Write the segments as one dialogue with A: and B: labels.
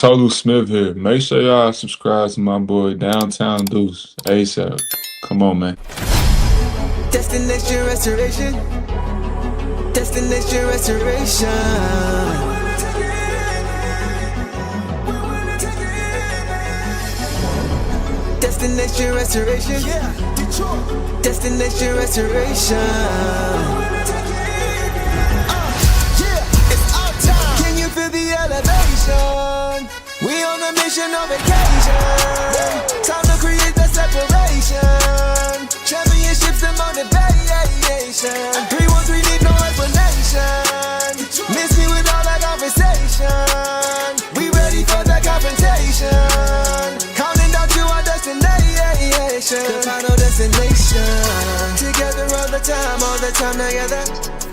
A: Tolu Smith here. Make sure y'all subscribe to my boy Downtown Deuce ASAP. Come on, man.
B: Destination restoration. Destination restoration. Destination restoration. Destination restoration. It's our time. Can you feel the elevation? We on a mission on vacation. Time to create the separation. Championships and motivation. 313 need no explanation. Miss me with all that conversation. We ready for the confrontation. Counting down to our destination. The final destination. Together all the time together.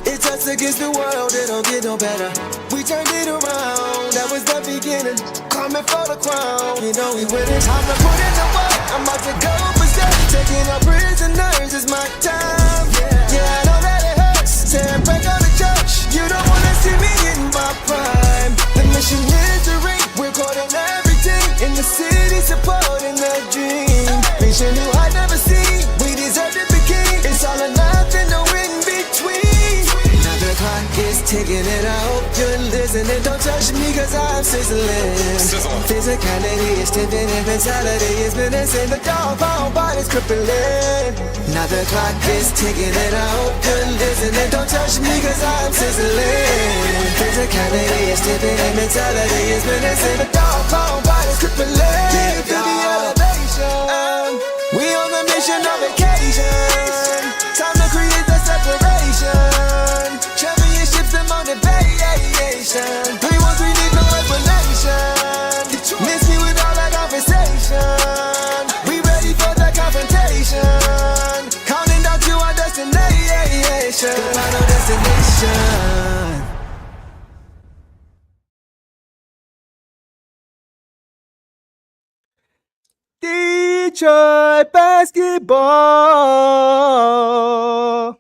B: It's us against the world, it don't get no better. We turned it around, that was the beginning. Coming for the crown, you know we winning. Time to put in the work, I'm about to go berserk. Taking our prisoners, it's my time. Yeah, I know that it hurts. Tearing break out the church, you don't wanna see me in my prime. The mission is to ring, we're caught in everything. In the city, supporting the dream. Mission new I never seen, we deserve to be king. It's all or nothing, no in between. The clock is ticking and I hope you're listening. Don't touch me cause I'm sizzling. Physicality is tipping and mentality is menacing. The dog pound body's crippling. Now the clock is ticking and I hope you're listening. Don't touch me cause I'm sizzling. Physicality is tipping and mentality is menacing. The dog pound body's crippling. Feel the elevation. We on a mission on vacation. Time to create the separation. Championships and motivation. 313 need no explanation. Miss me with all that conversation. We ready for the confrontation. Counting down to our destination. The final destination.
C: Detroit basketball.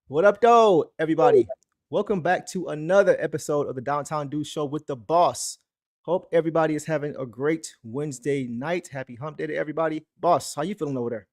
C: What up, though, everybody? Welcome back to another episode of the Downtown Deuce Show with the boss. Hope everybody is having a great Wednesday night. Happy hump day to everybody. Boss, how you feeling over there?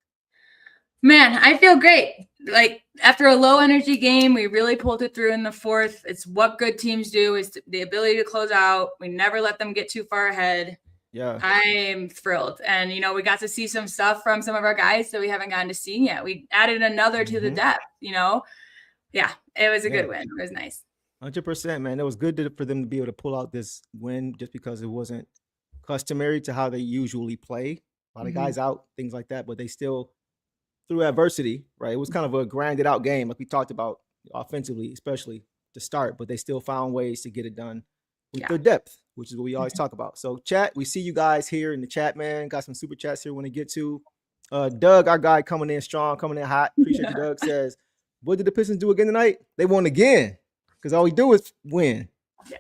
D: Man, I feel great. Like after a low energy game, we really pulled it through in the fourth. It's what good teams do, is the ability to close out. We never let them get too far ahead.
C: Yeah,
D: I'm thrilled. And, we got to see some stuff from some of our guys that we haven't gotten to see yet. We added another to the depth, Yeah, it was a good win. It was nice.
C: 100%, man. It was good for them to be able to pull out this win just because it wasn't customary to how they usually play. A lot of guys out, things like that, but they still, through adversity, right? It was kind of a grinded out game, like we talked about offensively, especially to start, but they still found ways to get it done with their depth, which is what we always talk about. So chat, we see you guys here in the chat, man. Got some super chats here we want to get to. Doug, our guy, coming in strong, coming in hot. Appreciate you, Doug. Says, what did the Pistons do again tonight? They won again, because all we do is win.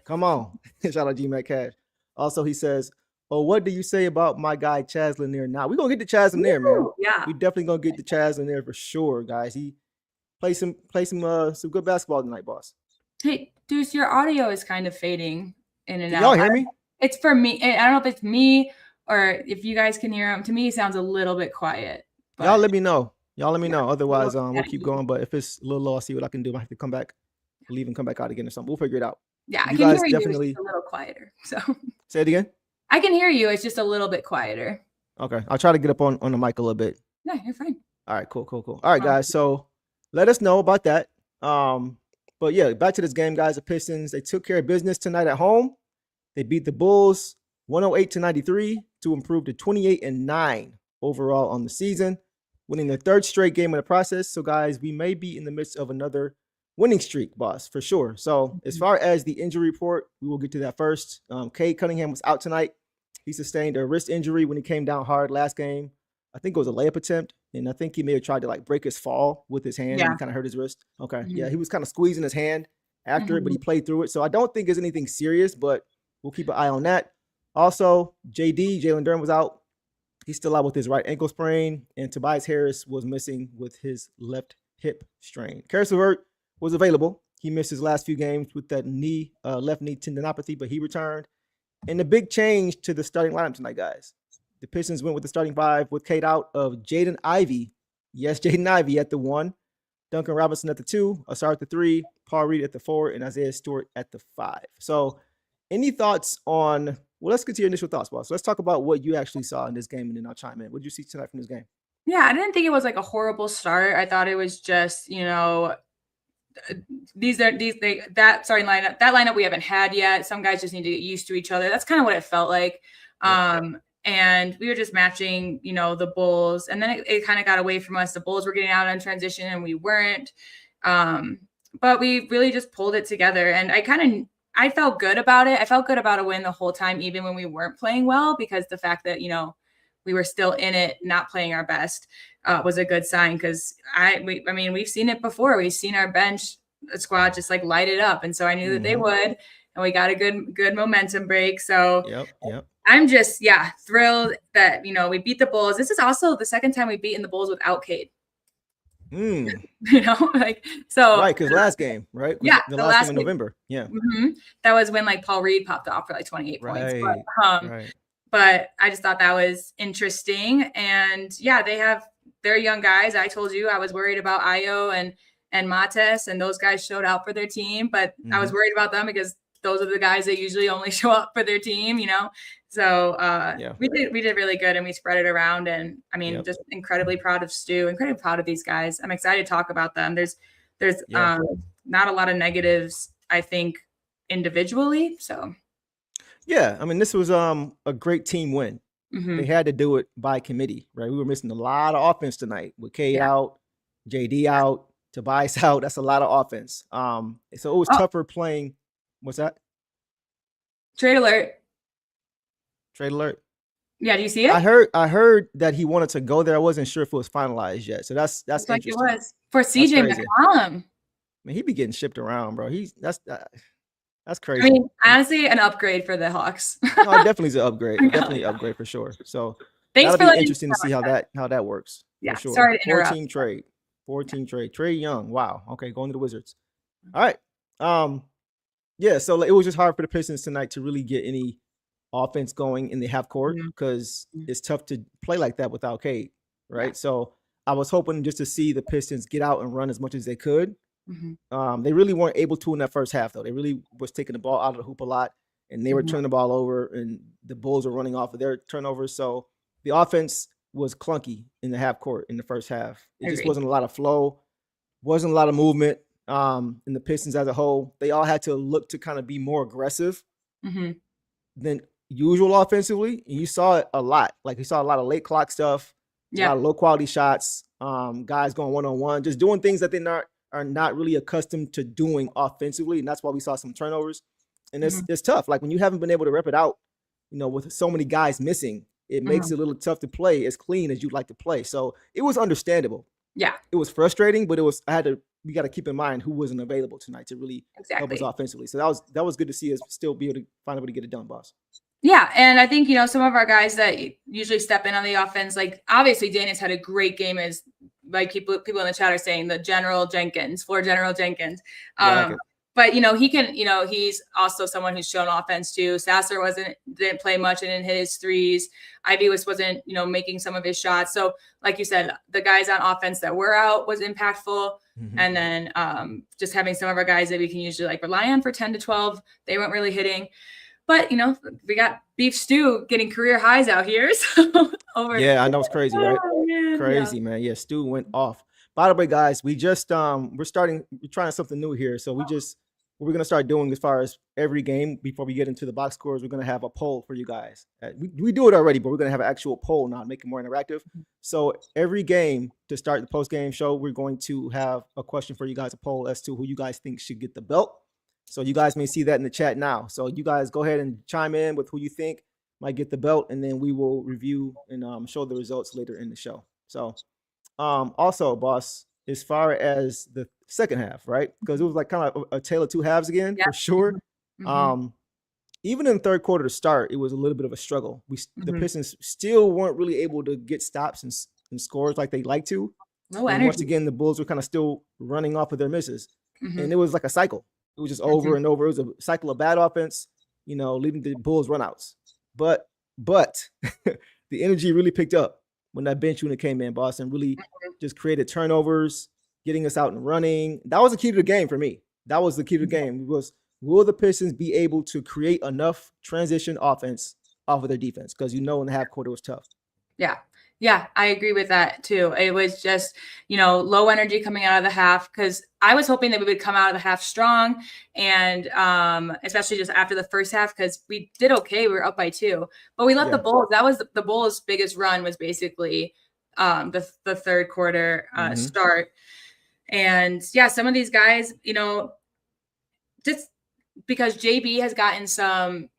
C: Come on. Shout out G-Mac Cash. Also, he says, oh, what do you say about my guy Chaz Lanier now? We're going to get to Chaz Lanier, man.
D: Yeah.
C: We definitely going to get to Chaz Lanier for sure, guys. He played some good basketball tonight, boss.
D: Hey, Deuce, your audio is kind of fading in and out.
C: Y'all hear me?
D: It's for me. I don't know if it's me or if you guys can hear him. To me, it sounds a little bit quiet. But
C: Y'all let me know. Otherwise, we'll keep going. But if it's a little low, I'll see what I can do. I have to come back, leave and come back out again or something. We'll figure it out.
D: Yeah, I
C: You
D: can
C: guys
D: hear you.
C: definitely-
D: It's just a little quieter. So
C: Say it again.
D: I can hear you. It's just a little bit quieter.
C: Okay. I'll try to get up on the mic a little bit.
D: No, you're fine.
C: All right, cool. All right, guys. So let us know about that. But yeah, back to this game, guys. The Pistons, they took care of business tonight at home. They beat the Bulls 108-93 to improve to 28-9 overall on the season, winning their third straight game in the process. So, guys, we may be in the midst of another winning streak, boss, for sure. So, as far as the injury report, we will get to that first. Cade Cunningham was out tonight. He sustained a wrist injury when he came down hard last game. I think it was a layup attempt, and I think he may have tried to break his fall with his hand.
D: Yeah.
C: And kind of hurt his wrist. Okay, yeah, he was kind of squeezing his hand after it, but he played through it. So I don't think it's anything serious, but we'll keep an eye on that. Also, Jalen Durham was out. He's still out with his right ankle sprain, and Tobias Harris was missing with his left hip strain. Karis LeVert was available. He missed his last few games with that left knee tendinopathy, but he returned. And the big change to the starting lineup tonight, guys. The Pistons went with the starting five with Kate out of Jaden Ivey. Yes, Jaden Ivey at the 1, Duncan Robinson at the 2, Asar at the 3, Paul Reed at the 4, and Isaiah Stewart at the 5. So, any thoughts on? Well, let's get to your initial thoughts, boss. Let's talk about what you actually saw in this game, and then I'll chime in. What did you see tonight from this game?
D: Yeah, I didn't think it was like a horrible start. I thought it was just, that starting lineup, that lineup we haven't had yet. Some guys just need to get used to each other. That's kind of what it felt like. And we were just matching, the Bulls, and then it kind of got away from us. The Bulls were getting out on transition and we weren't. But we really just pulled it together, and I felt good about it. I felt good about a win the whole time, even when we weren't playing well, because the fact that, we were still in it, not playing our best, was a good sign. Because we've seen it before. We've seen our bench squad just like light it up, and so I knew that they would, and we got a good momentum break. So
C: yep.
D: I'm just thrilled that we beat the Bulls. This is also the second time we've beaten the Bulls without Cade.
C: Right, because last game, right? The last game in November. Yeah.
D: That was when Paul Reed popped off for 28 points.
C: Right.
D: But I just thought that was interesting. And they're young guys. I told you I was worried about Ayo and Mates, and those guys showed out for their team, but I was worried about them because those are the guys that usually only show up for their team, So we did really good, and we spread it around. And just incredibly proud of Stu, incredibly proud of these guys. I'm excited to talk about them. There's not a lot of negatives, I think, individually. So
C: this was a great team win. They had to do it by committee, right? We were missing a lot of offense tonight with K out, JD out, Tobias out. That's a lot of offense. So it was tougher playing. What's that?
D: Trade alert. Yeah, do you see it?
C: I heard that he wanted to go there. I wasn't sure if it was finalized yet. So that's
D: like
C: interesting.
D: It was for CJ McCollum.
C: Man, he be getting shipped around, bro. That's crazy.
D: I mean, honestly, an upgrade for the Hawks.
C: No, it definitely is an upgrade. Definitely an upgrade for sure. So
D: thanks
C: that'll be interesting to see how that works.
D: Yeah,
C: for sure.
D: Sorry to interrupt.
C: 4-team trade. Trae Young. Wow. Okay, going to the Wizards. All right. So it was just hard for the Pistons tonight to really get any offense going in the half court because it's tough to play like that without Cade, right? Yeah. So I was hoping just to see the Pistons get out and run as much as they could. They really weren't able to in that first half, though. They really was taking the ball out of the hoop a lot, and they were turning the ball over, and the Bulls were running off of their turnovers. So the offense was clunky in the half court in the first half. It just wasn't a lot of flow, wasn't a lot of movement. In the Pistons as a whole, they all had to look to kind of be more aggressive than usual offensively. And you saw it a lot. You saw a lot of late clock stuff, a lot of low quality shots, guys going one-on-one, just doing things that are not really accustomed to doing offensively. And that's why we saw some turnovers. And it's tough. When you haven't been able to rep it out, with so many guys missing, it makes it a little tough to play as clean as you'd like to play. So it was understandable. Yeah. It was frustrating, but we got to keep in mind who wasn't available tonight to really help us offensively. So that was good to see us still be able to find a way to get it done, boss.
D: Yeah, and I think, some of our guys that usually step in on the offense, obviously Danius had a great game, as people in the chat are saying, the floor General Jenkins. But, he can, he's also someone who's shown offense too. Sasser didn't play much and didn't hit his threes. Ivy wasn't, making some of his shots. So like you said, the guys on offense that were out was impactful. And then just having some of our guys that we can usually rely on for 10 to 12, they weren't really hitting. But, we got Beef Stew getting career highs out here. So
C: I know it's crazy, right? Crazy, man. Yeah, Stew went off. By the way, guys, we just we're trying something new here. So what we're going to start doing as far as every game before we get into the box scores, we're going to have a poll for you guys. We do it already, but we're going to have an actual poll now to make it more interactive. So every game to start the post-game show, we're going to have a question for you guys, a poll as to who you guys think should get the belt. So you guys may see that in the chat now. So you guys go ahead and chime in with who you think might get the belt, and then we will review and show the results later in the show. So also, boss, as far as the second half, right? Because it was kind of a tale of two halves again, for sure. Even in the third quarter to start, it was a little bit of a struggle. The Pistons still weren't really able to get stops and scores like they like to. And once again, the Bulls were kind of still running off of their misses. And it was like a cycle. It was just over and over. It was a cycle of bad offense, leading the Bulls runouts. But the energy really picked up when that bench unit came in, Boston really just created turnovers, getting us out and running. That was the key to the game for me. That was the key to the game. Will the Pistons be able to create enough transition offense off of their defense? Because in the half court it was tough.
D: Yeah, I agree with that too. It was just, low energy coming out of the half, because I was hoping that we would come out of the half strong, and especially just after the first half, because we did okay. We were up by 2, but we let the Bulls. That was the Bulls' biggest run, was basically the third quarter start. And yeah, some of these guys, just because JB has gotten some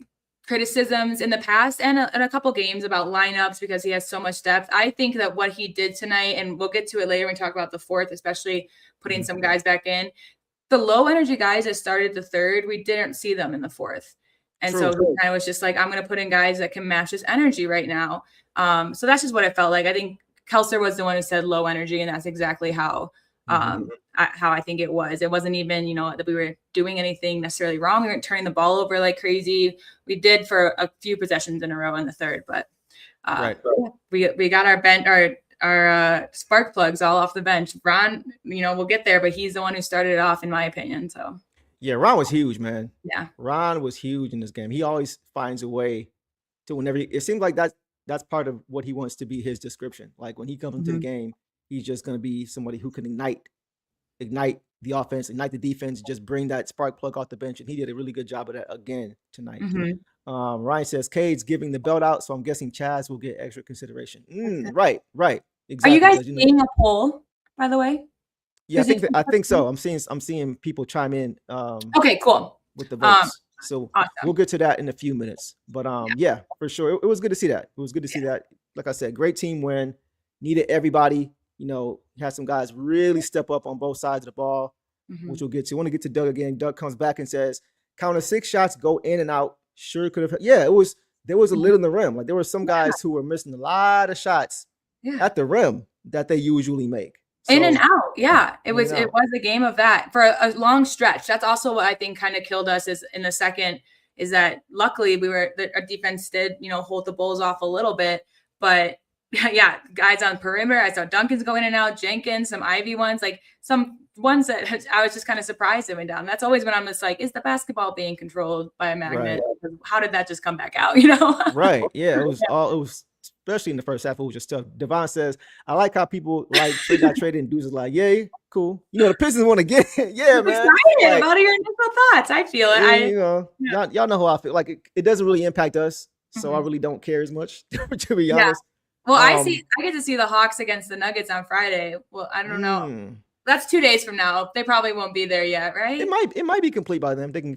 D: criticisms in the past and a couple games about lineups because he has so much depth. I think that what he did tonight, and we'll get to it later when we talk about the fourth, especially putting some guys back in, the low energy guys that started the third, we didn't see them in the fourth. And so I was just like, I'm going to put in guys that can match this energy right now. So that's just what it felt like. I think Kelser was the one who said low energy, and that's exactly how I think it was. It wasn't even, that we were doing anything necessarily wrong. We weren't turning the ball over like crazy. We did for a few possessions in a row in the third, but we got our spark plugs all off the bench. Ron, we'll get there, but he's the one who started it off, in my opinion. So
C: yeah, Ron was huge, man.
D: Yeah,
C: Ron was huge in this game. He always finds a way to, whenever it seems like that's part of what he wants to be, his description. Like when he comes into the game, he's just going to be somebody who can ignite the offense, ignite the defense, just bring that spark plug off the bench. And he did a really good job of that again tonight. Ryan says Cade's giving the belt out, so I'm guessing Chaz will get extra consideration. Right. Exactly.
D: Are you guys seeing a poll, by the way?
C: Yeah, I think so. I'm seeing people chime in.
D: Okay, cool.
C: With the votes. So awesome. We'll get to that in a few minutes. But yeah, for sure. It was good to see that. It was good to see that. Like I said, great team win. Needed everybody. Had some guys really step up on both sides of the ball, which we'll get to. I want to get to Doug again. Doug comes back and says, count of 6 shots, go in and out. Sure could have. Yeah, there was a lid in the rim. Like there were some guys who were missing a lot of shots at the rim that they usually make. So,
D: in and out. Yeah, it was a game of that for a long stretch. That's also what I think kind of killed us is in the second, is that luckily our defense did, hold the Bulls off a little bit, but yeah, guys on perimeter. I saw Duncan's go in and out, Jenkins, some Ivy ones, like some ones that I was just kind of surprised they went down. That's always when I'm just like, is the basketball being controlled by a magnet? Right. How did that just come back out?
C: Right. Yeah. It was especially in the first half. It was just tough. Devon says, I like how people like got traded and dudes is like, yay, cool. The Pistons want to get it. Yeah,
D: I'm
C: man.
D: Excited about your initial thoughts. I feel it.
C: Y'all know how I feel. Like it doesn't really impact us. So I really don't care as much, to be honest.
D: Well, I get to see the Hawks against the Nuggets on Friday. Well, I don't know. That's 2 days from now. They probably won't be there yet, right?
C: It might be complete by then. They can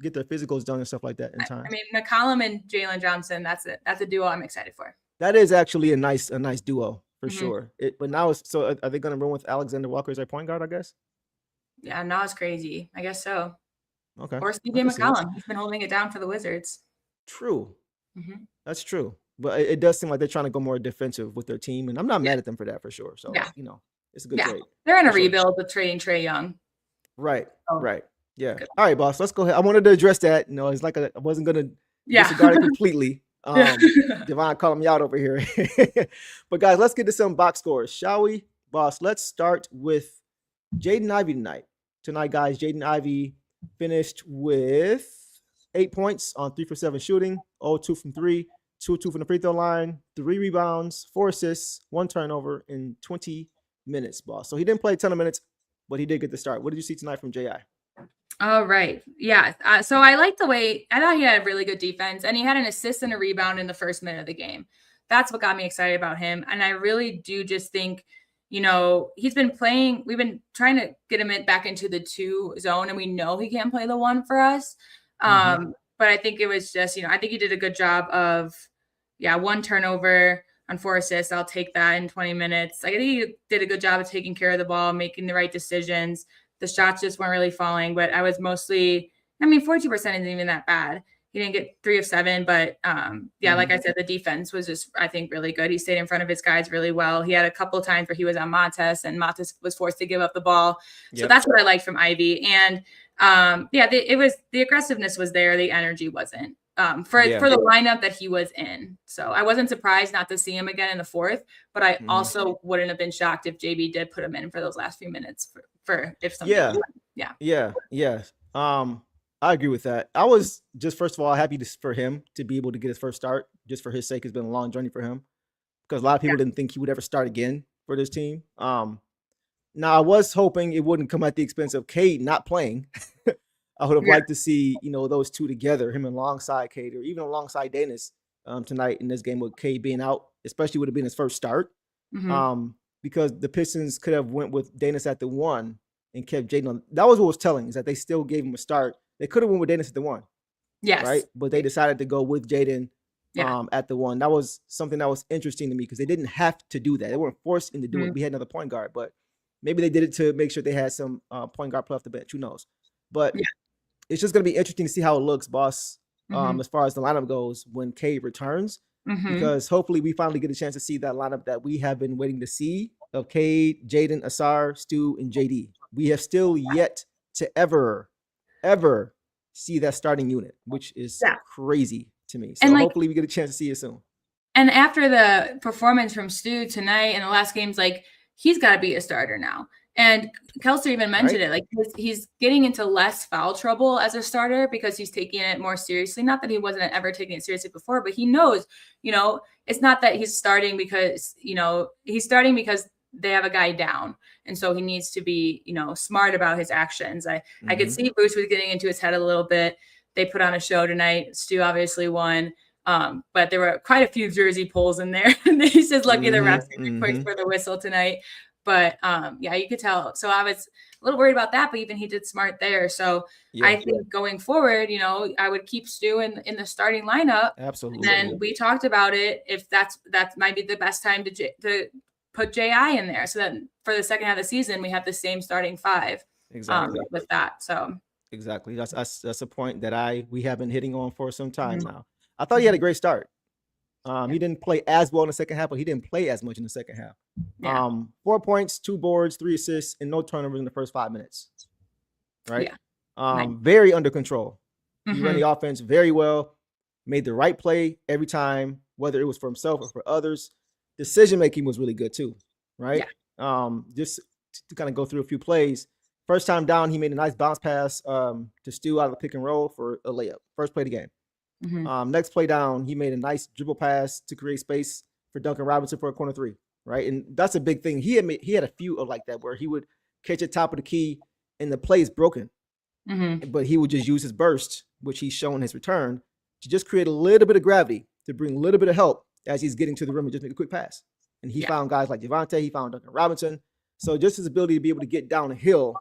C: get their physicals done and stuff like that in time.
D: I mean, McCollum and Jalen Johnson. That's it. That's a duo I'm excited for.
C: That is actually a nice duo for sure. But now are they going to run with Alexander Walker as their point guard? I guess.
D: Yeah, now it's crazy. I guess so.
C: Okay.
D: Or CJ McCollum. He's been holding it down for the Wizards.
C: True. That's true. But it does seem like they're trying to go more defensive with their team, and I'm not mad at them for that for sure. So it's a good trade.
D: They're in a rebuild with trading Trae Young.
C: Right. Right. Yeah. Good. All right, boss. Let's go ahead. I wanted to address that. It's like I wasn't gonna disregard it completely. Devon calling me out over here. But guys, let's get to some box scores, shall we? Boss, let's start with Jaden Ivey tonight. Tonight, guys, Jaden Ivey finished with 8 points on 3 for 7 shooting, 0-2 from 3. 2-2 from the free throw line, 3 rebounds, 4 assists, 1 turnover in 20 minutes, boss. So he didn't play a ton of minutes, but he did get the start. What did you see tonight from J.I.?
D: All right. Yeah. So I like the way – I thought he had a really good defense, and he had an assist and a rebound in the first minute of the game. That's what got me excited about him. And I really do just think, he's been playing – we've been trying to get him back into the 2 zone, and we know he can't play the 1 for us. But I think it was just, I think he did a good job of, 1 turnover on 4 assists. I'll take that in 20 minutes. I think he did a good job of taking care of the ball, making the right decisions. The shots just weren't really falling, but I was mostly, 42% isn't even that bad. He didn't get 3 of 7, but like I said, the defense was just, I think, really good. He stayed in front of his guys really well. He had a couple of times where he was on Matas, and Matas was forced to give up the ball. Yep. So that's what I liked from Ivy. And it was the aggressiveness was there, the energy wasn't. For the lineup that he was in. So I wasn't surprised not to see him again in the fourth, but I also wouldn't have been shocked if JB did put him in for those last few minutes for if something.
C: Yeah. I agree with that. I was just, first of all, happy for him to be able to get his first start, just for his sake. It's been a long journey for him because a lot of people didn't think he would ever start again for this team. Now I was hoping it wouldn't come at the expense of Cade not playing. I would have liked to see, those two together, him alongside Cade or even alongside Danis tonight in this game with Cade being out, especially would have been his first start. Because the Pistons could have went with Danis at the 1 and kept Jaden on. That was what was telling, is that they still gave him a start. They could have went with Danis at the 1.
D: Yes.
C: Right. But they decided to go with Jaden at the 1. That was something that was interesting to me because they didn't have to do that. They weren't forced into doing it. We had another point guard, but maybe they did it to make sure they had some point guard play off the bench. Who knows? But it's just going to be interesting to see how it looks, boss, as far as the lineup goes when Cade returns, because hopefully we finally get a chance to see that lineup that we have been waiting to see of Cade, Jaden, Asar, Stu, and JD. We have still yet to ever see that starting unit, which is crazy to me. So hopefully we get a chance to see it soon.
D: And after the performance from Stu tonight in the last games, he's got to be a starter now. And Kelser even mentioned it, he's getting into less foul trouble as a starter because he's taking it more seriously. Not that he wasn't ever taking it seriously before, but he knows, it's not that he's starting because, he's starting because they have a guy down. And so he needs to be, smart about his actions. I could see Bruce was getting into his head a little bit. They put on a show tonight. Stu obviously won. But there were quite a few jersey pulls in there. He's just lucky the refs didn't quick for the whistle tonight. But you could tell. So I was a little worried about that, but even he did smart there. So I think going forward, I would keep Stu in the starting lineup.
C: Absolutely.
D: And we talked about it. If that might be the best time to put JI in there, so that for the second half of the season we have the same starting 5.
C: Exactly.
D: With that. So
C: exactly. That's a point that we have been hitting on for some time now. I thought he had a great start. He didn't play as well in the second half, but he didn't play as much in the second half. 4 points, 2 boards, 3 assists, and no turnovers in the first 5 minutes. Right? Very under control. He ran the offense very well, made the right play every time, whether it was for himself or for others. Decision-making was really good too, right? Just to kind of go through a few plays. First time down, he made a nice bounce pass to Stu out of the pick and roll for a layup. First play of the game. Next play down, he made a nice dribble pass to create space for Duncan Robinson for a corner 3, right? And that's a big thing. He had a few of like that where he would catch at top of the key and the play is broken, but he would just use his burst, which he's shown his return, to just create a little bit of gravity, to bring a little bit of help as he's getting to the rim and just make a quick pass. And he found guys like Javante, he found Duncan Robinson. So just his ability to be able to get down a hill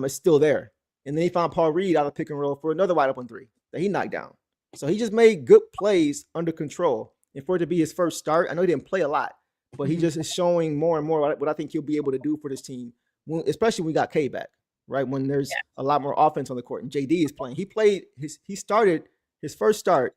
C: is still there. And then he found Paul Reed out of pick and roll for another wide open 3 that he knocked down. So he just made good plays under control. And for it to be his first start, I know he didn't play a lot, but he just is showing more and more what I think he'll be able to do for this team, especially when we got K back, right? When there's a lot more offense on the court and JD is playing. He started his first start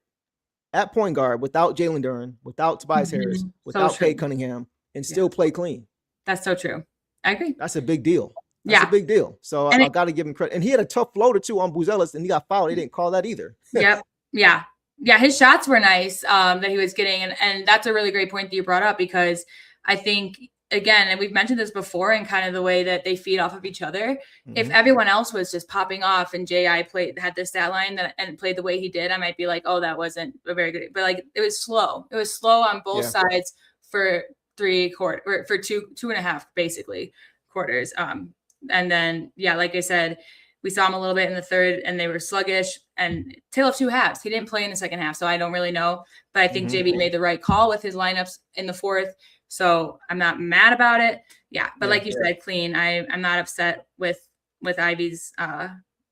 C: at point guard without Jalen Duren, without Tobias Harris, without Kay Cunningham, and still play clean.
D: That's so true. I agree.
C: That's a big deal. That's a big deal. So I got to give him credit. And he had a tough floater too on Buzelis, and he got fouled. They didn't call that either.
D: Yep. Yeah. His shots were nice that he was getting. And that's a really great point that you brought up, because I think, again, and we've mentioned this before, and kind of the way that they feed off of each other. If everyone else was just popping off and J.I. had this stat line and played the way he did, I might be like, oh, that wasn't a very good. But it was slow. It was slow on both sides for 3 quarters, or for two and a half, basically, quarters. And then, like I said, we saw him a little bit in the third and they were sluggish, and tale of 2 halves. He didn't play in the second half, so I don't really know. But I think JB made the right call with his lineups in the fourth. So I'm not mad about it. But like you said, clean. I'm not upset with Ivy's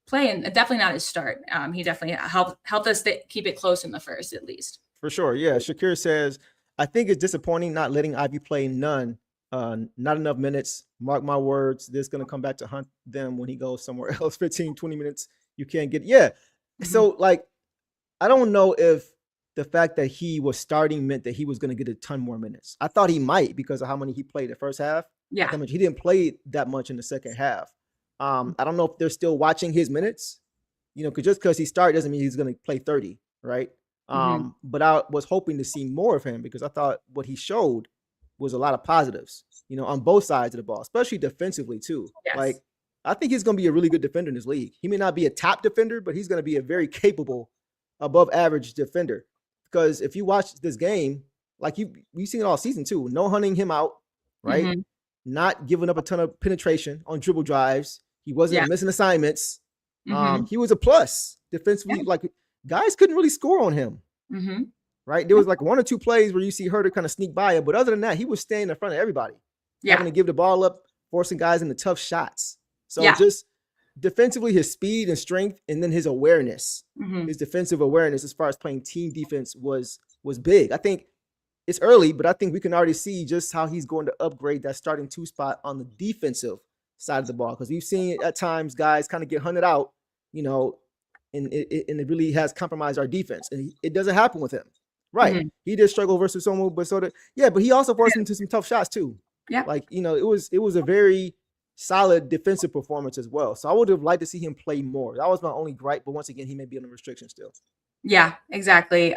D: play, and definitely not his start. He definitely helped us keep it close in the first, at least.
C: For sure. Yeah. Shakir says, I think it's disappointing not letting Ivy play none. Not enough minutes. Mark my words. This is going to come back to hunt them when he goes somewhere else. 15, 20 minutes. You can't get. Yeah. So I don't know if the fact that he was starting meant that he was going to get a ton more minutes. I thought he might because of how many he played the first half.
D: Yeah.
C: He didn't play that much in the second half. I don't know if they're still watching his minutes, just because he started doesn't mean he's going to play 30, right? But I was hoping to see more of him because I thought what he showed was a lot of positives, on both sides of the ball, especially defensively too.
D: Yes.
C: Like, I think he's going to be a really good defender in this league. He may not be a top defender, but he's going to be a very capable, above average defender. Because if you watch this game, like we've seen it all season too, no hunting him out, right? Not giving up a ton of penetration on dribble drives. He wasn't missing assignments. He was a plus defensively. Like, guys couldn't really score on him, right? There was like 1 or 2 plays where you see Herter kind of sneak by him, but other than that, he was staying in front of everybody, having to give the ball up, forcing guys into tough shots. So just defensively, his speed and strength, and then his awareness, his defensive awareness as far as playing team defense was big. I think it's early, but I think we can already see just how he's going to upgrade that starting 2 spot on the defensive side of the ball, because we've seen at times guys kind of get hunted out, and it really has compromised our defense, and it doesn't happen with him, right? He did struggle versus Somo, but but he also forced him into some tough shots too. Like, it was a very solid defensive performance as well. So I would have liked to see him play more. That was my only gripe, but once again, he may be under restriction still. Yeah, exactly.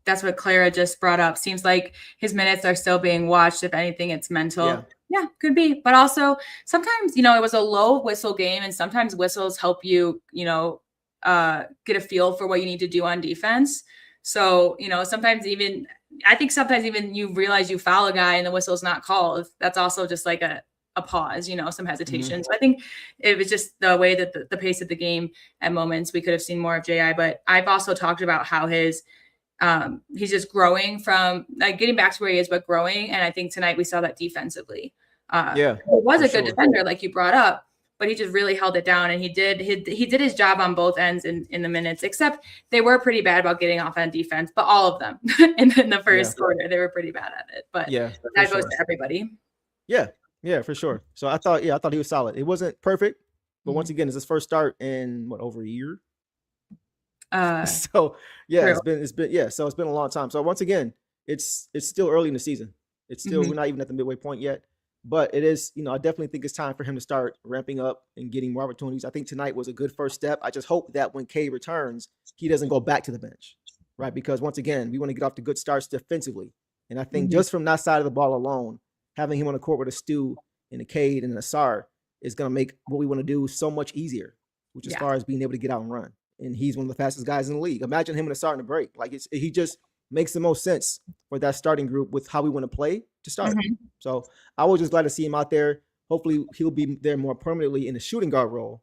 C: That's what Clara just brought up. Seems like his minutes are still being watched. If anything, it's mental. Yeah, could be. But also sometimes, it was a low whistle game, and sometimes whistles help you, get a feel for what you need to do on defense. So, sometimes even you realize you foul a guy and the whistle's not called. That's also just like a pause, some hesitation. So I think it was just the way that the pace of the game at moments we could have seen more of JI. But I've also talked about how he's just growing from getting back to where he is, but growing. And I think tonight we saw that defensively. He was a good defender, like you brought up, but he just really held it down, and he did his job on both ends in the minutes, except they were pretty bad about getting off on defense, but all of them in the first quarter, they were pretty bad at it. But that goes to everybody. Yeah, for sure. So I thought he was solid. It wasn't perfect, but once again, it's his first start in over a year. So yeah, true. it's been so it's been a long time. So once again, it's still early in the season. It's still we're not even at the midway point yet, but it is. I definitely think it's time for him to start ramping up and getting more opportunities. I think tonight was a good first step. I just hope that when Cade returns, he doesn't go back to the bench, right? Because once again, we want to get off to good starts defensively, and I think just from that side of the ball alone, having him on the court with a Stu and a Cade and a Asar is going to make what we want to do so much easier, which as far as being able to get out and run. And he's one of the fastest guys in the league. Imagine him and Asar in the break. Like he just makes the most sense for that starting group with how we want to play to start. So I was just glad to see him out there. Hopefully he'll be there more permanently in the shooting guard role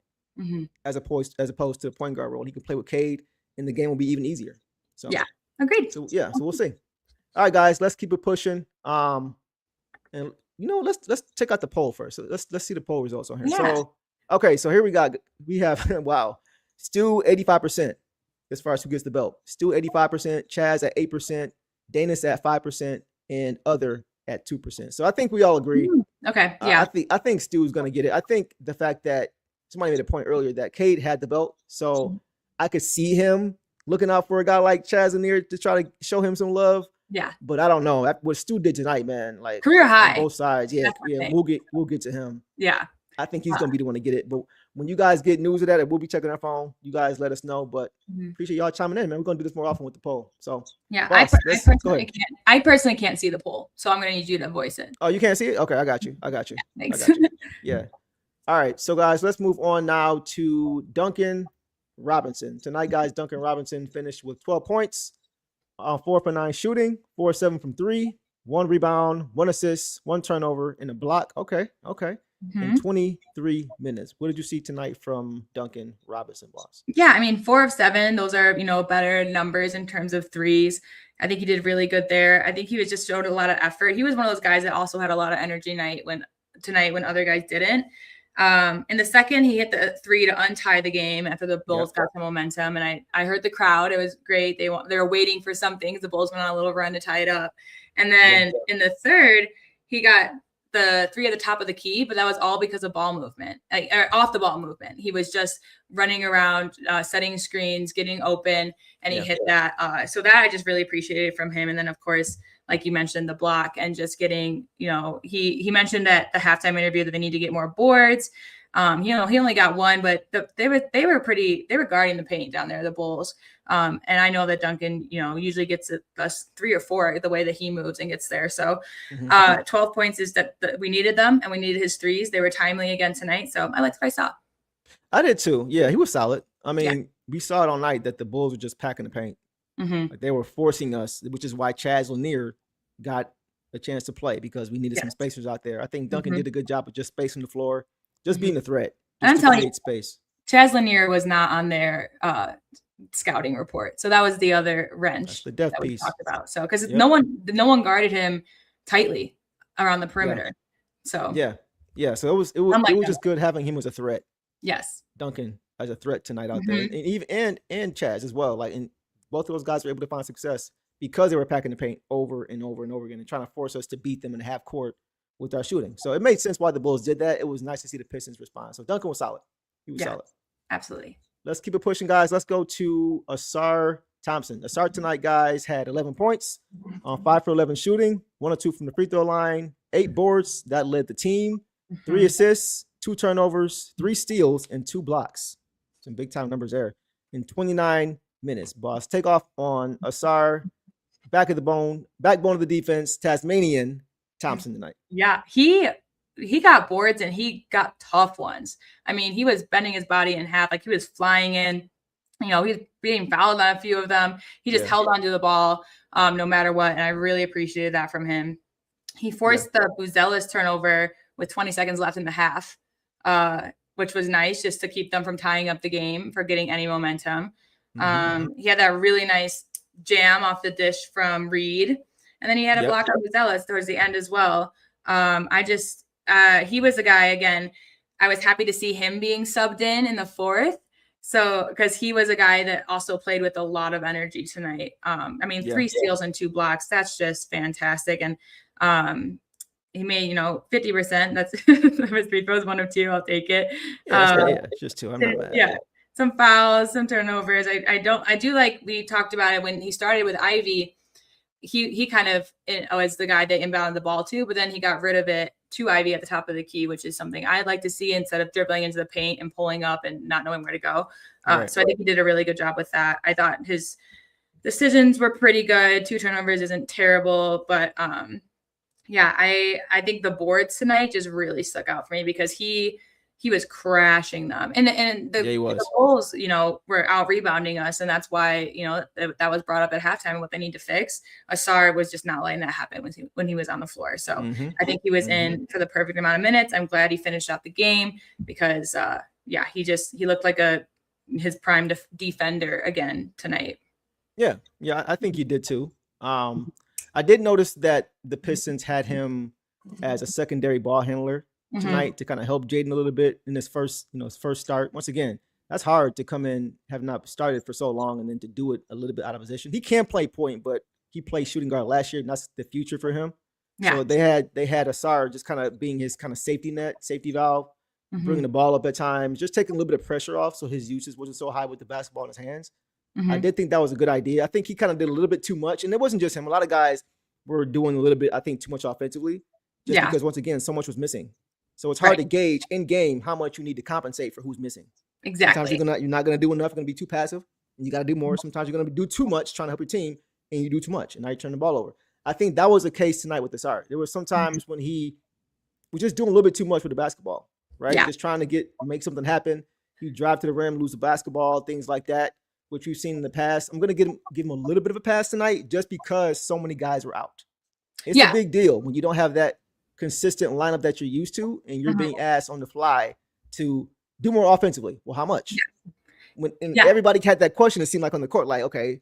C: as opposed to the point guard role. He can play with Cade and the game will be even easier. So agreed. So so we'll see. All right, guys, let's keep it pushing. And let's check out the poll first. So let's see the poll results on here. So so here we have wow, Stu 85% as far as who gets the belt. Stu 85%, Chaz at 8%, Danis at 5%, and other at 2%. So I think we all agree. Okay. Yeah. I think Stu's gonna get it. I think the fact that somebody made a point earlier that Cade had the belt, so I could see him looking out for a guy like Chaz in there to try to show him some love. Yeah, but I don't know what Stu did tonight, man. Like career high, on both sides. Yeah, we'll get to him. Yeah, I think he's gonna be the one to get it. But when you guys get news of that, we'll be checking our phone. You guys let us know. But appreciate y'all chiming in, man. We're gonna do this more often with the poll. So yeah, boss, I personally can't see the poll, so I'm gonna need you to voice it. Oh, you can't see it? Okay, I got you. Yeah, thanks. Yeah. All right, so guys, let's move on now to Duncan Robinson. Tonight, guys, Duncan Robinson finished with 12 points. 4 for 9 shooting, 4 7 from 3, 1 rebound, 1 assist, 1 turnover, and a block. Okay. In 23 minutes. What did you see tonight from Duncan Robinson, boss? Yeah, I mean, 4 of 7. Those are better numbers in terms of threes. I think he did really good there. I think he just showed a lot of effort. He was one of those guys that also had a lot of energy tonight when other guys didn't. In the second, he hit the 3 to untie the game after the Bulls got some momentum. And I heard the crowd. It was great. They were waiting for something because the Bulls went on a little run to tie it up. And then in the third, he got the 3 at the top of the key, but that was all because of ball movement, off the ball movement. He was just running around, setting screens, getting open, and he hit that. So that I just really appreciated from him. And then, of course, like you mentioned, the block and just getting, he mentioned at the halftime interview that they need to get more boards.
D: He only got one, but they were guarding the paint down there, the Bulls. And I know that Duncan, usually gets us 3 or 4 the way that he moves and gets there. So 12 points is that we needed them, and we needed his threes. They were timely again tonight. So I liked what I saw.
C: I did too. Yeah, he was solid. I mean, we saw it all night that the Bulls were just packing the paint. Like they were forcing us, which is why Chaz Lanier got a chance to play, because we needed some spacers out there. I think Duncan did a good job of just spacing the floor, just being a threat.
D: I'm telling you,
C: space.
D: Chaz Lanier was not on their scouting report, so that was the other wrench
C: the death
D: that
C: piece
D: we talked about. So because no one guarded him tightly around the perimeter. So
C: so it was just good having him as a threat.
D: Yes,
C: Duncan as a threat tonight out there, and even and Chaz as well. Like, and both of those guys were able to find success because they were packing the paint over and over and over again and trying to force us to beat them in half court with our shooting. So it made sense why the Bulls did that. It was nice to see the Pistons respond. So Duncan was solid. He was solid.
D: Absolutely.
C: Let's keep it pushing, guys. Let's go to Asar Thompson. Asar tonight, guys, had 11 points on 5 for 11 shooting, 1 or 2 from the free throw line, 8 boards. That led the team. 3 assists, 2 turnovers, 3 steals, and 2 blocks. Some big time numbers there in 29 minutes. Boss, take off on Asar, backbone of the defense, Tasmanian Thompson tonight.
D: Yeah, he got boards and he got tough ones. I mean, he was bending his body in half, like he was flying in. He was being fouled on a few of them. He just held onto the ball no matter what, and I really appreciated that from him. He forced the Buzelis turnover with 20 seconds left in the half, which was nice just to keep them from tying up the game for getting any momentum. He had that really nice jam off the dish from Reed, and then he had a block on Buzelis towards the end as well. He was a guy, again, I was happy to see him being subbed in the fourth. So, because he was a guy that also played with a lot of energy tonight. 3 steals and 2 blocks. That's just fantastic. And he made, 50%. That's his free throws, 1 of 2. I'll take it.
C: Just 2. I'm not mad.
D: Yeah. Some fouls, some turnovers. I do like, we talked about it when he started with Ivy. He kind of was the guy that inbounded the ball to, but then he got rid of it to Ivy at the top of the key, which is something I'd like to see instead of dribbling into the paint and pulling up and not knowing where to go. So I think he did a really good job with that. I thought his decisions were pretty good. 2 turnovers isn't terrible, but I think the boards tonight just really stuck out for me because he was crashing them. And the Bulls, were out rebounding us. And that's why, that was brought up at halftime what they need to fix. Asar was just not letting that happen when he was on the floor. So I think he was in for the perfect amount of minutes. I'm glad he finished out the game because, he looked like his prime defender again tonight. Yeah,
C: I think he did too. I did notice that the Pistons had him as a secondary ball handler tonight to kind of help Jaden a little bit in his first start. Once again, that's hard to come in, have not started for so long, and then to do it a little bit out of position. He can play point, but he played shooting guard last year, and that's the future for him. Yeah. So they had Asar just kind of being his kind of safety valve, bringing the ball up at times, just taking a little bit of pressure off so his usage wasn't so high with the basketball in his hands. I did think that was a good idea. I think he kind of did a little bit too much, and it wasn't just him. A lot of guys were doing a little bit, I think, too much offensively, just because, once again, so much was missing. So it's hard to gauge in game how much you need to compensate for who's missing.
D: Exactly.
C: Sometimes you're not going to do enough. You're going to be too passive, and you got to do more. Sometimes you're going to do too much trying to help your team, and you do too much, and now you turn the ball over. I think that was the case tonight with Asar. There were some times when he was just doing a little bit too much with the basketball, right? Just trying to make something happen. He drive to the rim, lose the basketball, things like that, which we've seen in the past. I'm going to give him a little bit of a pass tonight just because so many guys were out. It's a big deal when you don't have that consistent lineup that you're used to, and you're being asked on the fly to do more offensively. Well, how much? Everybody had that question, it seemed like on the court, like, okay,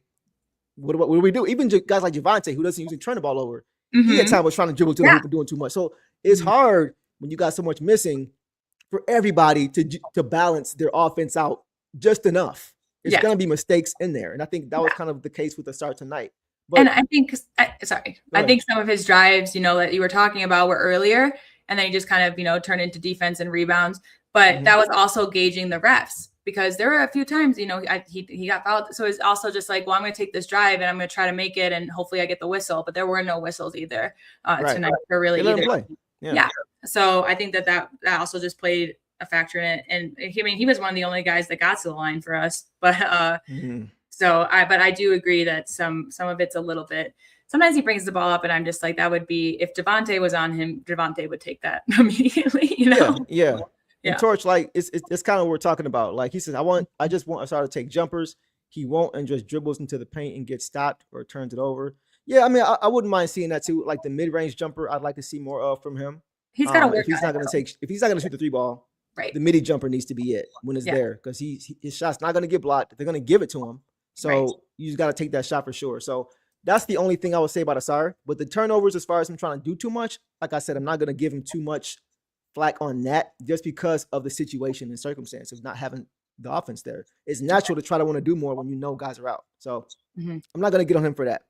C: what do we do? Even guys like Javante, who doesn't usually turn the ball over, he at times was trying to dribble to the hoop and doing too much. So it's hard when you got so much missing for everybody to balance their offense out just enough. It's going to be mistakes in there. And I think that was kind of the case with the start tonight. But,
D: and I think some of his drives, that you were talking about were earlier, and then he just kind of, turned into defense and rebounds. But that was also gauging the refs, because there were a few times, he got fouled. So it's also just like, well, I'm going to take this drive and I'm going to try to make it, and hopefully I get the whistle. But there were no whistles either tonight for really either.
C: Yeah.
D: So I think that also just played a factor in it. And I mean, he was one of the only guys that got to the line for us. But but I do agree that some of it's a little bit. Sometimes he brings the ball up, and I'm just like, that would be if Devontae was on him, Devontae would take that immediately.
C: Yeah. And Torch, like it's kind of what we're talking about. Like he says, I just want Asar to take jumpers. He won't, and just dribbles into the paint and gets stopped or turns it over. Yeah, I mean, I wouldn't mind seeing that too. Like the mid-range jumper, I'd like to see more of from him.
D: He's got to work.
C: If he's not going to shoot the 3-ball,
D: right,
C: the midi jumper needs to be it when it's there, because his shot's not going to get blocked. They're going to give it to him, so you just got to take that shot for sure. So that's the only thing I would say about Asar. But the turnovers, as far as him trying to do too much, like I said, I'm not going to give him too much flack on that, just because of the situation and circumstance of not having the offense there. It's natural to try to want to do more when you know guys are out. So I'm not going to get on him for that.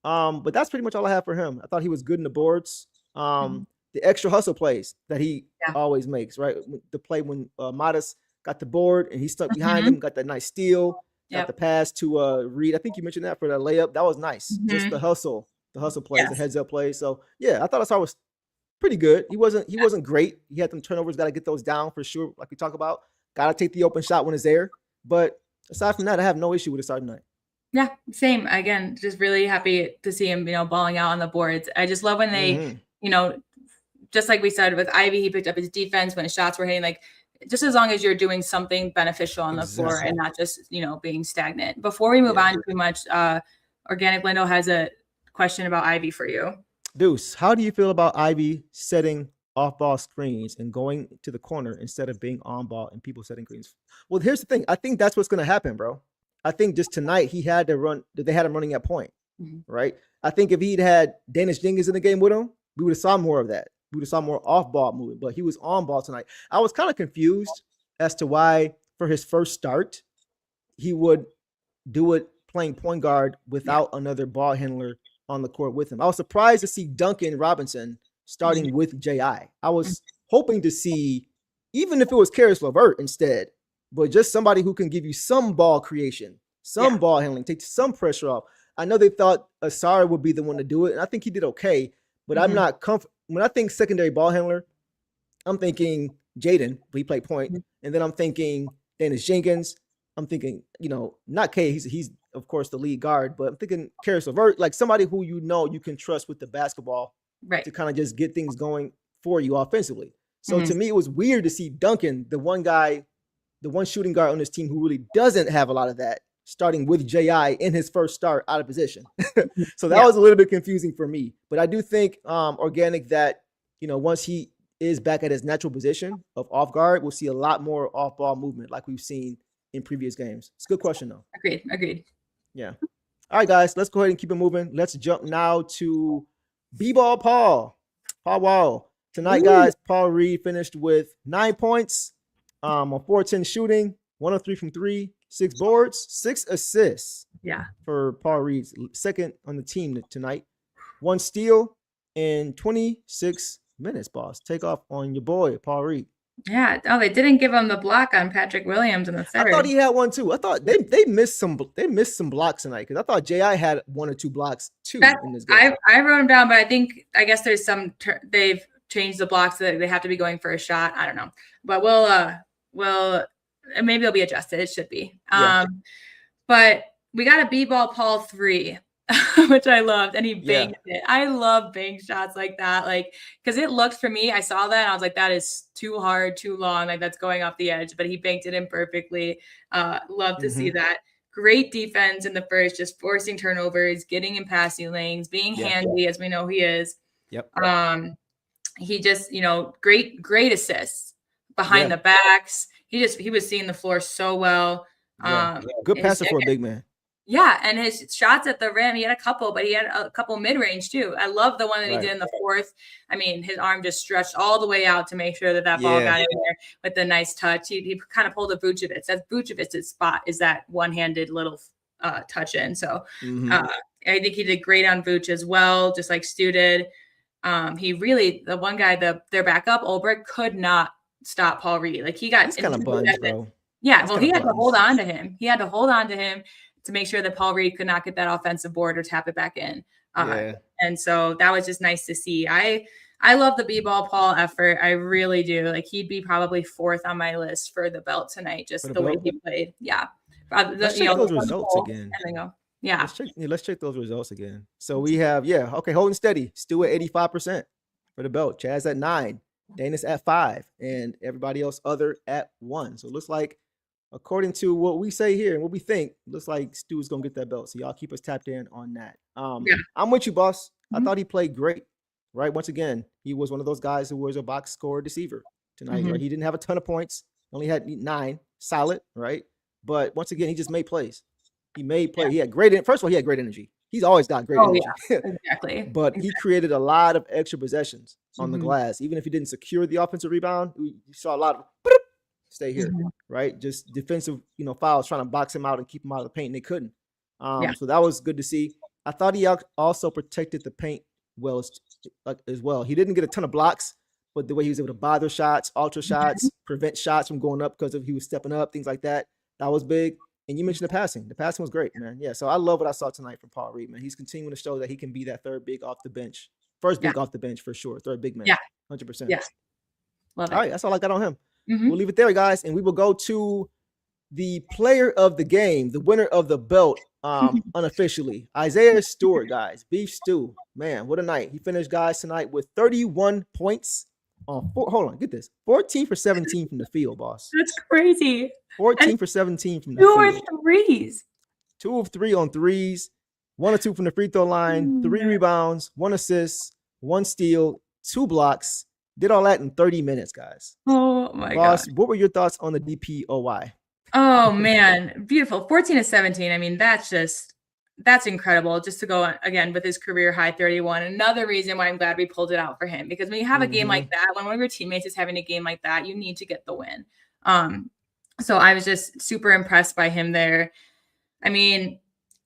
C: But that's pretty much all I have for him. I thought he was good in the boards. The extra hustle plays that he always makes, right? The play when Modest got the board and he stuck behind him, got that nice steal, got the pass to Reed. I think you mentioned that for the layup. That was nice. Just the hustle plays, the heads up plays. So yeah, I thought Asar was pretty good. He wasn't great. He had some turnovers, got to get those down for sure, like we talk about. Got to take the open shot when it's there. But aside from that, I have no issue with Asar tonight.
D: Yeah, same. Again, just really happy to see him, balling out on the boards. I just love when they, just like we said with Ivy, he picked up his defense when his shots were hitting. Like, just as long as you're doing something beneficial on the floor and not just, being stagnant. Before we move on too much, Organic Lindo has a question about Ivy for you.
C: Deuce, how do you feel about Ivy setting off-ball screens and going to the corner instead of being on ball and people setting screens? Well, here's the thing. I think that's what's going to happen, bro. I think just tonight they had him running at point, right? I think if he'd had Danish Jenkins in the game with him, we would have saw more of that. We would have saw more off-ball movement, but he was on ball tonight. I was kind of confused as to why, for his first start, he would do it playing point guard without another ball handler on the court with him. I was surprised to see Duncan Robinson starting with J.I. I was hoping to see, even if it was Karis LeVert instead, but just somebody who can give you some ball creation, some ball handling, take some pressure off. I know they thought Asar would be the one to do it, and I think he did okay, but I'm not comfortable. When I think secondary ball handler, I'm thinking Jaden, but he played point, and then I'm thinking Danish Jenkins. I'm thinking, not K, he's of course the lead guard, but I'm thinking Karis LeVert, like somebody who you can trust with the basketball to kind of just get things going for you offensively. So to me, it was weird to see Duncan, the one shooting guard on this team who really doesn't have a lot of that, starting with J.I. in his first start out of position. So that was a little bit confusing for me. But I do think Organic that, once he is back at his natural position of off guard, we'll see a lot more off ball movement like we've seen in previous games. It's a good question though.
D: Agreed.
C: Yeah. All right, guys, let's go ahead and keep it moving. Let's jump now to B-Ball Paul Wall. Tonight, guys, Paul Reed finished with 9 points on 4-10 shooting, 1 of 3 from 3, 6 boards, 6 assists.
D: Yeah. For
C: Paul Reed, second on the team tonight. 1 steal in 26 minutes, boss. Take off on your boy, Paul Reed.
D: Yeah. Oh, they didn't give him the block on Patrick Williams in the third.
C: I thought he had one too. I thought they missed some blocks tonight, because I thought J.I. had 1 or 2 blocks too in this game.
D: I wrote them down, but I guess there's some they've changed the blocks so that they have to be going for a shot. I don't know, but we'll maybe it'll be adjusted. It should be. But we got a B-Ball Paul 3. Which I loved, and he banked it. I love bank shots like that, because it looked, for me, I saw that and I was like, that is too hard, too long, like that's going off the edge, but he banked it in perfectly. Love to see that. Great defense in the first, just forcing turnovers, getting in passing lanes, being handy, as we know he is. He just, great assists behind the backs. He was seeing the floor so well.
C: Good passer for a big man.
D: Yeah, and his shots at the rim, he had a couple, but he had a couple mid-range too. I love the one that he did in the fourth. I mean, his arm just stretched all the way out to make sure that ball got in there with a nice touch. He kind of pulled a Vucevic. That's Vucevic's spot, is that one-handed little touch in. So I think he did great on Vuce as well, just like Stu did. He really, the one guy, their backup, Ulbrich, could not stop Paul Reed. Like, he got
C: kind of buns, bro.
D: Yeah, well, he had to hold on to him. He had to hold on to him to make sure that Paul Reed could not get that offensive board or tap it back in. And so that was just nice to see. I I love the B-ball Paul effort. I really do. Like he'd be probably 4th on my list for the belt tonight, just the way he played. Yeah.
C: Let's check those results again.
D: Yeah.
C: Let's check those results again. So we have, okay, holding steady. Stu at 85% for the belt. Chaz at 9. Dana's at 5. And everybody else other at 1. So it looks like, according to what we say here and what we think, looks like Stu's going to get that belt. So y'all keep us tapped in on that. I'm with you, boss. I thought he played great, right? Once again, he was one of those guys who was a box score deceiver tonight, right? He didn't have a ton of points. Only had 9. Solid, right? But once again, he just made plays. He made plays. He had first of all, he had great energy. He's always got great energy.
D: Yeah, exactly.
C: But he created a lot of extra possessions on the glass. Even if he didn't secure the offensive rebound, you saw a lot of stay here, right? Just defensive, fouls trying to box him out and keep him out of the paint, and they couldn't. So that was good to see. I thought he also protected the paint well as well. He didn't get a ton of blocks, but the way he was able to bother shots, alter shots, prevent shots from going up because he was stepping up, things like that. That was big. And you mentioned the passing. The passing was great, man. Yeah, so I love what I saw tonight from Paul Reed, man. He's continuing to show that he can be that third big off the bench. First big off the bench for sure. Third big man. 100%.
D: Yeah. Love it.
C: All right, that's all I got on him. We'll leave it there, guys, and we will go to the player of the game, the winner of the belt, unofficially. Isaiah Stewart, guys. Beef Stew. Man, what a night. He finished, guys, tonight with 31 points. Hold on, get this. 14 for 17 from the field, boss.
D: That's crazy.
C: 14 for 17 from the field.
D: 2 of 3s.
C: 2 of 3 on threes. 1 or 2 from the free throw line. 3 rebounds, 1 assist, 1 steal, 2 blocks. Did all that in 30 minutes, guys.
D: Oh my
C: boss,
D: God.
C: What were your thoughts on the DPOY?
D: Oh man, beautiful. 14 to 17. I mean, that's incredible. Just to go again with his career high 31. Another reason why I'm glad we pulled it out for him, because when you have a game like that, when one of your teammates is having a game like that, you need to get the win. So I was just super impressed by him there. I mean,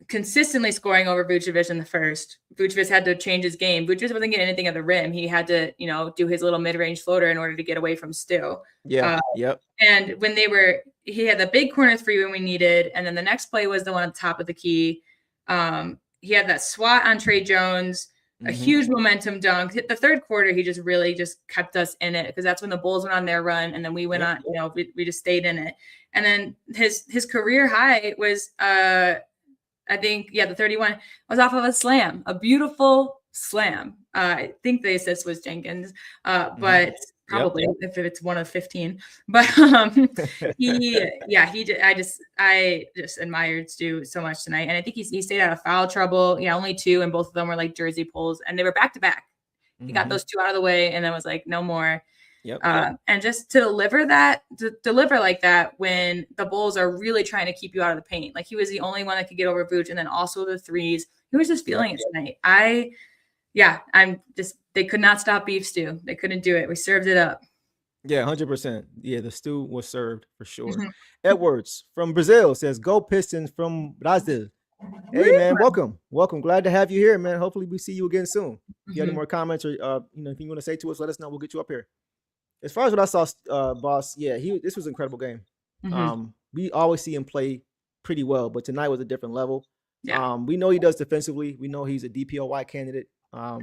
D: consistently scoring over Vucevic in the first. Vucevic had to change his game. Vucevic wasn't getting anything at the rim. He had to, do his little mid-range floater in order to get away from Stu.
C: Yeah. Yep.
D: And when he had the big corner 3 when we needed, and then the next play was the one on top of the key. He had that swat on Trey Jones, a huge momentum dunk. The third quarter, he just really just kept us in it, because that's when the Bulls went on their run, and then we went on, we just stayed in it. And then his career high was, I think, the 31 was off of a slam, a beautiful slam. I think the assist was Jenkins, but probably if it's 1 of 15. But I just admired Stu so much tonight, and I think he stayed out of foul trouble. Only 2, and both of them were like jersey pulls, and they were back to back. He got those 2 out of the way, and then was like, no more. And just to deliver like that when the Bulls are really trying to keep you out of the paint. Like, he was the only one that could get over Vooch, and then also the threes. He was just feeling it tonight. They could not stop Beef Stew. They couldn't do it. We served it up.
C: Yeah, 100%. Yeah, the stew was served for sure. Edwards from Brazil says, "Go Pistons from Brazil." Hey, man, welcome. Glad to have you here, man. Hopefully we see you again soon. If you have any more comments or if you want to say to us, let us know. We'll get you up here. As far as what I saw, boss, this was an incredible game. We always see him play pretty well, but tonight was a different level. We know he does defensively. We know he's a DPOY candidate. All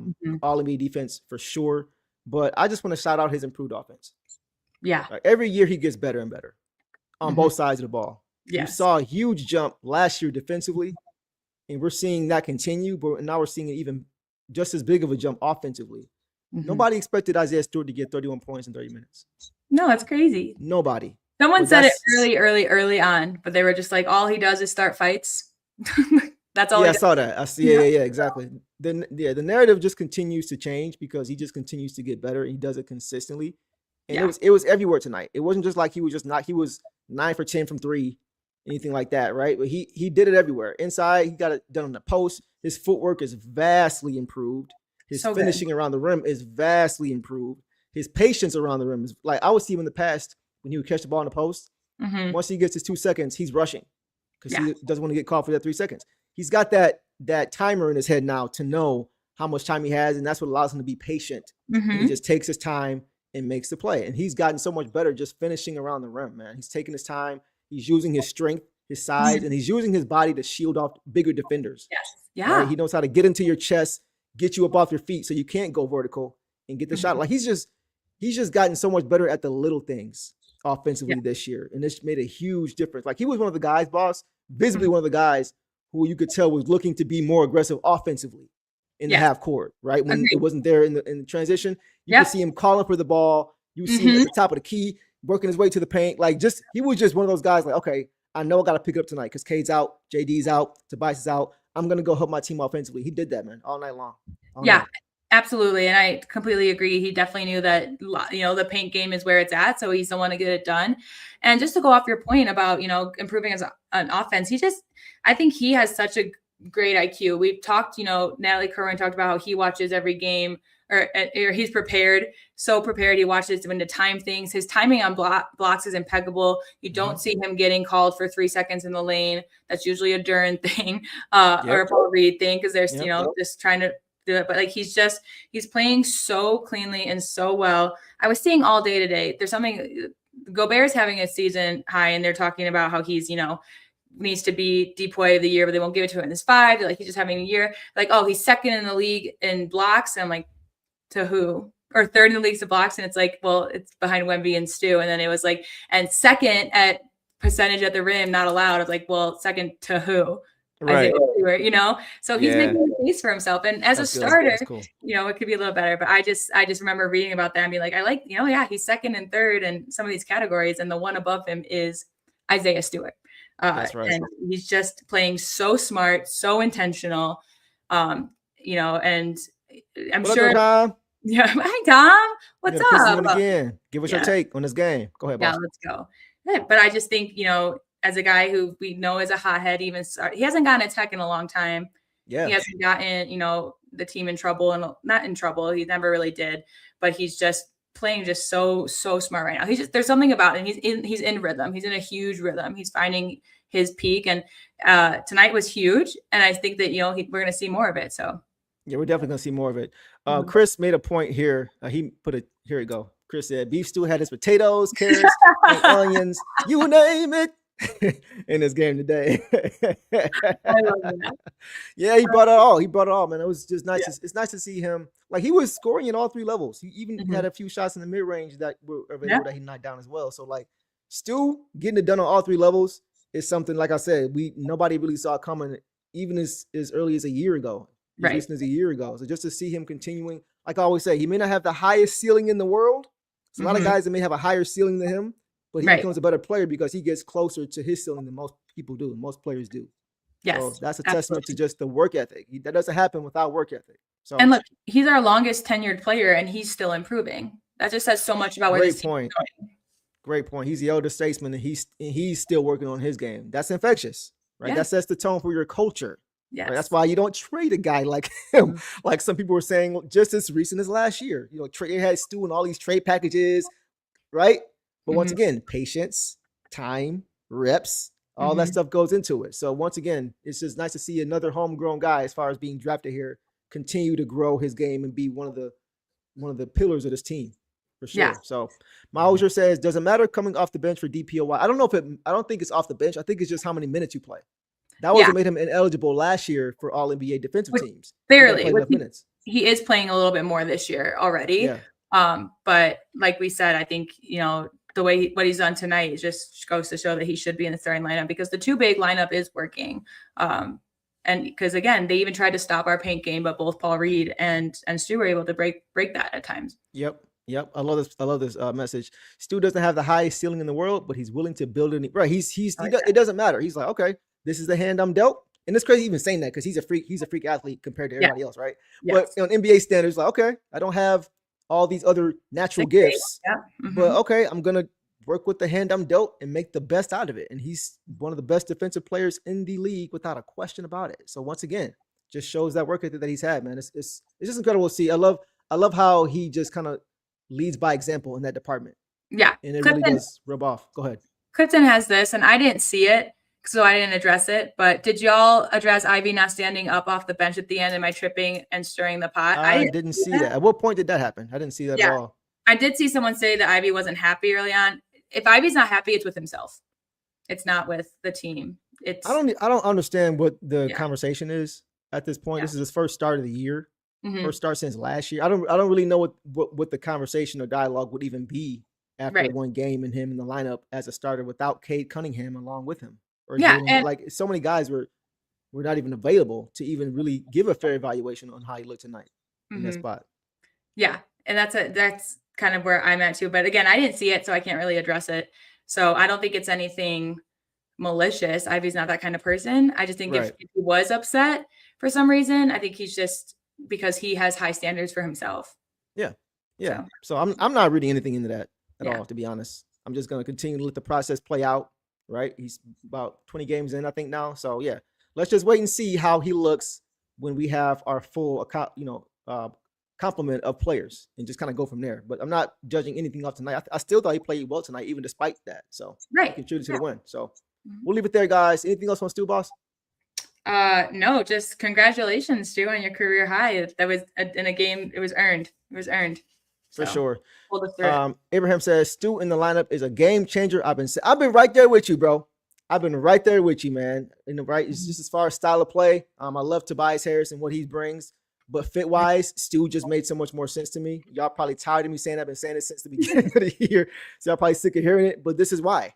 C: NBA defense for sure. But I just want to shout out his improved offense. Every year he gets better and better on both sides of the ball. You saw a huge jump last year defensively, and we're seeing that continue, but now we're seeing it even just as big of a jump offensively. Nobody expected Isaiah Stewart to get 31 points in 30 minutes.
D: No, that's crazy.
C: Nobody.
D: Someone said it early on, but they were just like, all he does is start fights. That's all.
C: Yeah, I saw that. I see. Yeah, exactly. The narrative just continues to change because he just continues to get better. And he does it consistently, and it was everywhere tonight. It wasn't just like he was 9 for 10 from 3, anything like that, right? But he did it everywhere. Inside, he got it done on the post. His footwork is vastly improved. His finishing around the rim is vastly improved. His patience around the rim is like, I would see him in the past when he would catch the ball in the post. Once he gets his 2 seconds, he's rushing because he doesn't want to get caught for that 3 seconds. He's got that timer in his head now to know how much time he has, and that's what allows him to be patient. He just takes his time and makes the play. And he's gotten so much better just finishing around the rim, man. He's taking his time. He's using his strength, his size, and he's using his body to shield off bigger defenders. Right? He knows how to get into your chest, get you up off your feet so you can't go vertical, and get the shot. Like he's just gotten so much better at the little things offensively this year, and this made a huge difference. Like he was one of the guys, boss, visibly one of the guys who you could tell was looking to be more aggressive offensively in the half court, right? When it wasn't there in the transition, you could see him calling for the ball. You see him at the top of the key, working his way to the paint. Like he was just one of those guys like, okay, I know I got to pick it up tonight because Cade's out, JD's out, Tobias is out. I'm going to go help my team offensively. He did that, man, all night long. All night.
D: Absolutely. And I completely agree. He definitely knew that, you know, the paint game is where it's at. So he's the one to get it done. And just to go off your point about, you know, improving as an offense, I think he has such a great IQ. We've talked, you know, Natalie Kerwin talked about how he watches every game or he's prepared, so prepared. He watches when to time things. His timing on blocks is impeccable. You don't see him getting called for 3 seconds in the lane. That's usually a Duren thing or a Paul Reed thing because they're, you know, just trying to do it. But like he's playing so cleanly and so well. I was seeing all day today. There's something Gobert's having a season high, and they're talking about how he's, you know, needs to be DPOY of the year, but they won't give it to him in this 5. They're like, he's just having a year. Like, oh, he's second in the league in blocks. And I'm like, to who? Or third in the leagues of blocks. And it's like, well, it's behind Wemby and Stu. And then it was like, and second at percentage at the rim, not allowed. I was like, well, second to who?
C: Right.
D: You know, so he's making a case for himself. And as a starter, you know, it could be a little better, but I just remember reading about that and be like, I like, you know, he's second and third in some of these categories. And the one above him is Isaiah Stewart.
C: That's right.
D: And he's just playing so smart, so intentional, you know, and I'm sure.
C: Tom?
D: Yeah. Hi, Tom. What's up?
C: Again. Give us your take on this game. Go ahead, boss.
D: Yeah, let's go. Yeah, but I just think, you know, as a guy who we know is a hothead, he hasn't gotten a tech in a long time.
C: Yeah.
D: He hasn't gotten, you know, the team in trouble, and not in trouble. He never really did, but he's just playing just so smart right now. There's something about him. He's in rhythm. He's in a huge rhythm. He's finding his peak, and tonight was huge. And I think that, you know, we're going to see more of it. So
C: yeah, we're definitely going to see more of it. Chris made a point here. Here we go. Chris said, beef stew had his potatoes, carrots, and onions, you name it, in this game today.
D: I love that.
C: Yeah, he brought it all, man. It was just nice. Yeah. It's nice to see him. Like, he was scoring in all 3 levels. He even had a few shots in the mid-range that were available that he knocked down as well. So, like, Stu getting it done on all 3 levels is something, like I said, nobody really saw coming even as early as a year ago. As recent as a year ago. So just to see him continuing, like I always say, he may not have the highest ceiling in the world. There's a lot of guys that may have a higher ceiling than him, but he becomes a better player because he gets closer to his ceiling than most people do, and most players do.
D: Yes,
C: so that's a testament to just the work ethic. That doesn't happen without work ethic. So,
D: and look, he's our longest tenured player, and he's still improving. That just says so much about where this team is going.
C: Great point. He's the elder statesman, and he's still working on his game. That's infectious, right? That sets the tone for your culture.
D: Yes.
C: Right? That's why you don't trade a guy like him, like some people were saying just as recent as last year. You know, trade had Stu and all these trade packages, right? But once again, patience, time, reps, all that stuff goes into it. So once again, it's just nice to see another homegrown guy, as far as being drafted here, continue to grow his game and be one of the pillars of this team, for sure. Yeah. So Mauser says, doesn't matter coming off the bench for DPOY. I don't think it's off the bench. I think it's just how many minutes you play. That was what made him ineligible last year for all NBA defensive teams.
D: Barely. He is playing a little bit more this year already. Yeah. But like we said, I think, you know, the way what he's done tonight just goes to show that he should be in the starting lineup, because the 2 big lineup is working. And because again, they even tried to stop our paint game, but both Paul Reed and Stu were able to break that at times.
C: Yep. I love this message. Stu doesn't have the highest ceiling in the world, but he's willing to build it. Right. It doesn't matter. He's like, okay, this is the hand I'm dealt. And it's crazy even saying that, because he's a freak athlete compared to everybody else, right? Yes. But on NBA standards, like, okay, I don't have all these other natural gifts, but okay, I'm going to work with the hand I'm dealt and make the best out of it. And he's one of the best defensive players in the league without a question about it. So once again, just shows that work ethic that he's had, man. It's just incredible to see. I love how he just kind of leads by example in that department.
D: Yeah.
C: And it really does rub off. Go ahead.
D: Clifton has this, and I didn't see it, so I didn't address it. But did y'all address Ivy not standing up off the bench at the end? Am I tripping and stirring the pot?
C: I didn't see that. At what point did that happen? I didn't see that at all.
D: I did see someone say that Ivy wasn't happy early on. If Ivy's not happy, it's with himself. It's not with the team. I
C: don't understand what the conversation is at this point. This is his first start of the year. first start since last year. I don't really know what the conversation or dialogue would even be after one game and him in the lineup as a starter without Cade Cunningham along with him. Or like so many guys were not even available to even really give a fair evaluation on how he looked tonight in that spot.
D: Yeah, and that's kind of where I'm at too. But again, I didn't see it, so I can't really address it. So I don't think it's anything malicious. Ivy's not that kind of person. I just think if he was upset for some reason, I think he's just because he has high standards for himself.
C: Yeah. So I'm not reading anything into that at all, to be honest. I'm just going to continue to let the process play out, right? He's about 20 games in, I think now. So yeah, let's just wait and see how he looks when we have our full, complement of players and just kind of go from there. But I'm not judging anything off tonight. I still thought he played well tonight, even despite that. So he contributed to the win. So we'll leave it there, guys. Anything else on Stu, boss?
D: No, just congratulations, Stu, on your career high. That was in a game. It was earned.
C: For sure. Abraham says Stu in the lineup is a game changer. I've been right there with you, bro. I've been right there with you, man. It's just as far as style of play. I love Tobias Harris and what he brings, but fit wise, Stu just made so much more sense to me. Y'all probably tired of me saying I've been saying it since the beginning of the year, so y'all probably sick of hearing it. But this is why.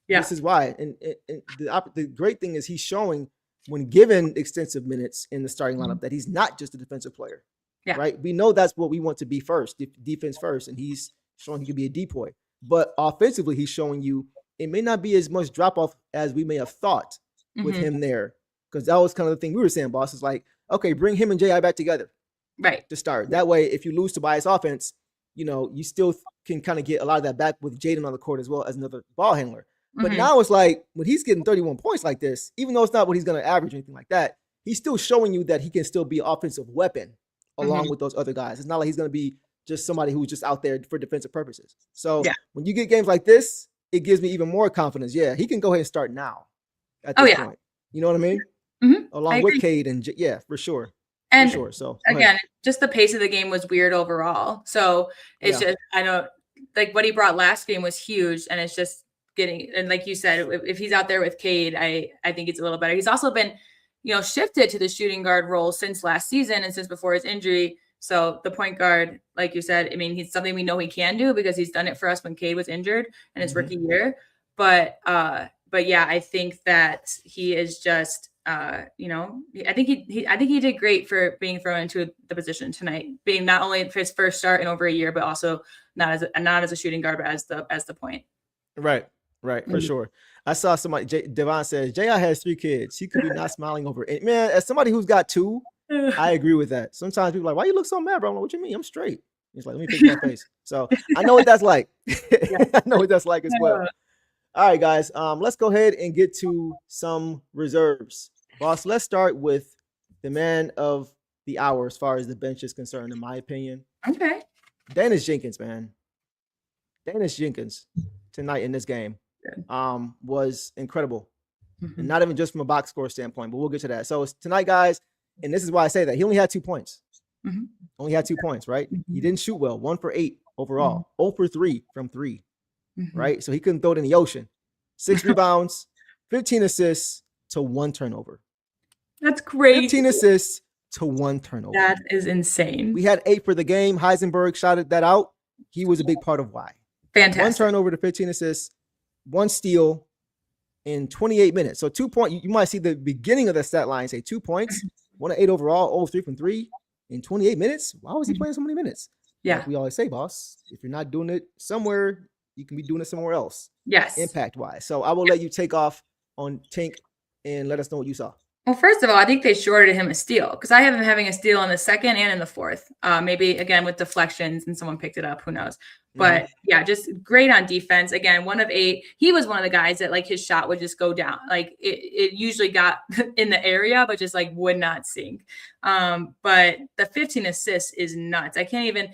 C: Yeah, this is why. And the great thing is he's showing when given extensive minutes in the starting lineup that he's not just a defensive player. Yeah. Right. We know that's what we want to be first, defense first. And he's showing he can be a decoy. But offensively, he's showing you it may not be as much drop off as we may have thought with him there. Because that was kind of the thing we were saying, boss, is like, okay, bring him and J.I. back together. Right. To start. That way, if you lose Tobias offense, you still can kind of get a lot of that back with Jaden on the court as well as another ball handler. But now it's like when he's getting 31 points like this, even though it's not what he's going to average or anything like that, he's still showing you that he can still be an offensive weapon along with those other guys. It's not like he's going to be just somebody who's just out there for defensive purposes. So when you get games like this, it gives me even more confidence. Yeah, he can go ahead and start now at this point. You know what I mean? Along with Cade and for sure.
D: And so again, just the pace of the game was weird overall. So it's just, I don't like what he brought last game was huge. And it's just getting, and like you said, if he's out there with Cade, I think it's a little better. He's also been, shifted to the shooting guard role since last season and since before his injury. So the point guard, like you said, I mean, he's something we know he can do because he's done it for us when Cade was injured in his rookie year. But yeah, I think that he is just, I think he did great for being thrown into the position tonight, being not only his first start in over a year, but also not as a shooting guard, but as the point.
C: Right, for sure. I saw somebody, Devon says, J.I. has 3 kids. He could be not smiling over it. Man, as somebody who's got 2, I agree with that. Sometimes people are like, why you look so mad, bro? I'm like, what you mean? I'm straight. He's like, let me fix my face. So I know what that's like. I know what that's like as well. All right, guys. Let's go ahead and get to some reserves. Boss, let's start with the man of the hour as far as the bench is concerned, in my opinion.
D: Okay.
C: Dennis Jenkins, man. Dennis Jenkins tonight in this game was incredible. And not even just from a box score standpoint, but we'll get to that. So tonight, guys, and this is why I say that, he only had 2 points. Only had 2 points, right? He didn't shoot well. 1 for 8 overall. 0 for 3 from 3, right? So he couldn't throw it in the ocean. 6 rebounds, 15 assists to 1 turnover.
D: That's crazy.
C: 15 assists to 1 turnover.
D: That is insane.
C: We had 8 for the game. Heisenberg shouted that out. He was a big part of why.
D: Fantastic.
C: 1 turnover to 15 assists, 1 steal in 28 minutes. So 2 points. You might see the beginning of the stat line say 2 points, 1 of 8 overall, 0 of 3 from 3 in 28 minutes. Why was he playing so many minutes?
D: Yeah.
C: Like we always say, boss, if you're not doing it somewhere, you can be doing it somewhere else.
D: Yes.
C: Impact wise. So I will let you take off on Tank and let us know what you saw.
D: Well, first of all, I think they shorted him a steal because I have him having a steal in the second and in the fourth. Maybe again with deflections and someone picked it up. Who knows? But yeah, just great on defense. Again, 1 of 8. He was one of the guys that like his shot would just go down. Like it usually got in the area, but just like would not sink. But the 15 assists is nuts. I can't even.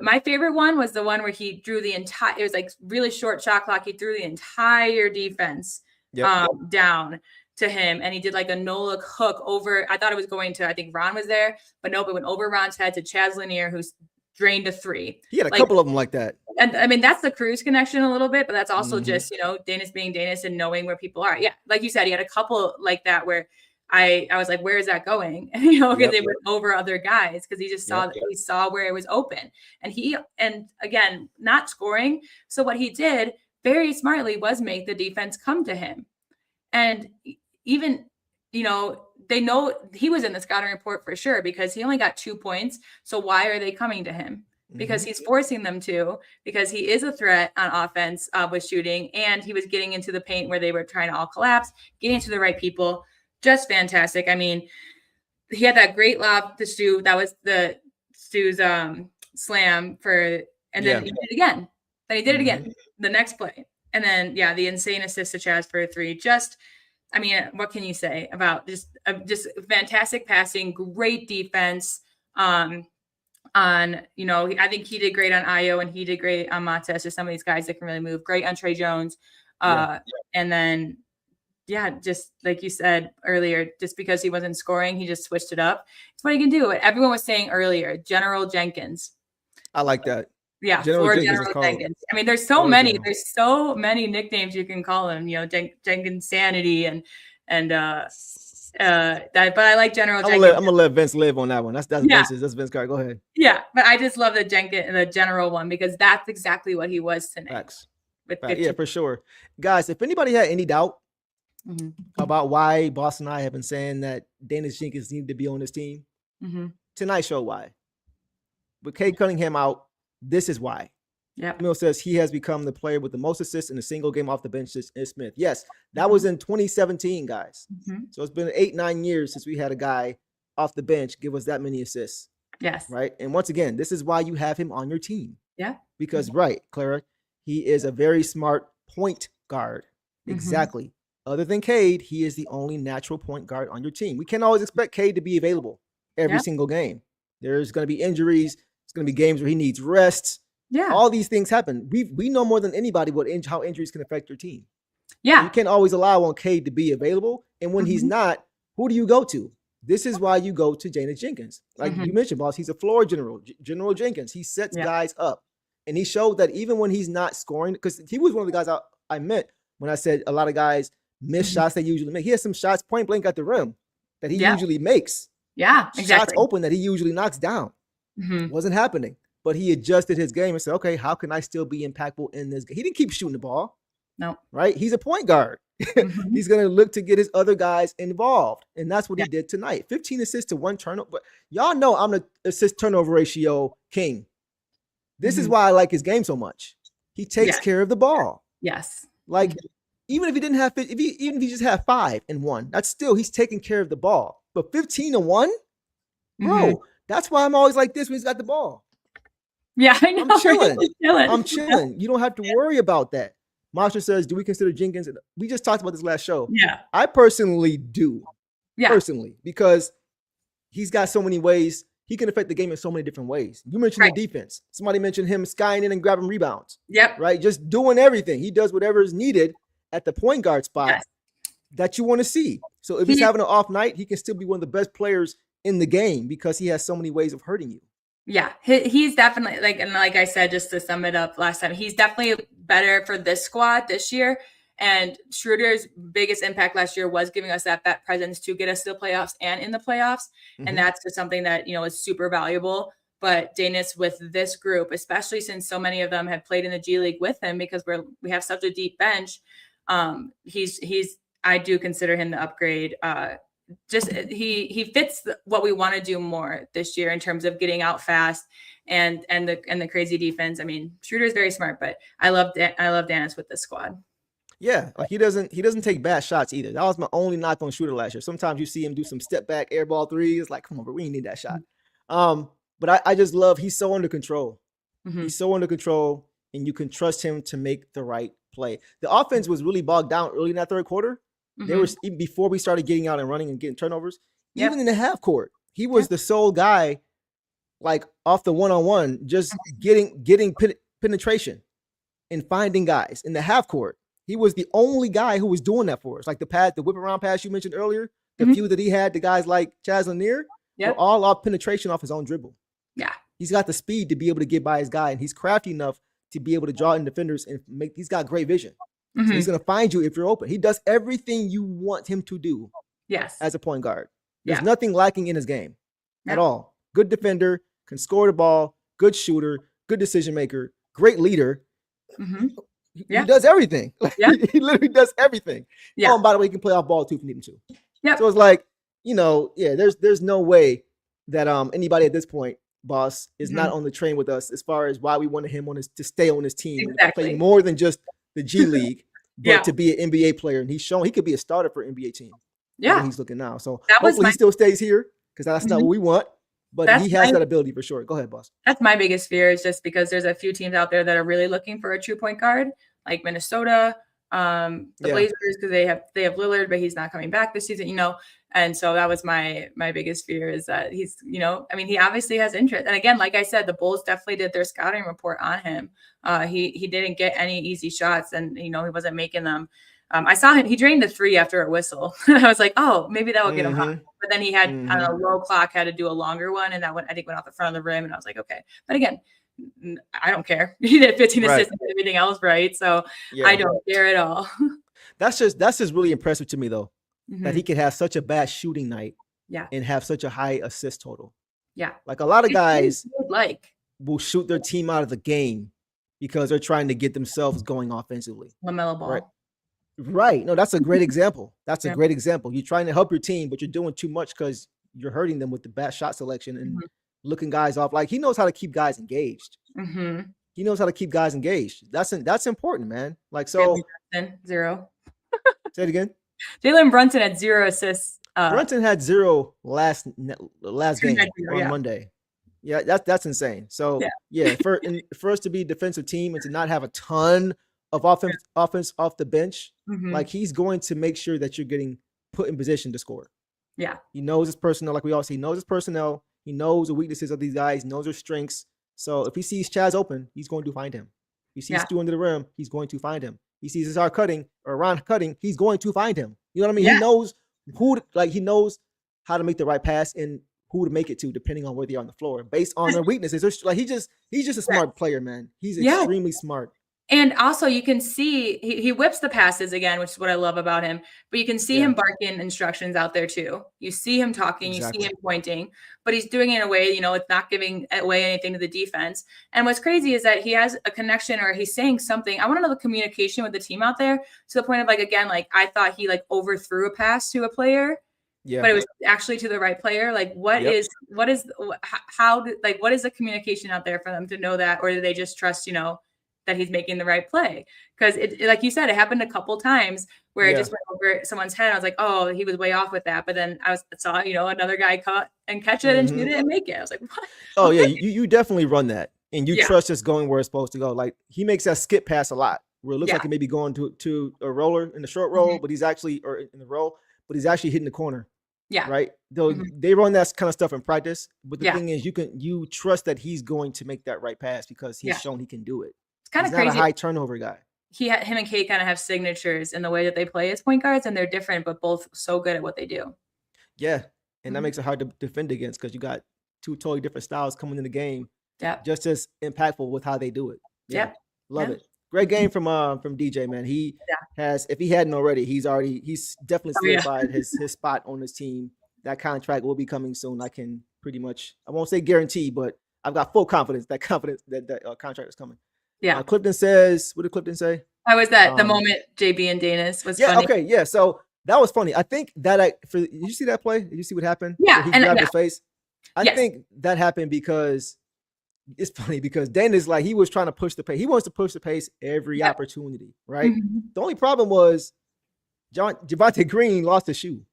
D: My favorite one was the one where he drew the entire. It was like really short shot clock. He threw the entire defense down to him, and he did like a no-look hook over. I thought it was going to, I think Ron was there, but nope, it went over Ron's head to Chaz Lanier, who's drained a 3.
C: He had a couple of them like that.
D: And I mean, that's the Cruz connection a little bit, but that's also just, Danis being Danis and knowing where people are. Yeah, like you said, he had a couple like that where I was like, where is that going? And, you know, because
C: Yep.
D: it went over other guys because he just saw
C: Yep.
D: he saw where it was open. And again, not scoring. So what he did very smartly was make the defense come to him. And even, you know, they know he was in the scouting report for sure because he only got 2 points. So why are they coming to him? Because he's forcing them to, because he is a threat on offense with shooting, and he was getting into the paint where they were trying to all collapse, getting to the right people. Just fantastic. I mean, he had that great lob to Stu. That was the Stu's slam for, and then he did it again. Then he did it again the next play. And then, yeah, the insane assist to Chaz for a 3. Just, I mean, what can you say about just fantastic passing, great defense on, you know, I think he did great on Ayo and he did great on Mates, just some of these guys that can really move. Great on Trey Jones. And then, yeah, just like you said earlier, just because he wasn't scoring, he just switched it up. It's what he can do. Everyone was saying earlier, General Jenkins.
C: I like that.
D: Yeah,
C: General
D: Jenkins. I mean, there's so many. There's so many nicknames you can call him. You know, Jenkins Sanity and that. But I like General Jenkins.
C: I'm gonna let Vince live on that one. That's Vince's. That's Vince card. Go ahead.
D: Yeah, but I just love the General one because that's exactly what he was tonight.
C: Facts.
D: With
C: Yeah, for sure, guys. If anybody had any doubt about why Boston and I have been saying that Dennis Jenkins needed to be on this team, tonight showed why. With Cade Cunningham out, this is why.
D: Yeah.
C: Mill says he has become the player with the most assists in a single game off the bench since Smith. Yes, that was in 2017, guys. So it's been 8-9 years since we had a guy off the bench give us that many assists.
D: Yes.
C: Right. And once again, this is why you have him on your team.
D: Yeah.
C: Because, right, Clara, he is a very smart point guard. Exactly. Other than Cade, he is the only natural point guard on your team. We can't always expect Cade to be available every single game. There's going to be injuries. It's going to be games where he needs rest.
D: Yeah.
C: All these things happen. We know more than anybody how injuries can affect your team.
D: Yeah.
C: So you can't always allow on Cade to be available. And when he's not, who do you go to? This is why you go to Jana Jenkins. Like you mentioned, boss, he's a floor general, General Jenkins. He sets guys up. And he showed that even when he's not scoring, because he was one of the guys I meant when I said a lot of guys miss shots they usually make. He has some shots point blank at the rim that he usually makes.
D: Yeah, exactly.
C: Shots open that he usually knocks down. Wasn't happening. But he adjusted his game and said, okay, how can I still be impactful in this game? He didn't keep shooting the ball.
D: No.
C: Right? He's a point guard. He's going to look to get his other guys involved. And that's what he did tonight. 15 assists to 1 turnover. But y'all know I'm the assist turnover ratio king. This is why I like his game so much. He takes care of the ball.
D: Yes.
C: Like, even if he didn't have, even if he just had 5 and 1, that's still, he's taking care of the ball. But 15 to 1, bro, that's why I'm always like this when he's got the ball.
D: Yeah, I know.
C: I'm chilling.
D: Chilling.
C: I'm chilling. You don't have to worry about that. Monster says, do we consider Jenkins? We just talked about this last show.
D: Yeah.
C: I personally do.
D: Yeah.
C: Personally, because he's got so many ways. He can affect the game in so many different ways. You mentioned the defense. Somebody mentioned him skying in and grabbing rebounds.
D: Yep.
C: Right? Just doing everything. He does whatever is needed at the point guard spot that you want to see. So if he's having an off night, he can still be one of the best players in the game because he has so many ways of hurting you.
D: Yeah, he's definitely like I said, just to sum it up last time, he's definitely better for this squad this year. And Schroeder's biggest impact last year was giving us that presence to get us to the playoffs and in the playoffs. And that's just something that, you know, is super valuable. But Danis with this group, especially since so many of them have played in the G League with him because we have such a deep bench. I do consider him the upgrade. Just he fits what we want to do more this year in terms of getting out fast and the crazy defense. I mean, Schroeder's very smart, but I love Danis with this squad.
C: Yeah, like he doesn't take bad shots either. That was my only knock on Schroeder last year. Sometimes you see him do some step back air ball threes. Like, come on, bro, we ain't need that shot. But I just love he's so under control. He's so under control, and you can trust him to make the right play. The offense was really bogged down early in that third quarter. There was even before we started getting out and running and getting turnovers. Even in the half court, he was the sole guy, like off the one-on-one, just getting penetration and finding guys in the half court. He was the only guy who was doing that for us. Like the whip around pass you mentioned earlier, the few that he had, the guys like Chaz Lanier, were all off penetration off his own dribble. Yeah, he's got the speed to be able to get by his guy, and he's crafty enough to be able to draw in defenders and he's got great vision. So he's going to find you if you're open. He does everything you want him to do
D: Yes.
C: as a point guard. There's
D: Yeah.
C: nothing lacking in his game at
D: No.
C: all. Good defender, can score the ball, good shooter, good decision maker, great leader.
D: Mhm.
C: He
D: Yeah.
C: does everything. Like,
D: Yeah.
C: he literally does everything.
D: Yeah.
C: Oh, and by the way, he can play off ball too if you need him to.
D: Yep.
C: So it's like, there's no way that anybody at this point, boss, is
D: Mhm.
C: not on the train with us as far as why we wanted him to stay on his team and
D: Exactly.
C: play more than just the G League, but
D: Yeah.
C: to be an NBA player. And he's shown he could be a starter for an NBA team. The way
D: Yeah.
C: he's looking now. So
D: That was
C: hopefully he still stays here because that's not
D: Mhm.
C: what we want. But
D: That's
C: he has
D: my-
C: that ability for sure. Go ahead, boss.
D: That's my biggest fear, is just because there's a few teams out there that are really looking for a true point guard, like Minnesota, the
C: Yeah.
D: Blazers, because they have Lillard, but he's not coming back this season, And so that was my biggest fear, is that he's, he obviously has interest. And again, like I said, the Bulls definitely did their scouting report on him. He didn't get any easy shots, and he wasn't making them. I saw him, he drained the 3 after a whistle. I was like, oh, maybe that will get him hot. But then he had on a low clock, had to do a longer one, and that one I think went off the front of the rim. And I was like, okay. But again, I don't care. He did 15
C: Right.
D: assists and everything else, right? So
C: Yeah.
D: I don't care at all.
C: That's just really impressive to me though, that
D: Mhm.
C: he could have such a bad shooting night
D: Yeah.
C: and have such a high assist total.
D: Yeah.
C: Like a lot of guys
D: like
C: will shoot their team out of the game because they're trying to get themselves going offensively.
D: LaMelo Ball.
C: Right. Right. No, that's a great example. That's a
D: Yeah.
C: great example. You're trying to help your team, but you're doing too much because you're hurting them with the bad shot selection and
D: Mhm.
C: looking guys off. Like he knows how to keep guys engaged.
D: Mm-hmm.
C: He knows how to keep guys engaged. That's important, man. Like so.
D: Jalen Brunson, 0.
C: Say it again.
D: Jalen Brunson had 0 assists.
C: Brunson had 0 last game
D: Zero,
C: on
D: yeah.
C: Monday. Yeah, that's insane. So
D: Yeah.
C: for us to be a defensive team and to not have a ton of offense off the bench,
D: Mhm.
C: like he's going to make sure that you're getting put in position to score.
D: Yeah.
C: He knows his personnel, like we all see. He knows his personnel. He knows the weaknesses of these guys. He knows their strengths. So if he sees Chaz open, he's going to find him. If he sees
D: Yeah.
C: Stu under the rim, he's going to find him. He sees Azar cutting or Ron cutting, he's going to find him. You know what I mean?
D: Yeah.
C: He knows how to make the right pass and who to make it to, depending on where they are on the floor, based on their weaknesses. Like he's just a smart player, man. He's
D: Yeah.
C: extremely smart.
D: And also you can see he whips the passes again, which is what I love about him. But you can see him barking instructions out there too. You see him talking,
C: Exactly.
D: you see him pointing, but he's doing it in a way, it's not giving away anything to the defense. And what's crazy is that he has a connection, or he's saying something. I want to know the communication with the team out there, to the point of I thought he overthrew a pass to a player.
C: Yeah.
D: But it was actually to the right player. Like, what is the communication out there for them to know that, or do they just trust, that he's making the right play? Because it like you said, it happened a couple times where it just went over someone's head. I was like, oh, he was way off with that. But then I saw, another guy cut and catch it and shoot it and make it. I was like, what?
C: Oh yeah, you definitely run that, and you
D: Yeah.
C: trust it's going where it's supposed to go. Like he makes that skip pass a lot, where it looks
D: Yeah.
C: like he may be going to a roller in the short roll,
D: Mhm.
C: but he's actually in the roll, but he's actually hitting the corner.
D: Yeah.
C: Right. Though
D: Mhm.
C: they run that kind of stuff in practice, but the
D: Yeah.
C: thing is, you trust that he's going to make that right pass because he's
D: Yeah.
C: shown he can do it.
D: It's kind
C: He's
D: of
C: not
D: crazy.
C: a high turnover guy.
D: Him and Kate kind of have signatures in the way that they play as point guards, and they're different, but both so good at what they do.
C: Yeah, and that
D: Mhm.
C: makes it hard to defend against because you got two totally different styles coming in the game,
D: Yeah.
C: just as impactful with how they do it. Yeah,
D: Yep.
C: love
D: Yeah.
C: it. Great game from DJ, man. He has, if he hadn't already, he's definitely
D: Oh, yeah.
C: solidified his spot on this team. That contract will be coming soon. I can pretty much, I won't say guarantee, but I've got full confidence that contract is coming.
D: Yeah.
C: Clifton says, what did Clifton say?
D: How was that? The
C: Um,
D: moment JB and Danis was
C: Yeah,
D: funny.
C: okay, yeah. So that was funny. I think that did you see that play? Did you see what happened?
D: Yeah,
C: Where he
D: and-
C: grabbed
D: yeah.
C: his face. I
D: Yes.
C: think that happened because it's funny because Danis, like, he was trying to push the pace. He wants to push the pace every
D: Yep.
C: opportunity, right?
D: Mhm.
C: The only problem was Javonte Green lost his shoe.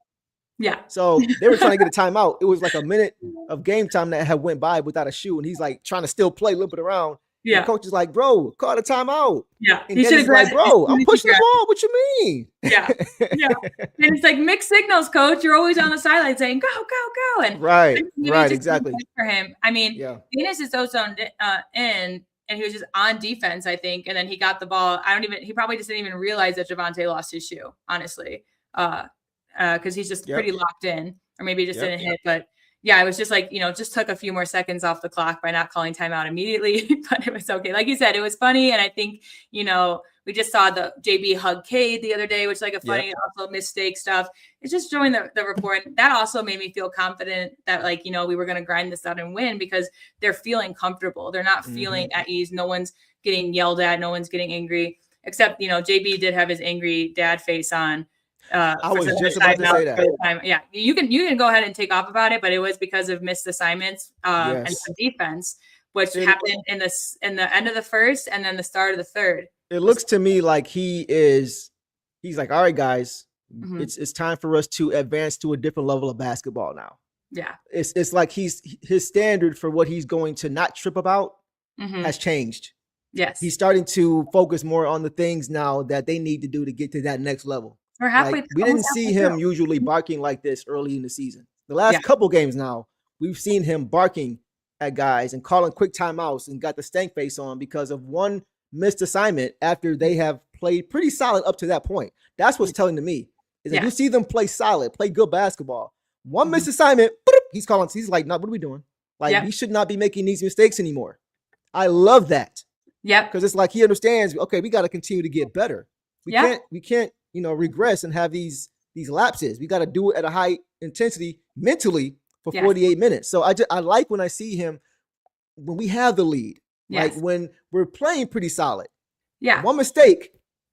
D: Yeah.
C: So they were trying to get a timeout. It was like a minute of game time that had went by without a shoe, and he's like trying to still play, limping around. And
D: Yeah.
C: the coach is like, "Bro, call the timeout."
D: Yeah.
C: And
D: He
C: Dennis
D: should
C: is
D: have
C: like, "Bro, I'm pushing the
D: grabbed
C: ball. What you mean?"
D: Yeah. Yeah. And it's like mixed signals, coach. You're always on the sideline saying, go, go, go. And
C: Right,
D: maybe
C: right,
D: just
C: exactly.
D: for him. I mean,
C: Yeah.
D: Danis is so zoned in, and he was just on defense, I think. And then he got the ball. He probably just didn't even realize that Javonte lost his shoe, honestly. Because he's just
C: Yep.
D: pretty locked in, or maybe he just
C: Yep.
D: didn't hit. But yeah, it was just like, just took a few more seconds off the clock by not calling timeout immediately, but it was okay. Like you said, it was funny. And I think, we just saw the JB hug Cade the other day, which is like a funny, also mistake stuff. It's just showing the rapport. And that also made me feel confident that like, we were going to grind this out and win because they're feeling comfortable. They're not feeling at ease. No one's getting yelled at. No one's getting angry, except, JB did have his angry dad face on.
C: I was just about to say that.
D: Yeah, you can go ahead and take off about it, but it was because of missed assignments and some defense, which happened in the end of the first and then the start of the third.
C: It looks to me like he's like, all right, guys, it's time for us to advance to a different level of basketball now.
D: Yeah,
C: it's like his standard for what he's going to not trip about has changed.
D: Yes,
C: he's starting to focus more on the things now that they need to do to get to that next level.
D: We're halfway.
C: Like, we didn't see him usually barking like this early in the season. The last couple games now, we've seen him barking at guys and calling quick timeouts and got the stank face on because of one missed assignment after they have played pretty solid up to that point. That's what's telling to me is that you see them play solid, play good basketball. One missed assignment, he's like, no, what are we doing? Like, we should not be making these mistakes anymore. I love that.
D: Yep.
C: Because it's like he understands, okay, we got to continue to get better. We can't regress and have these lapses. We got to do it at a high intensity mentally for 48 minutes. So I like when I see him when we have the lead, like when we're playing pretty solid. Yeah. One mistake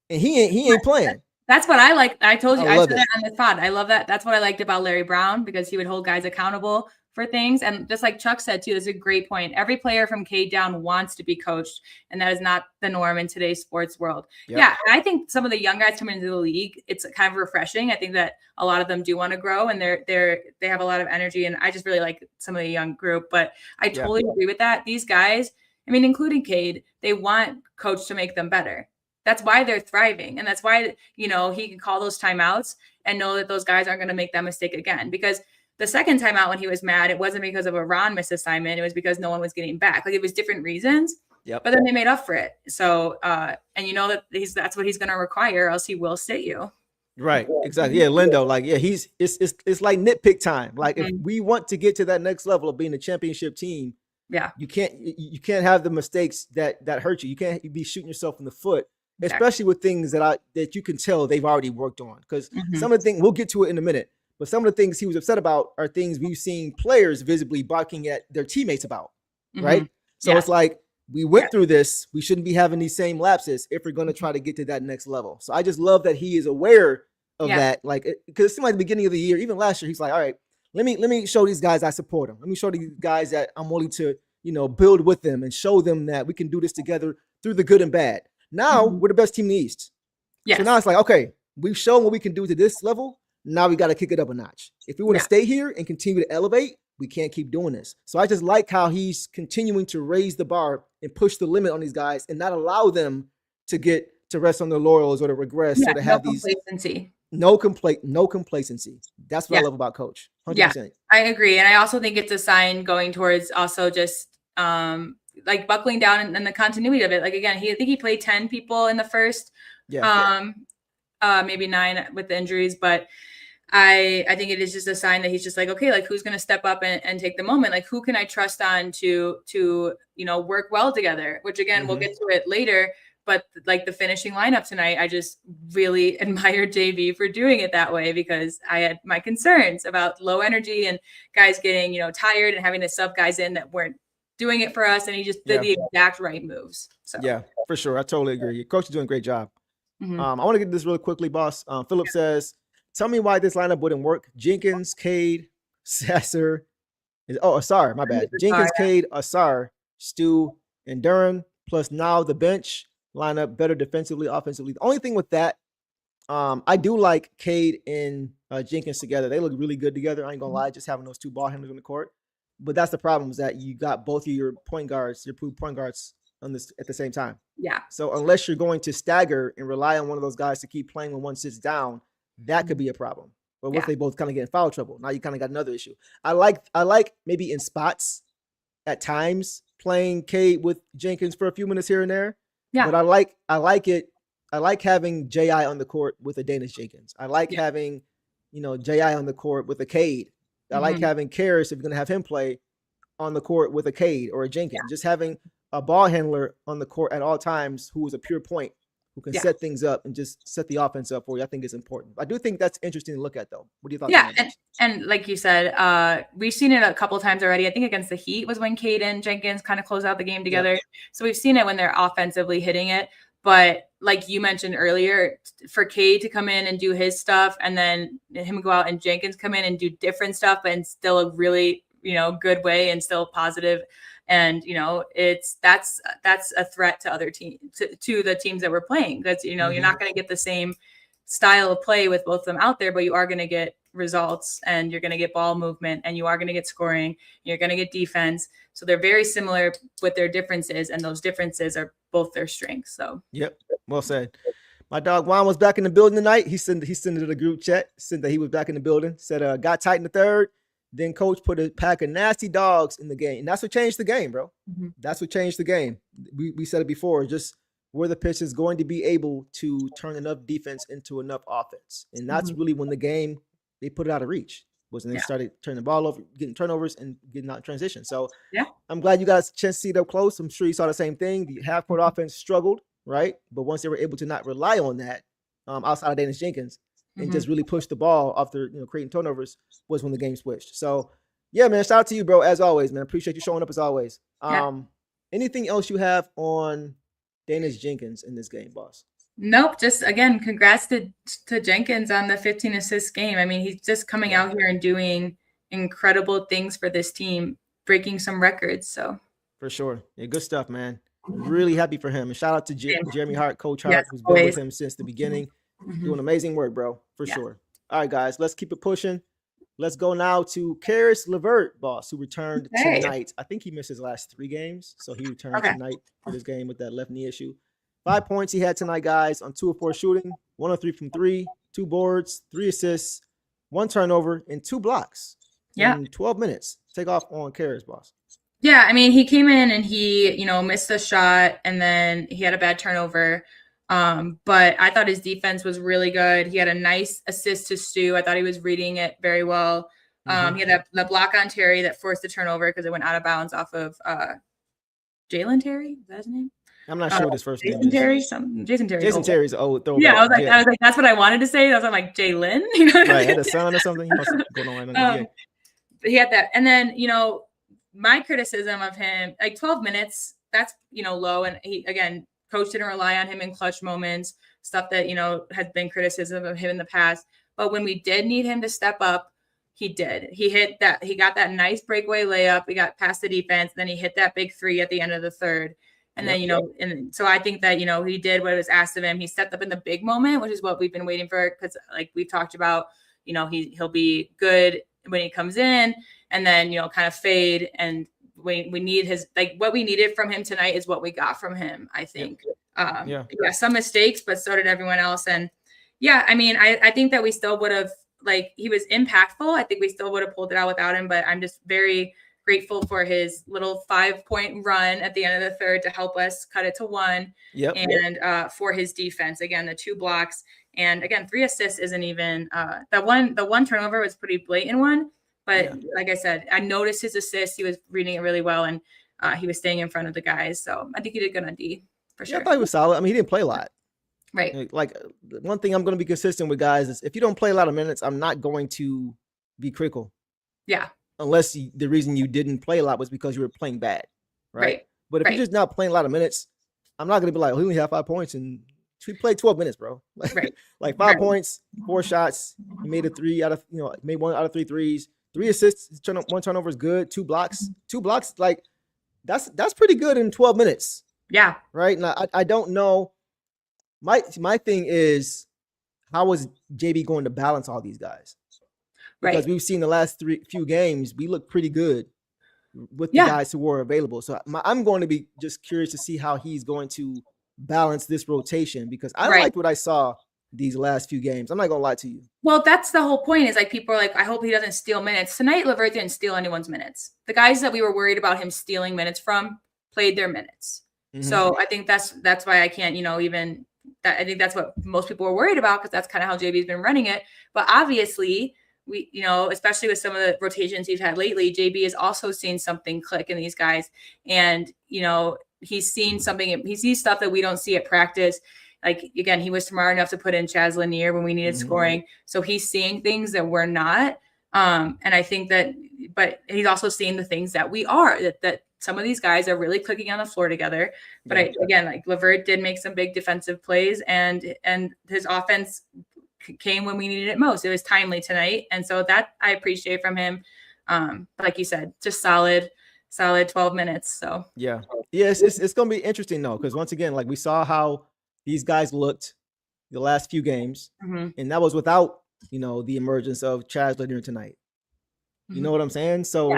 C: and he ain't playing.
D: That's what I like. I told you, I said that on the pod. I love that. That's what I liked about Larry Brown because he would hold guys accountable for things. And just like Chuck said too, that's a great point. Every player from Cade down wants to be coached, and that is not the norm in today's sports world. Yep. Yeah, and I think some of the young guys coming into the league, it's kind of refreshing. I think that a lot of them do want to grow, and they have a lot of energy. And I just really like some of the young group. But I totally agree with that. These guys, I mean, including Cade, they want coach to make them better. That's why they're thriving. And that's why, he can call those timeouts and know that those guys aren't going to make that mistake again. Because the second time out when he was mad, it wasn't because of a Ron misassignment. It was because no one was getting back. Like, it was different reasons. Yep. But then they made up for it. So, and that's what he's going to require, or else he will sit you.
C: Right. Exactly. Yeah. Lindo, like, it's like nitpick time. Like, if we want to get to that next level of being a championship team, you can't have the mistakes that hurt you. You can't be shooting yourself in the foot, especially with things that you can tell they've already worked on. Because some of the things, we'll get to it in a minute, but some of the things he was upset about are things we've seen players visibly barking at their teammates about, right? So it's like, we went through this. We shouldn't be having these same lapses if we're going to try to get to that next level. So I just love that he is aware of that. Like, because it seemed like the beginning of the year, even last year, he's like, all right, let me show these guys I support them. Let me show these guys that I'm willing to, build with them and show them that we can do this together through the good and bad. Now we're the best team in the East. So now it's like, okay, we've shown what we can do to this level. Now we got to kick it up a notch. If we want to stay here and continue to elevate, we can't keep doing this. So I just like how he's continuing to raise the bar and push the limit on these guys and not allow them to rest on their laurels or to regress or to have
D: complacency.
C: No complacency. That's what I love about Coach. 100%.
D: Yeah, I agree. And I also think it's a sign going towards also just like buckling down and the continuity of it. Like, again, I think he played 10 people in the first, maybe 9 with the injuries, but I think it is just a sign that he's just like, okay, like, who's going to step up and take the moment? Like, who can I trust on to work well together, which again, we'll get to it later, but like the finishing lineup tonight, I just really admired JV for doing it that way, because I had my concerns about low energy and guys getting, tired and having to sub guys in that weren't doing it for us. And he just did the exact right moves. So yeah,
C: for sure. I totally agree. Your coach is doing a great job. I want to get this really quickly, boss. Philip says, tell me why this lineup wouldn't work. Jenkins, Cade, Sasser. Asar, my bad. Jenkins, Cade, Asar, Stu, and Duran, plus now the bench lineup better defensively, offensively. The only thing with that, I do like Cade and Jenkins together. They look really good together. I ain't gonna lie, just having those two ball handlers on the court. But that's the problem, is that you got both of your point guards, your point guards on this at the same time. Yeah. So unless you're going to stagger and rely on one of those guys to keep playing when one sits down, that could be a problem. But what if they both kind of get in foul trouble? Now you kind of got another issue. I like maybe in spots at times playing Cade with Jenkins for a few minutes here and there. Yeah. But I like it. I like having J.I. on the court with a Danish Jenkins. I like having, J.I. on the court with a Cade. I like having Karras, if you're going to have him play, on the court with a Cade or a Jenkins. Just having a ball handler on the court at all times who is a pure point, who can set things up and just set the offense up for you, I think is important. I do think that's interesting to look at, though. What do you think?
D: Yeah, and like you said, we've seen it a couple times already. I think against the Heat was when Cade and Jenkins kind of closed out the game together. Yep. So we've seen it when they're offensively hitting it. But like you mentioned earlier, for Cade to come in and do his stuff, and then him go out and Jenkins come in and do different stuff, and still a really, good way and still positive. And, that's a threat to other teams, to the teams that we're playing. That's, you're not going to get the same style of play with both of them out there, but you are going to get results, and you're going to get ball movement, and you are going to get scoring. You're going to get defense. So they're very similar with their differences, and those differences are both their strengths. So,
C: yep. Well said. My dog Juan was back in the building tonight. He sent it to the group chat, said that he was back in the building, said, got tight in the third. Then coach put a pack of nasty dogs in the game. And that's what changed the game, bro. That's what changed the game. We said it before, just were the Pistons going to be able to turn enough defense into enough offense? And that's really when the game, they put it out of reach, was when they started turning the ball over, getting turnovers and getting out in transition. So I'm glad you got a chance to see it up close. I'm sure you saw the same thing. The half-court offense struggled, right? But once they were able to not rely on that, outside of Dennis Jenkins, and just really push the ball after creating turnovers, was when the game switched. So yeah, man, shout out to you, bro, as always, man. Appreciate you showing up as always. Anything else you have on Dennis Jenkins in this game, boss?
D: Nope. Just again, congrats to Jenkins on the 15 assist game. I mean, he's just coming out here and doing incredible things for this team, breaking some records. So for
C: sure. Yeah, good stuff, man. Really happy for him. And shout out to Jeremy Hart, Coach Hart, who's been with him since the beginning. Doing amazing work, bro, for sure. All right, guys, let's keep it pushing. Let's go now to Caris LeVert, boss, who returned tonight. I think he missed his last 3 games, so he returned tonight for this game with that left knee issue. 5 points he had tonight, guys, on 2 of 4 shooting, 1 of 3 from 3, 2 boards, 3 assists, 1 turnover, and 2 blocks in 12 minutes. Take off on Caris, boss.
D: Yeah, I mean, he came in and he, missed a shot, and then he had a bad turnover. But I thought his defense was really good. He had a nice assist to Stu. I thought he was reading it very well. He had that block on Terry that forced the turnover because it went out of bounds off of Jalen Terry. Is that his name?
C: I'm not sure what his first name
D: is. Jason Terry.
C: Jason Terry's old throwback.
D: Yeah, I was like, that's what I wanted to say. I was like, Jalen.
C: Right, had a son or something. He must have going on right now.
D: But he had that. And then, my criticism of him, like 12 minutes, that's, low. And he, again, coach didn't rely on him in clutch moments, stuff that, has been criticism of him in the past. But when we did need him to step up, he did. He got that nice breakaway layup. We got past the defense. Then he hit that big 3 at the end of the third. And then, and so I think that, he did what was asked of him. He stepped up in the big moment, which is what we've been waiting for. Because like we've talked about, he'll be good when he comes in and then, kind of fade. And we need what we needed from him tonight is what we got from him, I think. Some mistakes, but so did everyone else. And I mean, I think that we still would have, he was impactful. I think we still would have pulled it out without him, but I'm just very grateful for his little 5-point run at the end of the third to help us cut it to 1. And for his defense, again, the 2 blocks, and again, 3 assists isn't even the one turnover was pretty blatant one. But like I said, I noticed his assist. He was reading it really well, and he was staying in front of the guys. So I think he did good on D for sure.
C: I thought he was solid. I mean, he didn't play a lot.
D: Right.
C: Like one thing I'm going to be consistent with, guys, is if you don't play a lot of minutes, I'm not going to be critical.
D: Yeah.
C: Unless the reason you didn't play a lot was because you were playing bad. Right. But if you're just not playing a lot of minutes, I'm not going to be like, oh, he only had 5 points and he played 12 minutes, bro. Like 5 points, 4 shots. He made made 1 out of 3 threes. 3 assists, 1 turnover is good. 2 blocks, like that's pretty good in 12 minutes.
D: Yeah.
C: Right. Now I don't know. My thing is, how is JB going to balance all these guys? Because we've seen the last few games, we look pretty good with the guys who were available. So I'm going to be just curious to see how he's going to balance this rotation, because I liked what I saw these last few games. I'm not gonna lie to you.
D: Well, that's the whole point, is like people are like, I hope he doesn't steal minutes. Tonight, LeVert didn't steal anyone's minutes. The guys that we were worried about him stealing minutes from played their minutes. So I think that's why I can't, I think that's what most people were worried about, because that's kind of how JB's been running it. But obviously, we, especially with some of the rotations he's had lately, JB has also seen something click in these guys. And, he's seen something, he sees stuff that we don't see at practice. Like, again, he was smart enough to put in Chaz Lanier when we needed scoring. So he's seeing things that we're not. And I think that, but he's also seeing the things that we are, that some of these guys are really clicking on the floor together. But again, like LeVert did make some big defensive plays, and his offense came when we needed it most. It was timely tonight. And so that I appreciate from him. Like you said, just solid 12 minutes. So
C: it's going to be interesting though. Cause once again, like we saw how these guys looked the last few games, and that was without, the emergence of Chaz Lanier tonight. You know what I'm saying? So,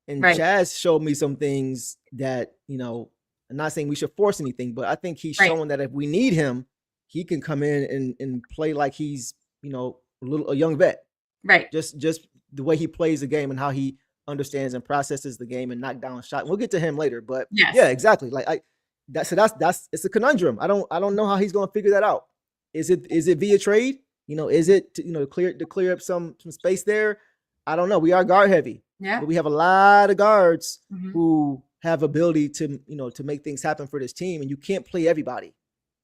C: Chaz showed me some things that, I'm not saying we should force anything, but I think he's showing that if we need him, he can come in and play like he's, a young vet. Right. Just the way he plays the game and how he understands and processes the game and knock down shot. We'll get to him later, but yeah, exactly. Like that's it's a conundrum. I don't know how he's going to figure that out. Is it via trade? Is it to clear up some space there? I don't know. We are guard heavy. Yeah. But we have a lot of guards who have ability to, to make things happen for this team, and you can't play everybody.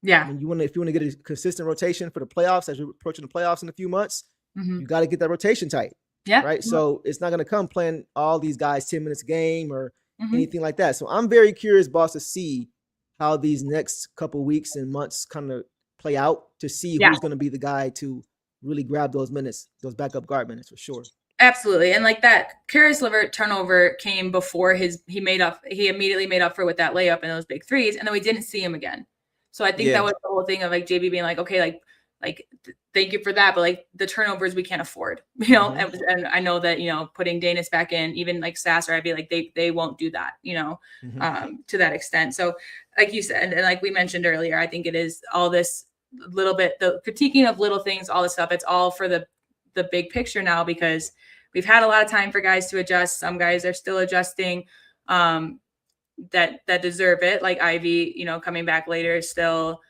C: Yeah. And if you want to get a consistent rotation for the playoffs as you're approaching the playoffs in a few months, you got to get that rotation tight. Yeah. Right. So it's not going to come playing all these guys 10 minutes a game or anything like that. So I'm very curious, boss, to see how these next couple weeks and months kind of play out, to see who's going to be the guy to really grab those minutes, those backup guard minutes for sure.
D: Absolutely. And like that Caris LeVert turnover came before he immediately made up for with that layup and those big threes. And then we didn't see him again. So I think that was the whole thing of like JB being like, okay, like, thank you for that. But like the turnovers we can't afford, and I know that, putting Danis back in, even like Sasser, I'd be like, they won't do that, to that extent. So like you said, and like we mentioned earlier, I think it is all this little bit, the critiquing of little things, all this stuff. It's all for the big picture now, because we've had a lot of time for guys to adjust. Some guys are still adjusting that deserve it. Like Ivy, coming back later still,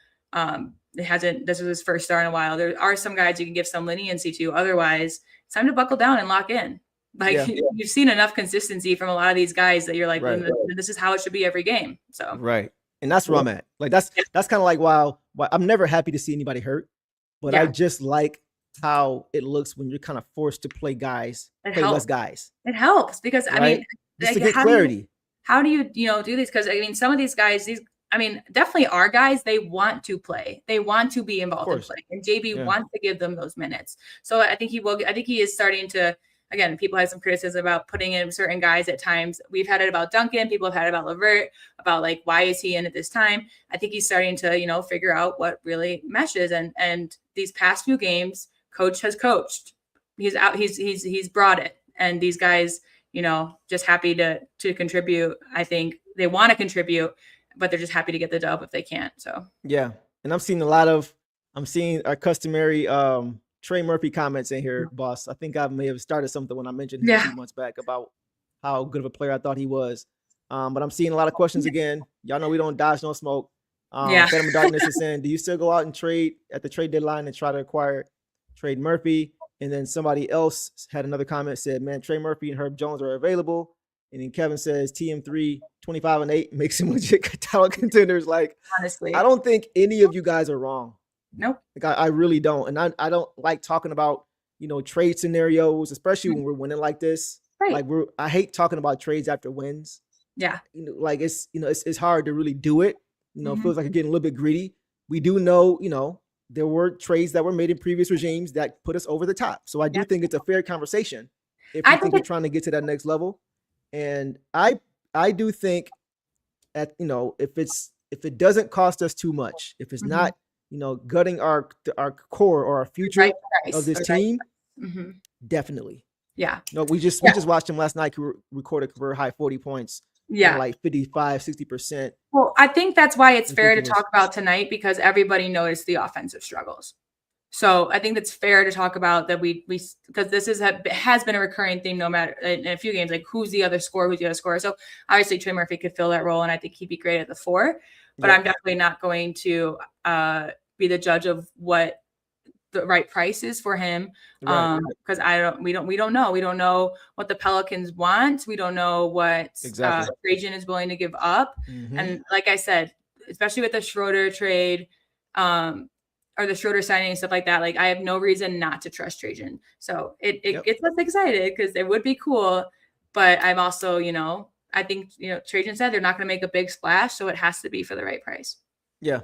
D: this was his first start in a while. There are some guys you can give some leniency to. Otherwise, it's time to buckle down and lock in. Like you've seen enough consistency from a lot of these guys that you're like, this is how it should be every game. So
C: right. And that's where I'm at. Like that's kind of like, wow, I'm never happy to see anybody hurt, but I just like how it looks when you're kind of forced to play less guys.
D: It helps because I mean,
C: just to get clarity.
D: How do you do these? Because I mean, some of these guys, definitely our guys, they want to play. They want to be involved in play. And JB wants to give them those minutes. So I think he is starting to, again, people have some criticism about putting in certain guys at times. We've had it about Duncan. People have had it about LeVert, about like, why is he in at this time? I think he's starting to, figure out what really meshes. And these past few games, coach has coached. He's out. He's brought it. And these guys, just happy to contribute. I think they want to contribute, but they're just happy to get the dub if they can't. So
C: yeah. And I'm seeing our customary Trey Murphy comments in here, boss. I think I may have started something when I mentioned him a few months back about how good of a player I thought he was. But I'm seeing a lot of questions again. Y'all know we don't dodge no smoke. Phantom of Darkness is saying, do you still go out and trade at the trade deadline and try to acquire Trey Murphy? And then somebody else had another comment, said, man, Trey Murphy and Herb Jones are available. And then Kevin says TM3 25-8 makes him legit title contenders. Like, honestly, I don't think any of you guys are wrong.
D: Nope.
C: Like I really don't. And I don't like talking about, trade scenarios, especially when we're winning like this. Right. Like I hate talking about trades after wins. Yeah. Like it's hard to really do it. It feels like you're getting a little bit greedy. We do know, there were trades that were made in previous regimes that put us over the top. So I do think it's a fair conversation if you think we're trying to get to that next level. And I do think if it doesn't cost us too much, if it's not, gutting our core or our future of this team, definitely. Yeah. No, we just watched him last night. He recorded career high 40 points. Yeah. Like 55, 60%.
D: Well, I think that's why it's fair to talk about tonight, because everybody noticed the offensive struggles. So I think it's fair to talk about that because this has been a recurring theme no matter in a few games, like who's the other scorer. So obviously Trey Murphy could fill that role, and I think he'd be great at the 4, but I'm definitely not going to be the judge of what the right price is for him.
C: Right.
D: Because we don't know what the Pelicans want. We don't know what
C: Exactly.
D: Trajan is willing to give up. And like I said, especially with the Schroeder trade, or the Schroeder signing and stuff like that, like I have no reason not to trust Trajan. So it gets us excited because it would be cool. But I'm also, I think, Trajan said they're not going to make a big splash, so it has to be for the right price.
C: Yeah.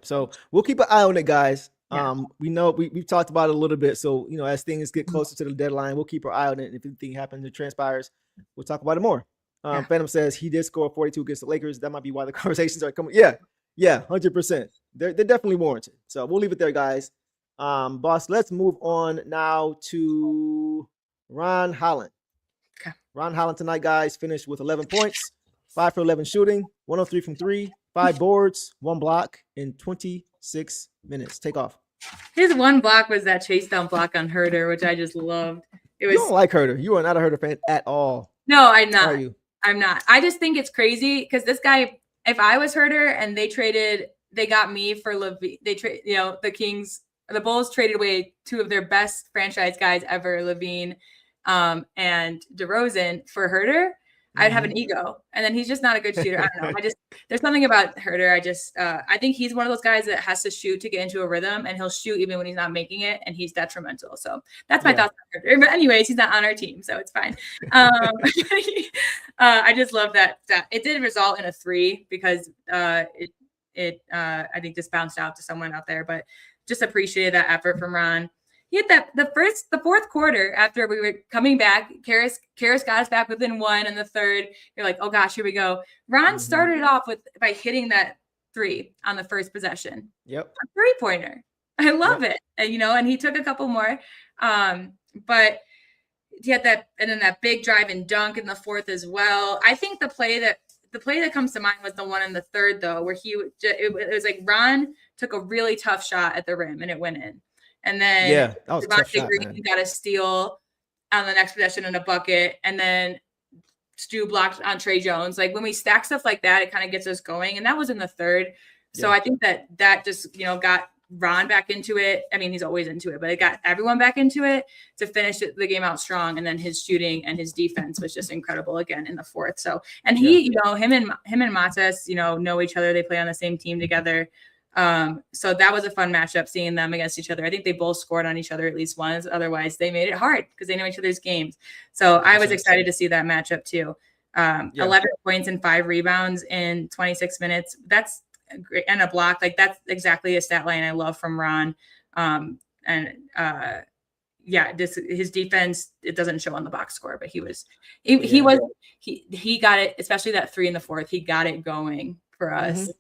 C: So we'll keep an eye on it, guys.
D: Yeah.
C: We know we've talked about it a little bit. So, as things get closer to the deadline, we'll keep our eye on it. And if anything happens or transpires, we'll talk about it more. Phantom says he did score 42 against the Lakers. That might be why the conversations are coming. Yeah, 100%. They're definitely warranted. So we'll leave it there, guys. Boss, let's move on now to Ron Holland.
D: Okay.
C: Ron Holland tonight, guys, finished with 11 points, 5 for 11 shooting, 103 from 3, 5 boards, 1 block in 26 minutes. Take off.
D: His one block was that chase down block on Herter, which I just loved. It was.
C: You don't like Herter. You are not a Herter fan at all.
D: No, I'm not.
C: Are you?
D: I'm not. I just think it's crazy because this guy, if I was Herter and they got me for LaVine, the Bulls traded away 2 of their best franchise guys ever, LaVine and DeRozan for Herter, I'd have an ego. And then he's just not a good shooter. I don't know. There's something about Herter. I think he's one of those guys that has to shoot to get into a rhythm, and he'll shoot even when he's not making it, and he's detrimental. So that's my thoughts on Herter. But anyways, he's not on our team, so it's fine. I just love that it did result in a 3 because I think just bounced out to someone out there, but just appreciated that effort from Ron. He had the fourth quarter after we were coming back. Karis got us back within 1 in the third. You're like, oh gosh, here we go. Ron started off by hitting that 3 on the first possession.
C: Yep.
D: A 3-pointer. I love it. And he took a couple more. But he had that, and then that big drive and dunk in the fourth as well. I think the play that comes to mind was the one in the third, though, where it was like Ron took a really tough shot at the rim and it went in. And then
C: that was a tough shot,
D: Green got a steal on the next possession in a bucket, and then Stu blocked on Trey Jones. Like when we stack stuff like that, it kind of gets us going. And that was in the third. So I think that just, got Ron back into it. I mean, he's always into it, but it got everyone back into it to finish the game out strong. And then his shooting and his defense was just incredible again in the fourth. So, and he, him and Matas, know each other. They play on the same team together. So that was a fun matchup, seeing them against each other. I think they both scored on each other at least once. Otherwise, they made it hard because they know each other's games. So I was excited to see that matchup too. 11 points and 5 rebounds in 26 minutes. That's great. And a block. Like that's exactly a stat line I love from Ron. His defense, it doesn't show on the box score, but he got it, especially that 3 in the fourth. He got it going for us.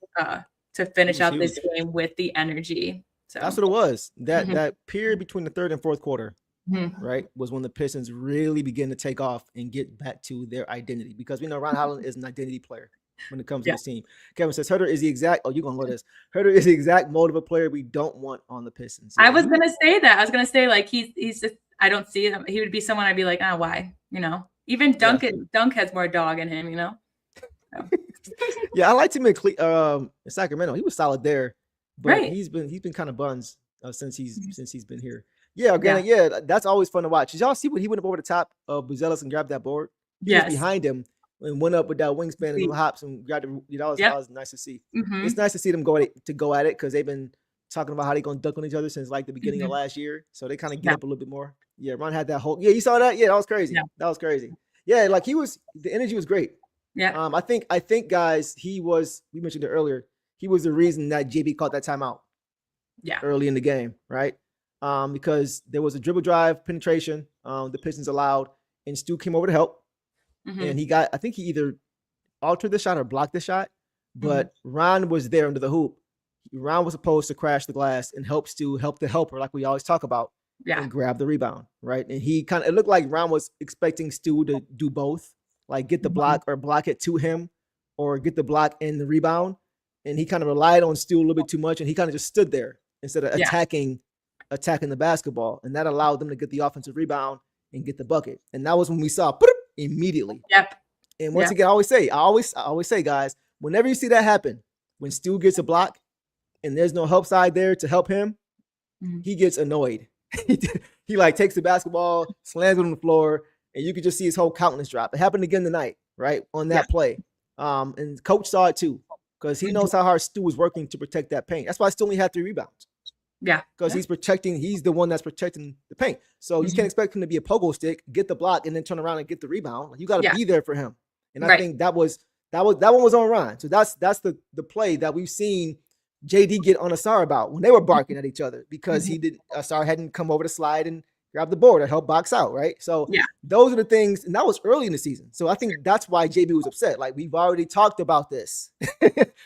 D: To finish out this game with the energy. So
C: that's what it was. That period between the third and fourth quarter, right, was when the Pistons really begin to take off and get back to their identity. Because we know Ron Holland is an identity player when it comes to this team. Kevin says Herter is the exact. Oh, you're gonna love this. Herter is the exact mold of a player we don't want on the Pistons.
D: I was gonna say that. I was gonna say like he's just. I don't see him. He would be someone I'd be like, why? Even Dunk has more dog in him. So.
C: I liked him in Sacramento. He was solid there, but he's been kind of buns since he's been here. That's always fun to watch. Did y'all see when he went up over the top of Buzelis and grabbed that board? He was behind him and went up with that wingspan and hops and grabbed it. That was nice to see. It's nice to see them go at it because they've been talking about how they're going to dunk on each other since like the beginning of last year. So they kind of get up a little bit more. Yeah, Ron had that whole. Yeah, you saw that? Yeah, that was crazy. That was crazy. Yeah, like the energy was great.
D: Yeah.
C: I think guys, we mentioned it earlier. He was the reason that JB caught that timeout.
D: Yeah.
C: Early in the game, right? Because there was a dribble drive penetration, the Pistons allowed, and Stu came over to help. And I think he either altered the shot or blocked the shot, but Ron was there under the hoop. Ron was supposed to crash the glass and help Stu, help the helper, like we always talk about, and grab the rebound, right? And it looked like Ron was expecting Stu to do both. Like get the block or block it to him or get the block and the rebound. And he kind of relied on Stu a little bit too much. And he kind of just stood there instead of attacking the basketball. And that allowed them to get the offensive rebound and get the bucket. And that was when we saw immediately.
D: Yep.
C: And once again, I always say, guys, whenever you see that happen, when Stu gets a block and there's no help side there to help him, he gets annoyed. He like takes the basketball, slams it on the floor, and you could just see his whole countenance drop. It happened again tonight, right? On that play. And coach saw it too, because he knows how hard Stu was working to protect that paint. That's why Stu only had 3 rebounds.
D: Yeah.
C: Because he's the one that's protecting the paint. So you can't expect him to be a pogo stick, get the block, and then turn around and get the rebound. Like, you got to be there for him. And I think that one was on Ron. So that's the play that we've seen JD get on Asar about when they were barking at each other, because Asar hadn't come over to slide and grab the board or help box out, right? So those are the things, and that was early in the season. So I think that's why JB was upset. Like, we've already talked about this,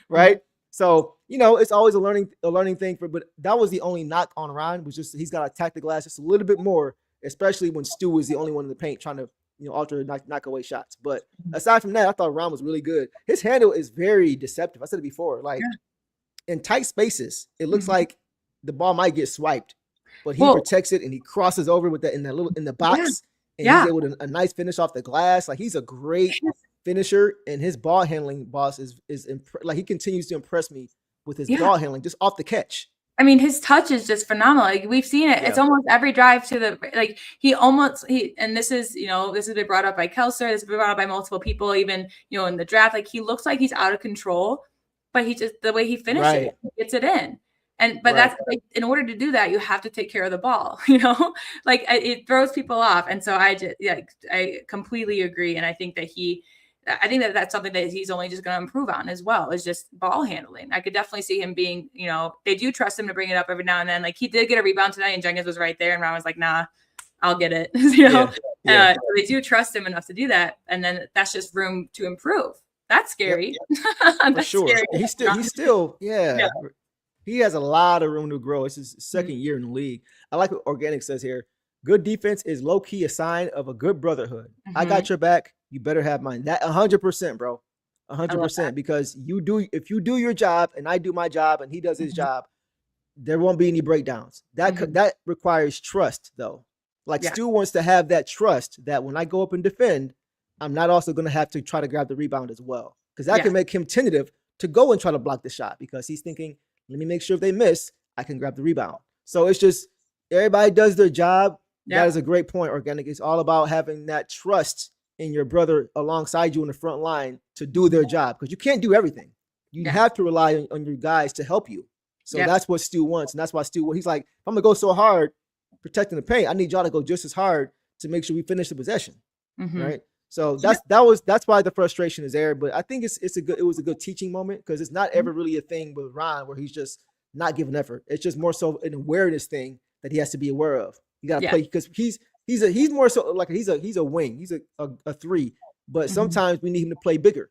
C: right? So, it's always a learning thing but that was the only knock on Ron, was just he's got to attack the glass just a little bit more, especially when Stu was the only one in the paint trying to, alter knock away shots. But aside from that, I thought Ron was really good. His handle is very deceptive. I said it before, like in tight spaces, it looks like the ball might get swiped, but he protects it and he crosses over with that in the box, and he's able to a nice finish off the glass. Like, he's a great finisher, and his ball handling, boss, is like, he continues to impress me with his ball handling just off the catch.
D: I mean, his touch is just phenomenal. Like, we've seen it. It's almost every drive to the, like, and this is, this has been brought up by Kelser. This has been brought up by multiple people, even, in the draft. Like, he looks like he's out of control, but the way he finishes, he gets it in. But that's like, in order to do that, you have to take care of the ball, like, it throws people off. And so I completely agree. And I think that that's something that he's only just going to improve on as well, is just ball handling. I could definitely see him being, they do trust him to bring it up every now and then. Like, he did get a rebound tonight and Jenkins was right there, and Ron was like, nah, I'll get it. So they do trust him enough to do that. And then that's just room to improve. That's scary.
C: For sure. Scary. He's still, he has a lot of room to grow. It's his second year in the league. I like what Organic says here. Good defense is low-key a sign of a good brotherhood. I got your back. You better have mine. That 100%, bro. 100%. Because if you do your job and I do my job and he does his job, there won't be any breakdowns. That requires trust, though. Like, Stu wants to have that trust that when I go up and defend, I'm not also going to have to try to grab the rebound as well. Because that can make him tentative to go and try to block the shot, because he's thinking, let me make sure if they miss, I can grab the rebound. So it's just, everybody does their job. That is a great point, Organic. It's all about having that trust in your brother alongside you in the front line to do their job, because you can't do everything. You have to rely on your guys to help you. So that's what Stu wants. And that's why he's like, if I'm going to go so hard protecting the paint, I need y'all to go just as hard to make sure we finish the possession. Right. So that's why the frustration is there. But I think it was a good teaching moment, because it's not ever really a thing with Ron where he's just not giving effort. It's just more so an awareness thing that he has to be aware of. You got to play, because he's more so like he's a wing. He's a 3, but sometimes we need him to play bigger,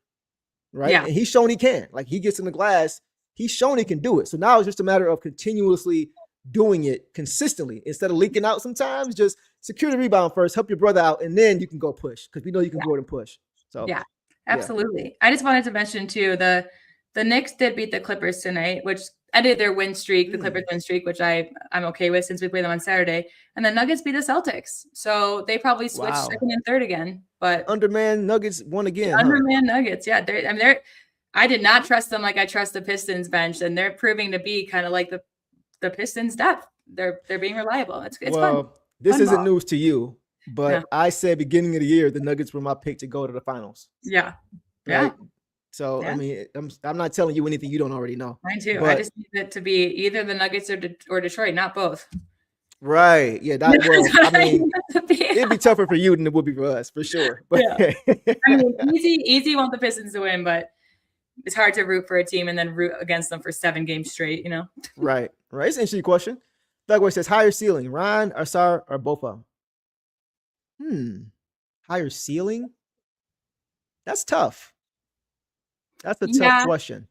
C: right? And he's shown he can. Like, he gets in the glass, he's shown he can do it. So now it's just a matter of continuously doing it consistently instead of leaking out. Sometimes just secure the rebound first, help your brother out, and then you can go push, because we know you can go ahead and push. So
D: absolutely. I just wanted to mention too, the Knicks did beat the Clippers tonight, which ended their win streak, the Clippers win streak, which I'm okay with since we play them on Saturday. And the Nuggets beat the Celtics, so they probably switched second and third again. But
C: underman Nuggets won again.
D: Underman Nuggets, I did not trust them like I trust the Pistons bench, and they're proving to be kind of like the Pistons depth. They're being reliable. It's fun.
C: This isn't news to you, but I said beginning of the year the Nuggets were my pick to go to the finals. Right? So I mean, I'm not telling you anything you don't already know.
D: Mine too. I just need it to be either the Nuggets or Detroit, not both.
C: Right. Yeah. It'd be tougher for you than it would be for us, for sure. But
D: I mean, easy want the Pistons to win, but it's hard to root for a team and then root against them for 7 games straight,
C: Right. It's an interesting question. Douglas says higher ceiling, Ron, Asar, or both of them? Higher ceiling? That's tough. That's a tough question.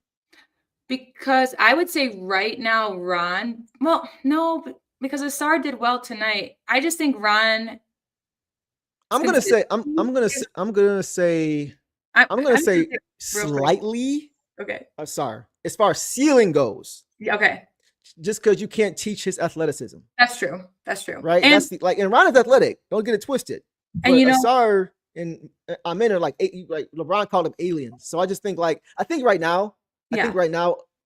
D: Because I would say right now, Ron, well, no, because Asar did well tonight. I just think Ron.
C: I'm gonna say slightly.
D: Okay.
C: Asar, as far as ceiling goes.
D: Okay.
C: Just because you can't teach his athleticism.
D: That's true.
C: Right. And and Ron is athletic. Don't get it twisted. But
D: and
C: Asar and Amin are like LeBron called them aliens. So I just think I think right now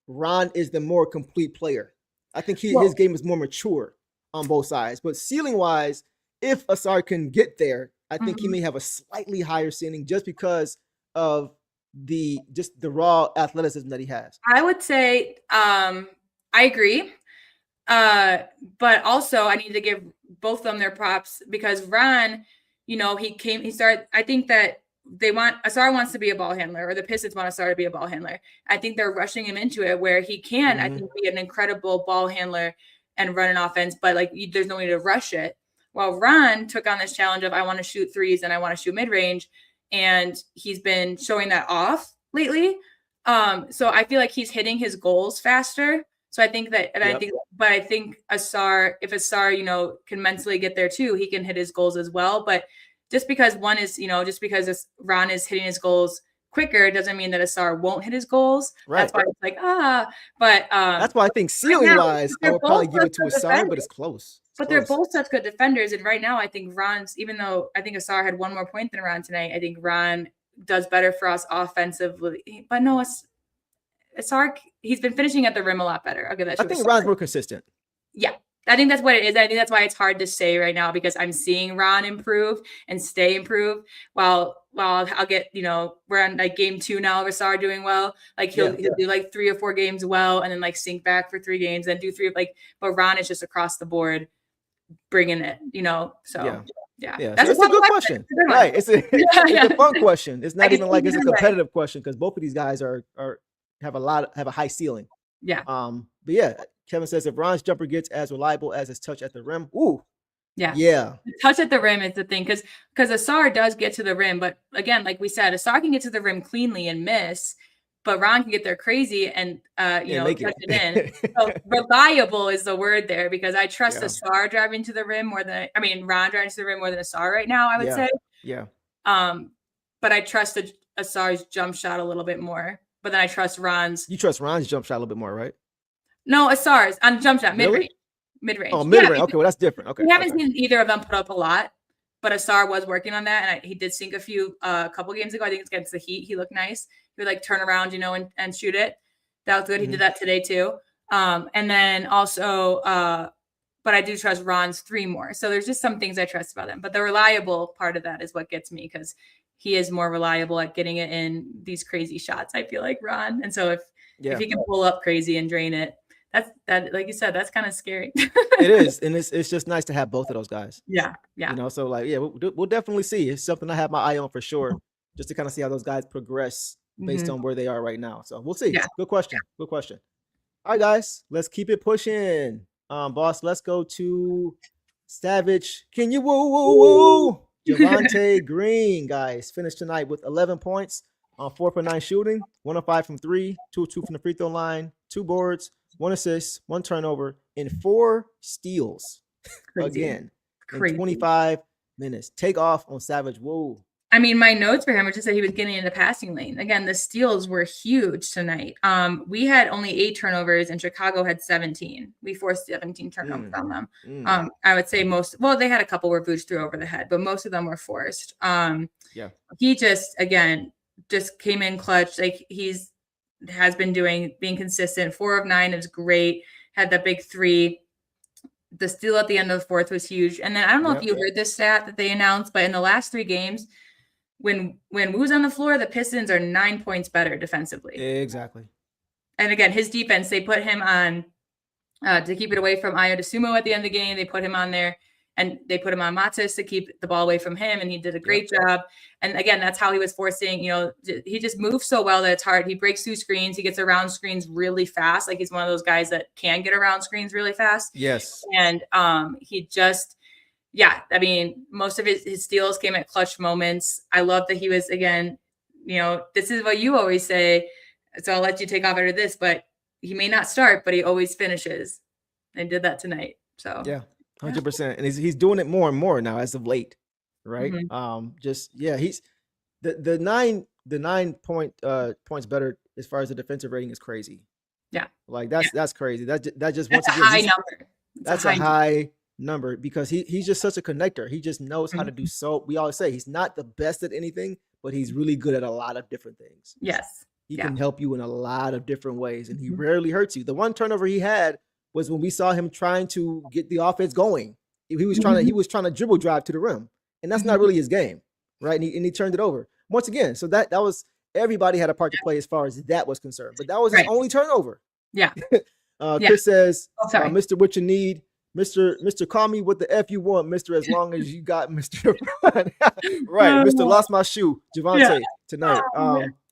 C: Ron is the more complete player. I think his game is more mature on both sides. But ceiling wise, if Asar can get there, I think he may have a slightly higher ceiling just because of the raw athleticism that he has.
D: I would say I agree. But also I need to give both of them their props because Ron, he started. I think that Asar wants to be a ball handler, or the Pistons want Asar to be a ball handler. I think they're rushing him into it where he can, I think, be an incredible ball handler and run an offense, but like there's no way to rush it. While Ron took on this challenge of I want to shoot threes and I want to shoot mid-range, and he's been showing that off lately. So I feel like he's hitting his goals faster. So I think that, and I think Asar, if Asar, can mentally get there too, he can hit his goals as well. But just because Ron is hitting his goals quicker doesn't mean that Asar won't hit his goals. Right. That's why it's like, but
C: that's why I think ceiling wise, I would probably give it to Asar, but it's close.
D: But they're both such good defenders. And right now, I think Ron's, even though I think Asar had one more point than Ron tonight, I think Ron does better for us offensively. But no, Asar, he's been finishing at the rim a lot better. I'll give that to
C: I think Ron's more consistent.
D: Yeah. I think that's what it is. I think that's why it's hard to say right now because I'm seeing Ron improve and stay improved while I'll get, we're on like game 2 now of Asar doing well. Like he'll do like 3 or 4 games well and then like sink back for 3 games and do 3 but Ron is just across the board bringing it, so yeah.
C: That's a good question. Right. It's a fun question. It's not even like it's a competitive question because both of these guys have a high ceiling.
D: Yeah.
C: But yeah, Kevin says if Ron's jumper gets as reliable as his touch at the rim,
D: yeah.
C: The
D: touch at the rim is the thing because Asar does get to the rim, but again, like we said, Asar can get to the rim cleanly and miss, but Ron can get there crazy and touch it in. So reliable is the word there because I trust Asar driving to the rim Ron driving to the rim more than Asar right now. I would say.
C: Yeah.
D: But I trust Asar's jump shot a little bit more. But then I trust Ron's.
C: You trust Ron's jump shot a little bit more, right?
D: No, Asar's on jump shot, mid-range. Mid-range.
C: Oh, mid-range. Okay, well, that's different. Okay.
D: We haven't seen either of them put up a lot, but Asar was working on that, and he did sink a couple games ago. I think it's against the Heat. He looked nice. He would like turn around, and shoot it. That was good. He did that today too. And then also, but I do trust Ron's 3 more. So there's just some things I trust about him. But the reliable part of that is what gets me because he is more reliable at getting it in these crazy shots. I feel like Ron. And so if he can pull up crazy and drain it, that like you said, that's kind of scary.
C: It is. And it's just nice to have both of those guys.
D: Yeah.
C: So like, we'll definitely see. It's something I have my eye on for sure, just to kind of see how those guys progress based on where they are right now. So we'll see. Yeah. Good question. All right, guys, let's keep it pushing. Boss, let's go to Savage. Can you woo? Javonte Green, guys, finished tonight with 11 points on 4 for 9 shooting, 1 of 5 from 3, 2 of 2 from the free throw line, 2 boards, 1 assist, 1 turnover, and 4 steals. Again, in 25 minutes. Take off on Savage. Whoa.
D: I mean, my notes for him were just that he was getting in the passing lane. Again, the steals were huge tonight. We had only 8 turnovers and Chicago had 17. We forced 17 turnovers on them. I would say they had a couple where Vooch threw over the head, but most of them were forced. He just came in clutch. Like has been being consistent. 4 of 9 is great. Had that big 3. The steal at the end of the 4th was huge. And then I don't know if you heard this stat that they announced, but in the last 3 games, when Woo's on the floor, the Pistons are 9 points better defensively.
C: Exactly.
D: And again, his defense, they put him on to keep it away from Ayo DeSumo at the end of the game. They put him on there and they put him on Matas to keep the ball away from him. And he did a great job. And again, that's how he was forcing, he just moves so well that it's hard. He breaks through screens. He gets around screens really fast. Like he's one of those guys that can get around screens really fast.
C: Yes.
D: And he just, most of his steals came at clutch moments. I love that he was, again, this is what you always say. So I'll let you take off after this, but he may not start, but he always finishes. And did that tonight. So
C: 100%. And he's doing it more and more now as of late. Right. He's the 9 points better as far as the defensive rating is crazy.
D: Yeah.
C: Like that's crazy. That just
D: that's
C: once
D: again, a high number.
C: That's a high number because he's just such a connector. He just knows how to do so. We always say he's not the best at anything, but he's really good at a lot of different things.
D: Yes.
C: He can help you in a lot of different ways, and he rarely hurts you. The one turnover he had was when we saw him trying to get the offense going. He was trying to dribble drive to the rim, and that's not really his game, right? And he turned it over once again. So that was everybody had a part to play as far as that was concerned. But that was his only turnover.
D: Yeah.
C: Chris says,
D: sorry.
C: Mr. What you need, Mr. Call me what the F you want, Mr. As long as you got Mr. Right, Mr. Lost my shoe, Javante tonight.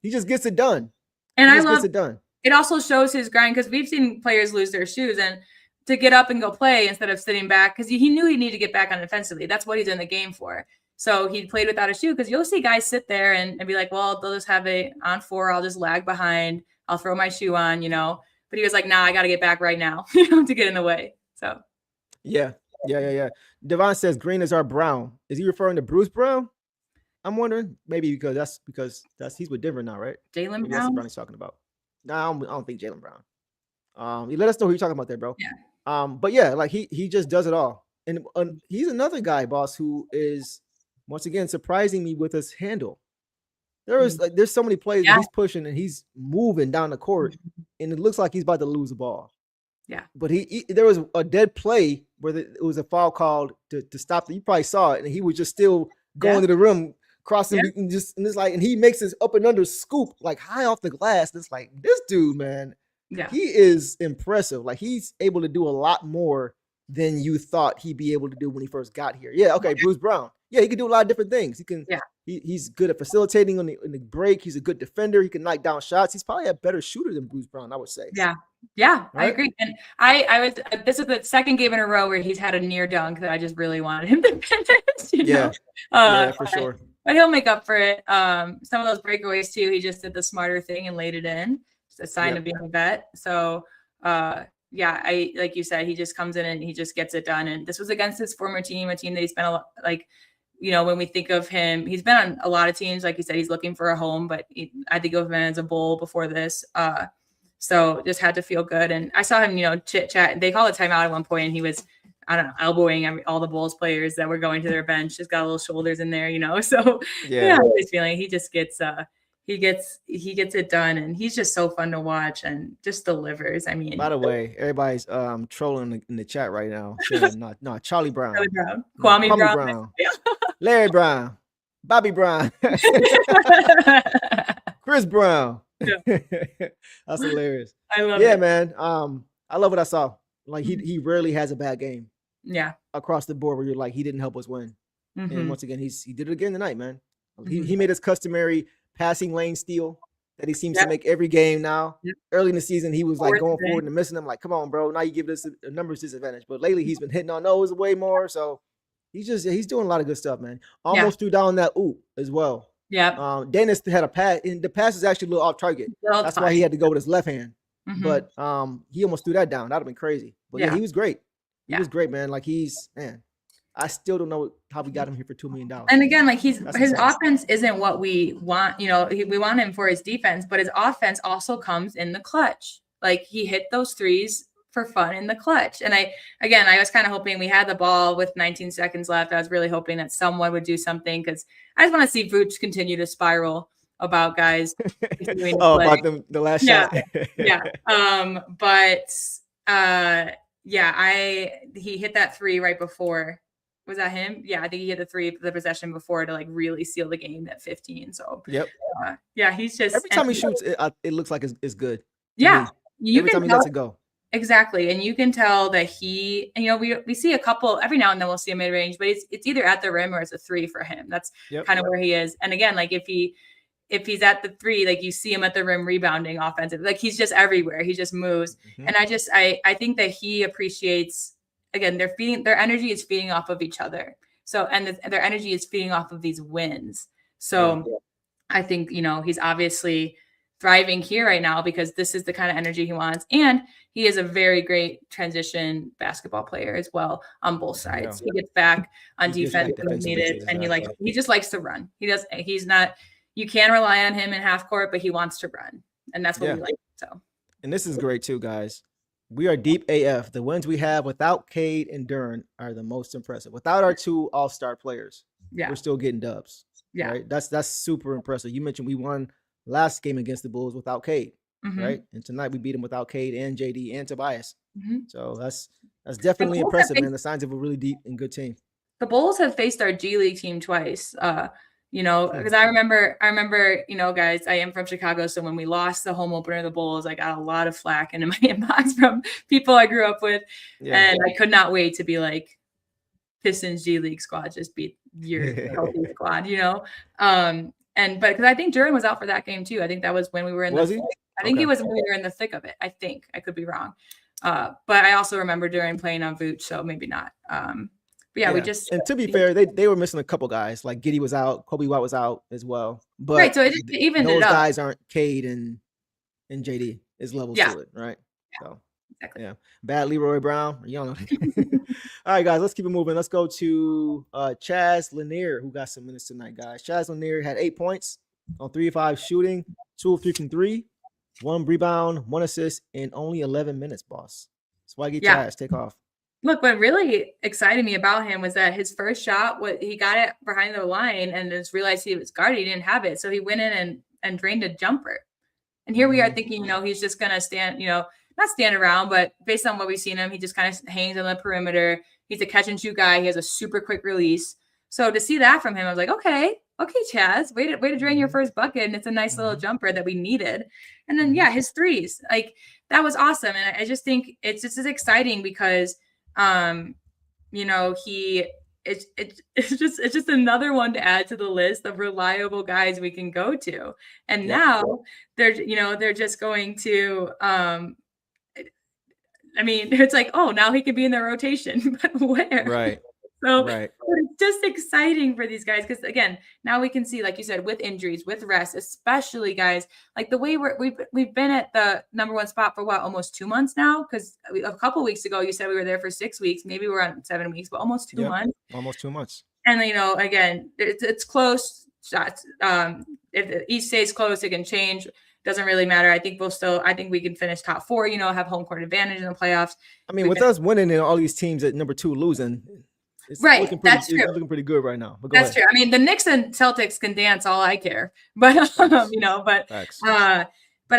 C: He just gets it done.
D: And I love
C: gets it done.
D: It also shows his grind because we've seen players lose their shoes and to get up and go play instead of sitting back because he knew he needed to get back on defensively. That's what he's in the game for. So he played without a shoe because you'll see guys sit there and be like, well, they'll just have it on 4. I'll just lag behind. I'll throw my shoe on, But he was like, nah, I got to get back right now, to get in the way. So.
C: Yeah. Devon says green is our Brown. Is he referring to Bruce Brown? I'm wondering. Maybe because he's with Denver now, right?
D: Jaylen Brown.
C: That's the Brown he's talking about. No, I don't think Jaylen Brown. You let us know who you're talking about there, bro.
D: Yeah.
C: But yeah, like he just does it all, and he's another guy, boss, who is once again surprising me with his handle. There's so many plays that he's pushing and he's moving down the court, and it looks like he's about to lose the ball.
D: Yeah.
C: But there was a dead play where it was a foul called to stop. You probably saw it, and he was just still going to the rim, crossing, and it's like, and he makes his up and under scoop like high off the glass. It's like this dude, man.
D: Yeah.
C: He is impressive. Like he's able to do a lot more than you thought he'd be able to do when he first got here. Yeah. Okay. Bruce Brown. Yeah, he can do a lot of different things. He can. Yeah. He's good at facilitating on the break. He's a good defender. He can knock down shots. He's probably a better shooter than Bruce Brown, I would say.
D: Yeah. Yeah, right? I agree. And this is the second game in a row where he's had a near dunk that I just really wanted him to finish. Yeah, for sure. But he'll make up for it. Some of those breakaways too, he just did the smarter thing and laid it in. Just a sign of being a vet. So I like you said, he just comes in and he just gets it done. And this was against his former team, a team that he spent a lot, when we think of him, he's been on a lot of teams. Like you said, he's looking for a home, but I think of him as a Bull before this. So just had to feel good. And I saw him, chit chat. They called a timeout at one point, and he was, I don't know, elbowing all the Bulls players that were going to their bench. Just got a little shoulders in there, So he's feeling he just gets he gets it done, and he's just so fun to watch and just delivers. I mean,
C: by the way, everybody's trolling in the chat right now. Saying, no, Charlie Brown,
D: Kwame Brown.
C: Larry Brown, Bobby Brown, Chris Brown. Yeah. That's hilarious.
D: I love it.
C: Yeah, man. I love what I saw. Like he rarely has a bad game.
D: Yeah.
C: Across the board where you're like, he didn't help us win. And once again, he did it again tonight, man. He made his customary passing lane steal that he seems to make every game now. Early in the season, he was like going forward and missing them. Like, come on, bro. Now you give this a numbers disadvantage. But lately he's been hitting on those way more. So he's doing a lot of good stuff, man. Almost threw down that oop as well.
D: Yeah.
C: Dennis had a pass, and the pass is actually a little off target. That's why he had to go with his left hand. But he almost threw that down. That'd have been crazy. But yeah, he was great. He was great, man. Like I still don't know how we got him here for $2 million.
D: And again, like his offense isn't what we want. We want him for his defense, but his offense also comes in the clutch. Like he hit those threes for fun in the clutch. And I was kind of hoping we had the ball with 19 seconds left. I was really hoping that someone would do something because I just want to see Vooch continue to spiral about guys.
C: About the last shot.
D: He hit that three right before. Was that him? Yeah, I think he hit the possession before to like really seal the game at 15. So he's just
C: every time he shoots, it looks like it's good.
D: Yeah,
C: every time he lets it go.
D: Exactly, and you can tell that he, we see a couple every now and then we'll see a mid range, but it's either at the rim or it's a three for him. That's kind of where he is. And again, like if he's at the three, like you see him at the rim rebounding offensive, like he's just everywhere. He just moves, and I think that he appreciates. Again, their energy is feeding off of each other. So, and their energy is feeding off of these wins. So I think, he's obviously thriving here right now because this is the kind of energy he wants. And he is a very great transition basketball player as well on both sides. He gets back on defense when needed. And he just likes to run. You can rely on him in half court, but he wants to run. And that's what we like. So,
C: and this is great too, guys. We are deep AF. The wins we have without Cade and Duren are the most impressive. Without our two all-star players, we're still getting dubs. Yeah, right? That's super impressive. You mentioned we won last game against the Bulls without Cade. right? And tonight we beat them without Cade and JD and Tobias.
D: Mm-hmm.
C: So that's definitely impressive, man. The signs of a really deep and good team.
D: The Bulls have faced our G League team twice. Because I remember, guys, I am from Chicago. So when we lost the home opener of the Bulls, I got a lot of flack into my inbox from people I grew up with. Yeah. And I could not wait to be like, Pistons G League squad just beat your healthy squad, but because I think Duran was out for that game too. I think that was when we were in I think he was when we were in the thick of it. I think I could be wrong. But I also remember Duran playing on Vooch, so maybe not. But yeah, we just,
C: and to be fair, they were missing a couple guys. Like Giddey was out, Kobe White was out as well. But
D: right, so it just evened
C: those
D: it up.
C: guys aren't Cade and JD is levels to it, right?
D: Yeah,
C: so
D: exactly.
C: Yeah, bad Leroy Brown. You don't know. All right, guys, let's keep it moving. Let's go to Chaz Lanier, who got some minutes tonight, guys. Chaz Lanier had 8 points on 3 of 5 shooting, 2 of 3 from 3, 1 rebound, 1 assist in only 11 minutes, boss. Swaggy Chaz, take off.
D: Look, what really excited me about him was that his first shot, he got it behind the line and just realized he was guarded. He didn't have it. So he went in and drained a jumper. And here we are thinking, he's just going to stand, not stand around, but based on what we've seen him, he just kind of hangs on the perimeter. He's a catch and shoot guy. He has a super quick release. So to see that from him, I was like, okay, Chaz, way to drain your first bucket. And it's a nice little jumper that we needed. And then, his threes, like that was awesome. And I just think it's just as exciting because, it's just another one to add to the list of reliable guys we can go to. And now they're just going to, it's like, oh, now he can be in the rotation, but where?
C: Right.
D: So it's just exciting for these guys because, again, now we can see, like you said, with injuries, with rest, especially guys, like the way we've been at the number 1 spot for almost 2 months now. Because a couple weeks ago, you said we were there for 6 weeks. Maybe we're on 7 weeks, but almost 2 months.
C: Almost 2 months.
D: And again, it's close. Shots. If the East stays close, it can change. Doesn't really matter. I think we can finish top 4. Have home court advantage in the playoffs.
C: I mean, with us winning and all these teams at number 2 losing. It's
D: that's true.
C: It's looking pretty good right now. But
D: that's true. I mean, the Knicks and Celtics can dance all I care, but but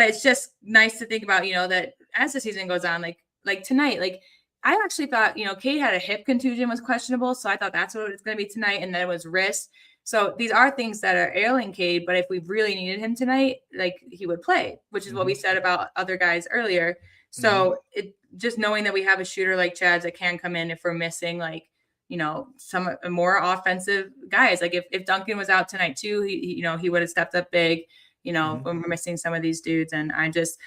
D: it's just nice to think about, that as the season goes on, like tonight, like I actually thought, Cade had a hip contusion, was questionable, so I thought that's what it's going to be tonight, and then it was wrist. So these are things that are ailing Cade, but if we really needed him tonight, like he would play, which is what we said about other guys earlier. So it just knowing that we have a shooter like Chaz that can come in if we're missing some more offensive guys. Like if Duncan was out tonight too, he would have stepped up big, when we're missing some of these dudes. And I'm just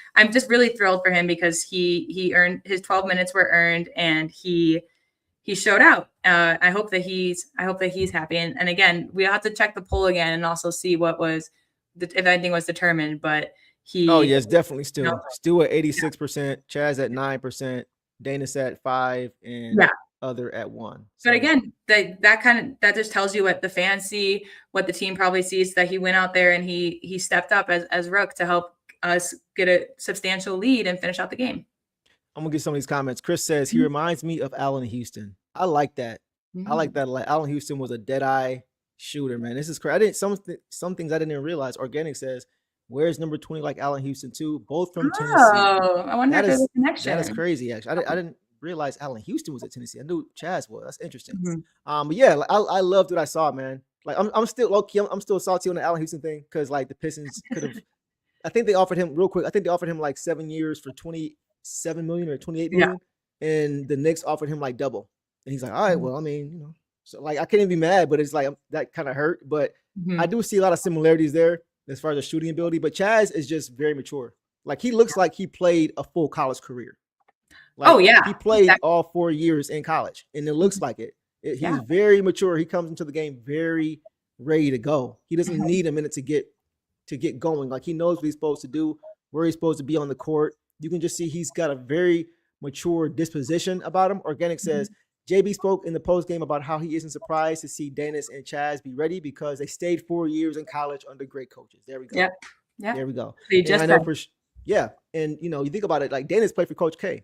D: really thrilled for him because he earned his 12 minutes were earned and he showed out. I hope that he's happy. And again, we have to check the poll again and also see what was, if anything was determined, but
C: it's definitely still at 86%, Chaz at 9%, Danis at 5%, and other at 1%. So.
D: But again, that just tells you what the fans see, what the team probably sees, that he went out there and he stepped up as Rook to help us get a substantial lead and finish out the game.
C: I'm gonna get some of these comments. Chris says he reminds me of Allen Houston. I like that. I like that. Like Allen Houston was a dead-eye shooter, man. This is crazy. Some things I didn't even realize. Organic says, where's number 20 like Allen Houston too? Both from Tennessee.
D: Oh, I wonder if there's a connection.
C: That is crazy, actually. I didn't realize Allen Houston was at Tennessee. I knew Chaz was. That's interesting. But yeah, I loved what I saw, man. Like I'm still low-key, I'm still salty on the Allen Houston thing because like the Pistons could have. I think they offered him real quick. I think they offered him like 7 years for $27 million or $28 million, and the Knicks offered him like double. And he's like, all right, well, I mean, so like I couldn't be mad, but it's like that kind of hurt. But I do see a lot of similarities there as far as the shooting ability. But Chaz is just very mature. Like he looks like he played a full college career. Like, he played all 4 years in college, and it looks like it. He's very mature. He comes into the game very ready to go. He doesn't need a minute to get going. Like he knows what he's supposed to do, where he's supposed to be on the court. You can just see he's got a very mature disposition about him. Organic says JB spoke in the post game about how he isn't surprised to see Danis and Chaz be ready because they stayed 4 years in college under great coaches. There we go. Yeah. There we go. And you think about it, like Danis played for Coach K.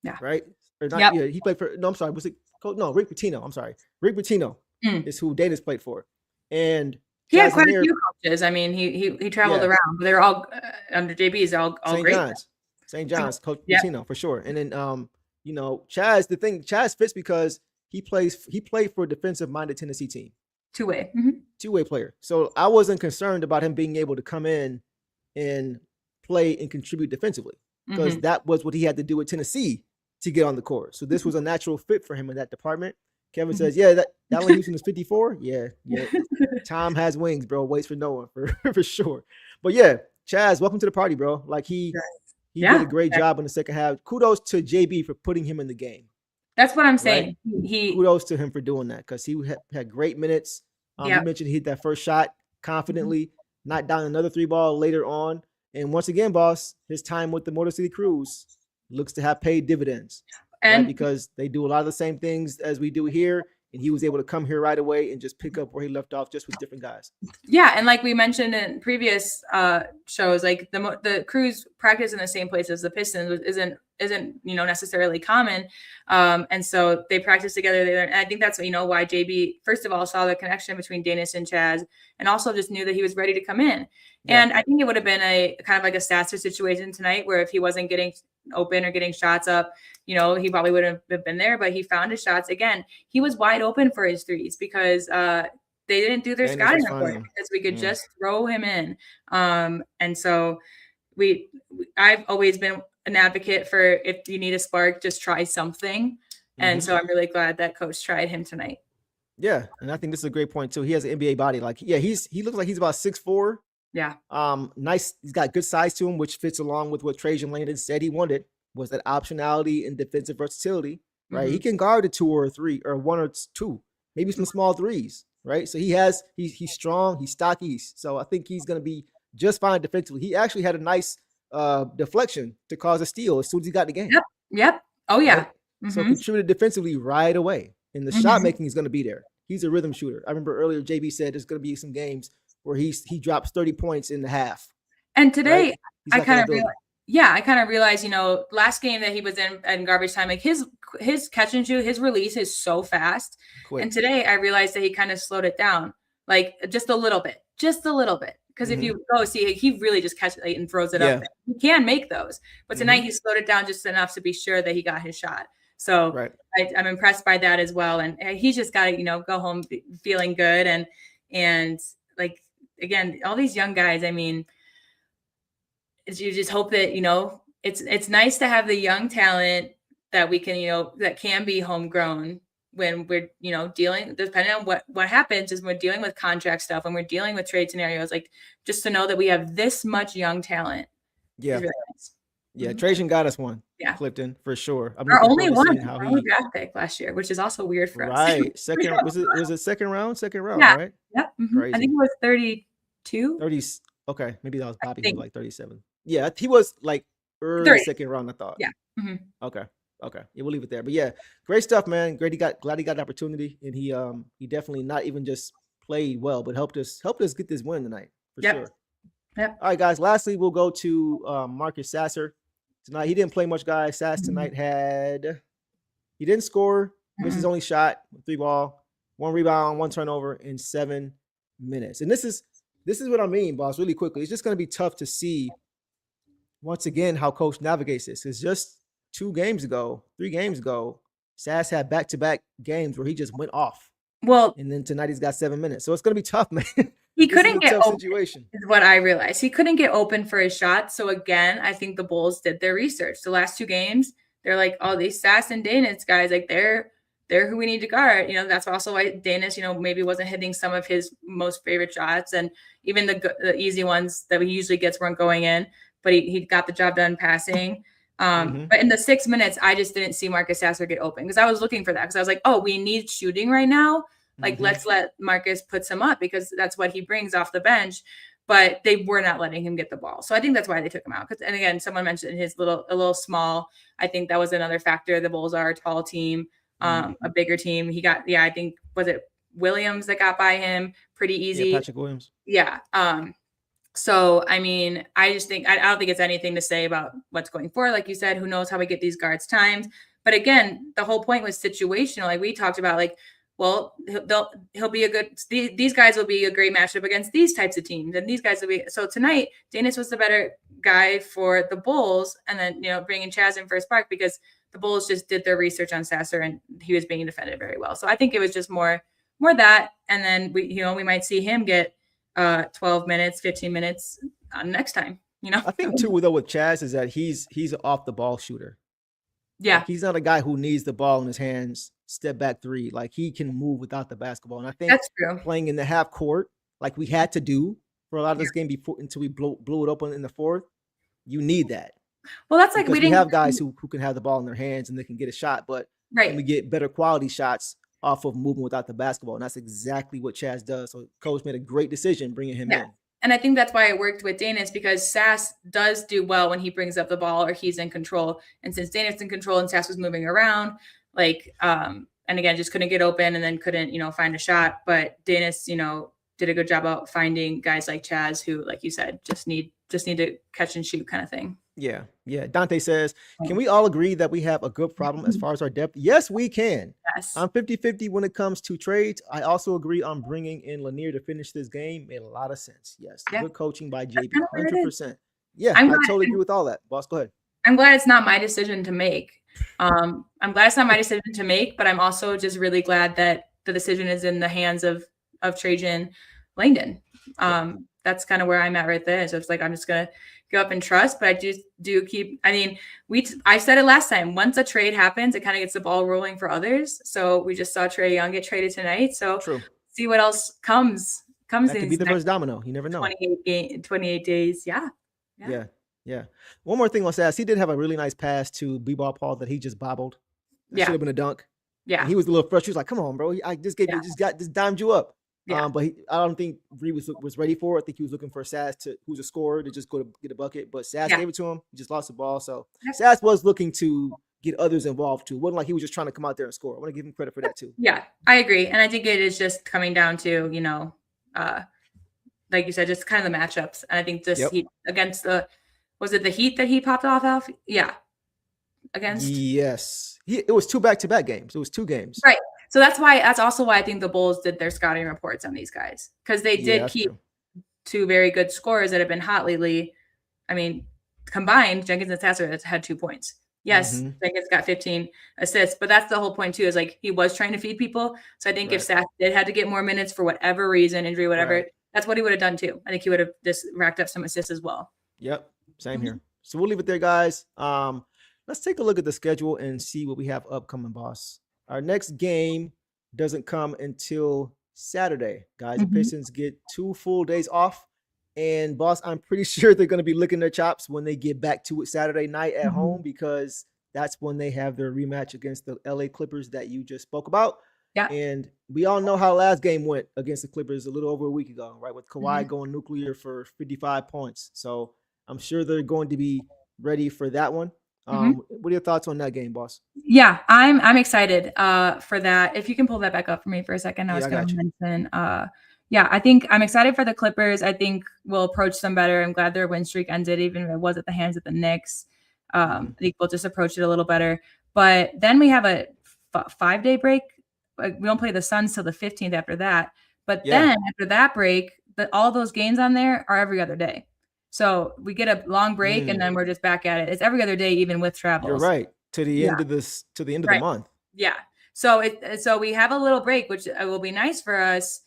C: Yeah. Right? Or not, he played for was it Coach? No, Rick Pitino. I'm sorry. Rick Pitino is who Danis played for. And
D: he had quite a few coaches. I mean, he traveled
C: Yeah.
D: around, but they're all under JB's all
C: St.
D: great.
C: John's. St. John's, Coach
D: Yeah.
C: Pitino, for sure. And then Chaz fits because he played for a defensive-minded Tennessee team.
D: Two-way.
C: Two-way player. So I wasn't concerned about him being able to come in and play and contribute defensively, because that was what he had to do with Tennessee to get on the court. So this was a natural fit for him in that department. Kevin says, yeah, that Allen Houston is 54. Yeah. Tom has wings, bro. Waits for no one for sure. But yeah, Chaz, welcome to the party, bro. Like he did a great job in the second half. Kudos to JB for putting him in the game.
D: That's what I'm saying. Right?
C: Kudos to him for doing that, because he had great minutes. You mentioned he hit that first shot confidently, knocked down another 3-ball later on. And once again, boss, his time with the Motor City Cruise looks to have paid dividends. And right? Because they do a lot of the same things as we do here. And he was able to come here right away and just pick up where he left off, just with different guys.
D: Yeah, and like we mentioned in previous shows, like the Crews practice in the same place as the Pistons isn't necessarily common, and so they practice together there. And I think that's why JB first of all saw the connection between Danis and Chaz, and also just knew that he was ready to come in. Yeah. And I think it would have been a kind of like a Sasser situation tonight, where if he wasn't getting open or getting shots up, he probably wouldn't have been there, but he found his shots. Again, he was wide open for his threes because they didn't do their scouting report, because we could just throw him in. And so I've always been an advocate for, if you need a spark, just try something. And so I'm really glad that coach tried him tonight.
C: Yeah. And I think this is a great point too. He has an NBA body. Like, yeah, he looks like he's about 6'4".
D: Yeah.
C: Nice. He's got good size to him, which fits along with what Trajan Langdon said he wanted, was that optionality and defensive versatility, right? He can guard a 2 or a 3 or 1 or 2, maybe some small threes, right? So he's strong, he's stocky. So I think he's going to be just fine defensively. He actually had a nice deflection to cause a steal as soon as he got the game.
D: Yep. Oh yeah.
C: Right? So contributed defensively right away. And the shot making is going to be there. He's a rhythm shooter. I remember earlier JB said there's going to be some games where he drops 30 points in the half.
D: And today right? I kind of realized, last game that he was in garbage time, like his catch and shoot, his release is so fast. Quick. And today I realized that he kind of slowed it down, like just a little bit. Because if you go see, he really just catches it and throws it up. He can make those, but tonight he slowed it down just enough to be sure that he got his shot. So I'm impressed by that as well. And he's just got to, go home feeling good. And like, again, all these young guys, I mean, you just hope that, it's nice to have the young talent that we can, that can be homegrown when we're, dealing, depending on what happens is we're dealing with contract stuff, when we're dealing with trade scenarios, like just to know that we have this much young talent.
C: Yeah. Really nice. Yeah. Trajan got us one. Yeah. Clifton, for sure.
D: Our only one draft pick last year, which is also weird for us.
C: Right. Second, was it second round, right?
D: Yep. Crazy. I think it was 32.
C: 30. Okay. Maybe that was Bobby, who was like 37. Yeah. He was like early 30. Second round, I thought.
D: Yeah.
C: Okay. Yeah, we'll leave it there. But yeah, great stuff, man. Glad he got an opportunity, and he definitely not even just played well, but helped us get this win tonight for sure.
D: Yep.
C: All right, guys. Lastly, we'll go to Marcus Sasser tonight. He didn't play much, guys. Sass tonight he didn't score, missed his only shot, 3-ball, 1 rebound, 1 turnover in 7 minutes. And this is what I mean, boss. Really quickly, it's just going to be tough to see once again how coach navigates this. It's just 3 games ago, Sass had back-to-back games where he just went off.
D: Well,
C: and then tonight he's got 7 minutes. So it's going to be tough, man.
D: He couldn't get open, situation. Is what I realized. He couldn't get open for his shot. So again, I think the Bulls did their research. The last 2 games, they're like, oh, these Sass and Danis guys, like they're who we need to guard. That's also why Danis, maybe wasn't hitting some of his most favorite shots. And even the easy ones that he usually gets weren't going in, but he got the job done passing. But in the 6 minutes, I just didn't see Marcus Sasser get open, because I was looking for that, because I was like, oh, we need shooting right now. Like, let's let Marcus put some up, because that's what he brings off the bench. But they were not letting him get the ball. So I think that's why they took him out. And again, someone mentioned a little small. I think that was another factor. The Bulls are a tall team, a bigger team. He got, I think, was it Williams that got by him pretty easy?
C: Yeah, Patrick Williams.
D: Yeah. So, I mean, I just think, I don't think it's anything to say about what's going forward. Like you said, who knows how we get these guards timed. But again, the whole point was situational. Like we talked about, like, well, he'll be a good. These guys will be a great matchup against these types of teams, and these guys will be. So tonight, Danis was the better guy for the Bulls, and then bringing Chaz in for Spark because the Bulls just did their research on Sasser, and he was being defended very well. So I think it was just more that, and then we might see him get 12 minutes, 15 minutes next time.
C: I think too though with Chaz is that he's an off the ball shooter.
D: Yeah,
C: like, he's not a guy who needs the ball in his hands, step back three. Like he can move without the basketball, and I think
D: that's true.
C: Playing in the half court, like we had to do for a lot of this game before until we blew it open in the fourth, you need that.
D: Well, that's like
C: we didn't have guys who can have the ball in their hands and they can get a shot, but we get better quality shots off of moving without the basketball, and that's exactly what Chaz does. So coach made a great decision bringing him in.
D: And I think that's why it worked with Danis because Sass does do well when he brings up the ball or he's in control. And since Danis in control and Sass was moving around, and again, just couldn't get open and then couldn't, find a shot. But Danis, did a good job of finding guys like Chaz who, like you said, just need to catch and shoot kind of thing.
C: Yeah. Dante says, can we all agree that we have a good problem as far as our depth? Yes, we can.
D: Yes.
C: I'm 50-50 when it comes to trades. I also agree on bringing in Lanier to finish this game. Made a lot of sense. Yes. Yeah. Good coaching by JB. 100%. Yeah, I totally agree with all that. Boss, go ahead.
D: I'm glad it's not my decision to make. I'm glad it's not my decision to make, but I'm also just really glad that the decision is in the hands of Trajan Langdon. That's kind of where I'm at right there. So it's like I'm just gonna go up and trust, but I just do keep. I mean, I said it last time. Once a trade happens, it kind of gets the ball rolling for others. So we just saw Trae Young get traded tonight. So see what else comes.
C: That could be the first domino. You never know.
D: 28 days. Yeah.
C: One more thing on Sass. He did have a really nice pass to B-Ball Paul that he just bobbled. That should have been a dunk.
D: Yeah.
C: And he was a little frustrated. He was like, come on, bro. I just gave you, just dimed you up. Yeah. But I don't think Reed was ready for it. I think he was looking for Sass, who's a scorer, to just go to get a bucket. But Sass gave it to him. He just lost the ball. So Sass was looking to get others involved too. It wasn't like he was just trying to come out there and score. I want to give him credit for that too.
D: Yeah, I agree. And I think it is just coming down to, like you said, just kind of the matchups. And I think this Heat against was it the Heat that he popped off of? Yeah. Against?
C: Yes. It was 2 back-to-back games. It was 2 games.
D: Right. So that's also why I think the Bulls did their scouting reports on these guys because they did keep 2 very good scorers that have been hot lately. I mean, combined, Jenkins and Sasser had 2 points. Yes, Jenkins got 15 assists, but that's the whole point too. Is like he was trying to feed people. So I think if Sasser had to get more minutes for whatever reason, injury, whatever, that's what he would have done too. I think he would have just racked up some assists as well.
C: Yep, same here. So we'll leave it there, guys. Let's take a look at the schedule and see what we have upcoming, boss. Our next game doesn't come until Saturday, guys. The Pistons get 2 full days off. And, boss, I'm pretty sure they're going to be licking their chops when they get back to it Saturday night at home because that's when they have their rematch against the LA Clippers that you just spoke about. Yeah. And we all know how last game went against the Clippers a little over a week ago, right, with Kawhi going nuclear for 55 points. So I'm sure they're going to be ready for that one. What are your thoughts on that game, boss?
D: Yeah, I'm excited for that. If you can pull that back up for me for a second, I was going to mention. I think I'm excited for the Clippers. I think we'll approach them better. I'm glad their win streak ended, even if it was at the hands of the Knicks. I think we'll just approach it a little better. But then we have a 5-day break. Like, we don't play the Suns till the 15th after that. But then after that break, all those games on there are every other day. So we get a long break and then we're just back at it. It's every other day, even with travels.
C: You're right. To the end of this, to the end of the month.
D: Yeah. So we have a little break, which will be nice for us.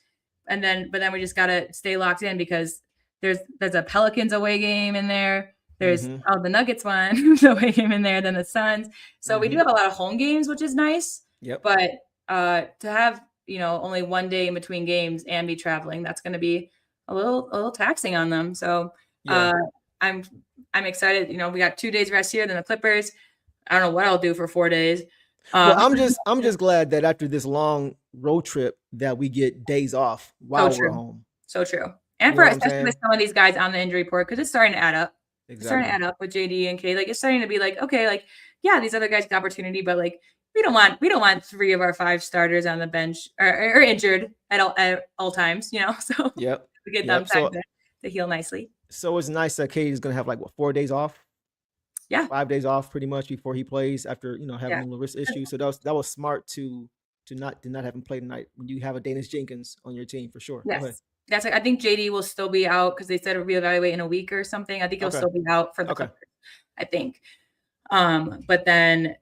D: But then we just gotta stay locked in because there's a Pelicans away game in there. There's the Nuggets one, the away game in there, then the Suns. So we do have a lot of home games, which is nice. Yep. But to have only 1 day in between games and be traveling, that's going to be a little taxing on them. So I'm excited. We got 2 days rest here, then the Clippers. I don't know what I'll do for 4 days.
C: Well, I'm just glad that after this long road trip that we get days off while we're home.
D: So true. And for especially with some of these guys on the injury report, because it's starting to add up. Exactly. It's starting to add up with JD and K. Like, it's starting to be like, okay, like, yeah, these other guys get opportunity, but like we don't want 3 of our 5 starters on the bench or injured at all times, So we get them time to heal nicely.
C: So it's nice that Katie's gonna have 4 days off. Yeah, 5 days off pretty much before he plays after having a little wrist issue. So that was smart to to not have him play tonight when you have a Danish Jenkins on your team for sure.
D: Yes. I think JD will still be out because they said to reevaluate in a week or something. I think he'll still be out for the Clippers, I think. But I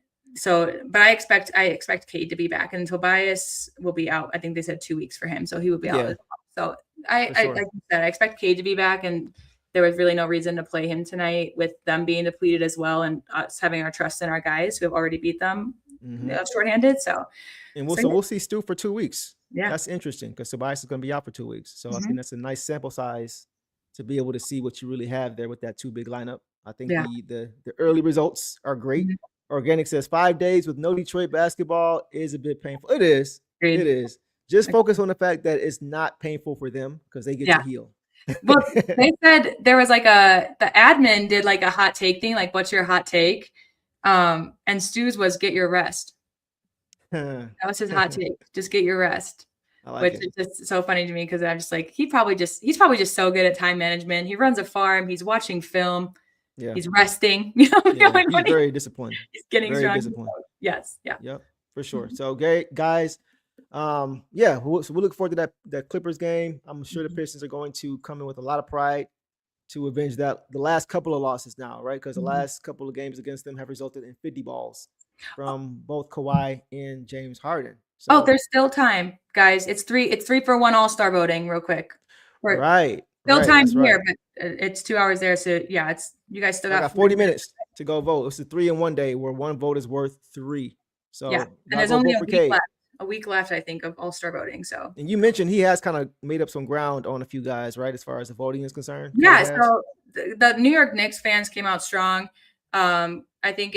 D: expect Cade to be back, and Tobias will be out. I think they said 2 weeks for him, so he will be out as well. So like you said, I expect Cade to be back, and there was really no reason to play him tonight with them being depleted as well, and us having our trust in our guys who have already beat them shorthanded. So
C: we'll see Stu for 2 weeks.
D: Yeah,
C: that's interesting because Tobias is going to be out for 2 weeks. So I think that's a nice sample size to be able to see what you really have there with that 2 big lineup. I think the early results are great. Organic says 5 days with no Detroit basketball is a bit painful. It is. Great. It is. Just focus on the fact that it's not painful for them because they get to heal.
D: Well, they said there was the admin did like a hot take thing, like what's your hot take? And Stu's was get your rest. That was his hot take. Just get your rest. Which is just so funny to me because I'm just like, he's probably just so good at time management. He runs a farm. He's watching film. Yeah. He's resting. He's
C: very disciplined.
D: He's getting very disciplined. Yes. Yeah.
C: Yep. For sure. So, guys, we'll look forward to that Clippers game. I'm sure the Pistons are going to come in with a lot of pride to avenge the last couple of losses now, right? Because the last couple of games against them have resulted in 50 balls from both Kawhi and James Harden. So,
D: there's still time, guys. It's 3-for-1 All-Star voting, real quick.
C: Right.
D: Still time here, but it's 2 hours there. So you guys still got
C: 40 minutes to go vote. It's a 3-in-1 day where one vote is worth 3. So
D: and there's only a week left, I think, of All-Star voting. So, and
C: you mentioned he has kind of made up some ground on a few guys, right? As far as the voting is concerned.
D: Yeah. So the New York Knicks fans came out strong. I think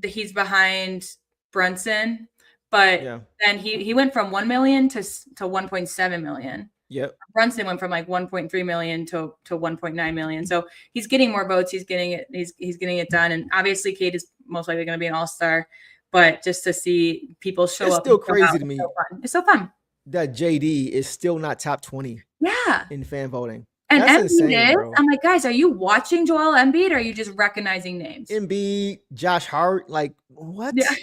D: he's behind Brunson, but then he went from 1 million to 1.7 million.
C: Yep.
D: Brunson went from like 1.3 million to 1.9 million. So he's getting more votes. He's getting it. He's getting it done. And obviously, Cade is most likely going to be an All-Star. But just to see people show up,
C: it's still crazy to me.
D: It's so fun
C: that JD is still not top 20.
D: Yeah,
C: in fan voting.
D: And that's Embiid insane, is. I'm like, guys, are you watching Joel Embiid? Or are you just recognizing names?
C: Embiid, Josh Hart, like what?
D: Yeah.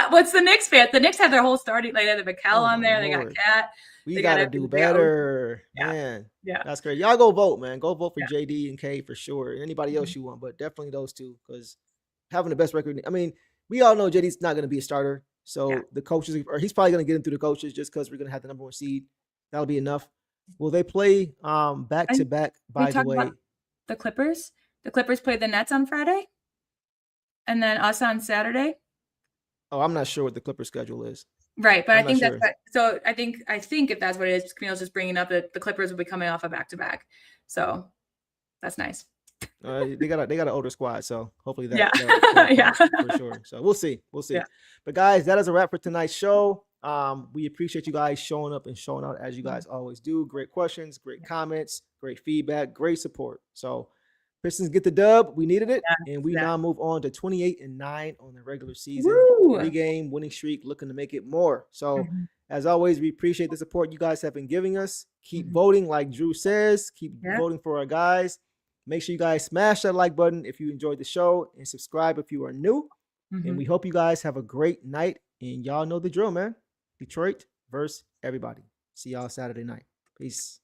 D: What's the Knicks fan? The Knicks have their whole starting. Like they have Mikal on there. They got Cat.
C: We gotta do better, man.
D: Yeah,
C: that's great. Y'all go vote, man. Go vote for JD and K for sure. And anybody else you want, but definitely those two because having the best record. I mean, we all know JD's not going to be a starter, so the coaches, or he's probably going to get into the coaches just because we're going to have the number 1 seed. That'll be enough. Will they play back to back? By the way,
D: the Clippers. The Clippers play the Nets on Friday, and then us on Saturday.
C: Oh, I'm not sure what the Clippers schedule is.
D: Right, but I think that's so. I think if that's what it is, Camille's just bringing up that the Clippers will be coming off a back-to-back, so that's nice.
C: They got an older squad, so hopefully that for sure. So we'll see. Yeah. But guys, that is a wrap for tonight's show. We appreciate you guys showing up and showing out as you guys always do. Great questions, great comments, great feedback, great support. So Pistons get the dub. We needed it, and we now move on to 28-9 on the regular season. 3-game winning streak, looking to make it more. So, as always, we appreciate the support you guys have been giving us. Keep voting, like Drew says. Keep voting for our guys. Make sure you guys smash that like button if you enjoyed the show, and subscribe if you are new. And we hope you guys have a great night. And y'all know the drill, man. Detroit versus everybody. See y'all Saturday night. Peace.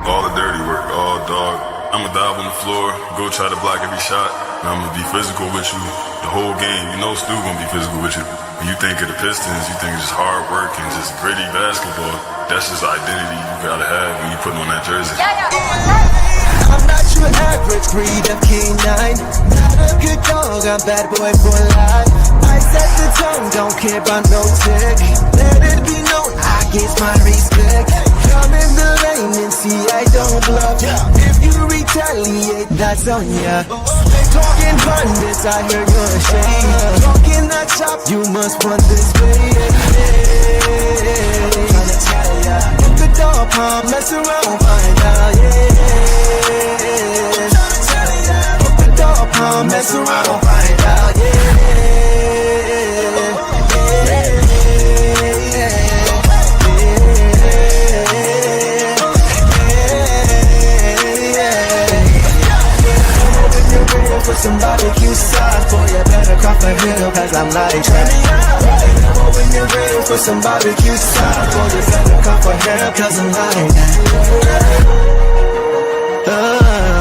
E: All the dirty work, all dog. I'ma dive on the floor, go try to block every shot. And I'ma be physical with you the whole game. You know Stu gonna be physical with you. When you think of the Pistons, you think it's just hard work and just gritty basketball. That's just the identity you gotta have when you put on that jersey.
B: I'm not your average breed of canine. Not a good dog, I'm bad boy for life. I set the tone, don't care about no tick. Let it be known, I get my respect. Come in the lane and see I don't bluff. If you retaliate, that's on ya. Talking pundits, I hear you're ashamed. Talking that chop, you must run this way. Tryna tell ya, if the dog palm, mess around, find out, if the dog palm, mess around, find out, some barbecue sauce, boy, you better crop a hill, cause I'm like that. When you're ready for some barbecue sauce, boy, you better crop a hill, cause I'm like that.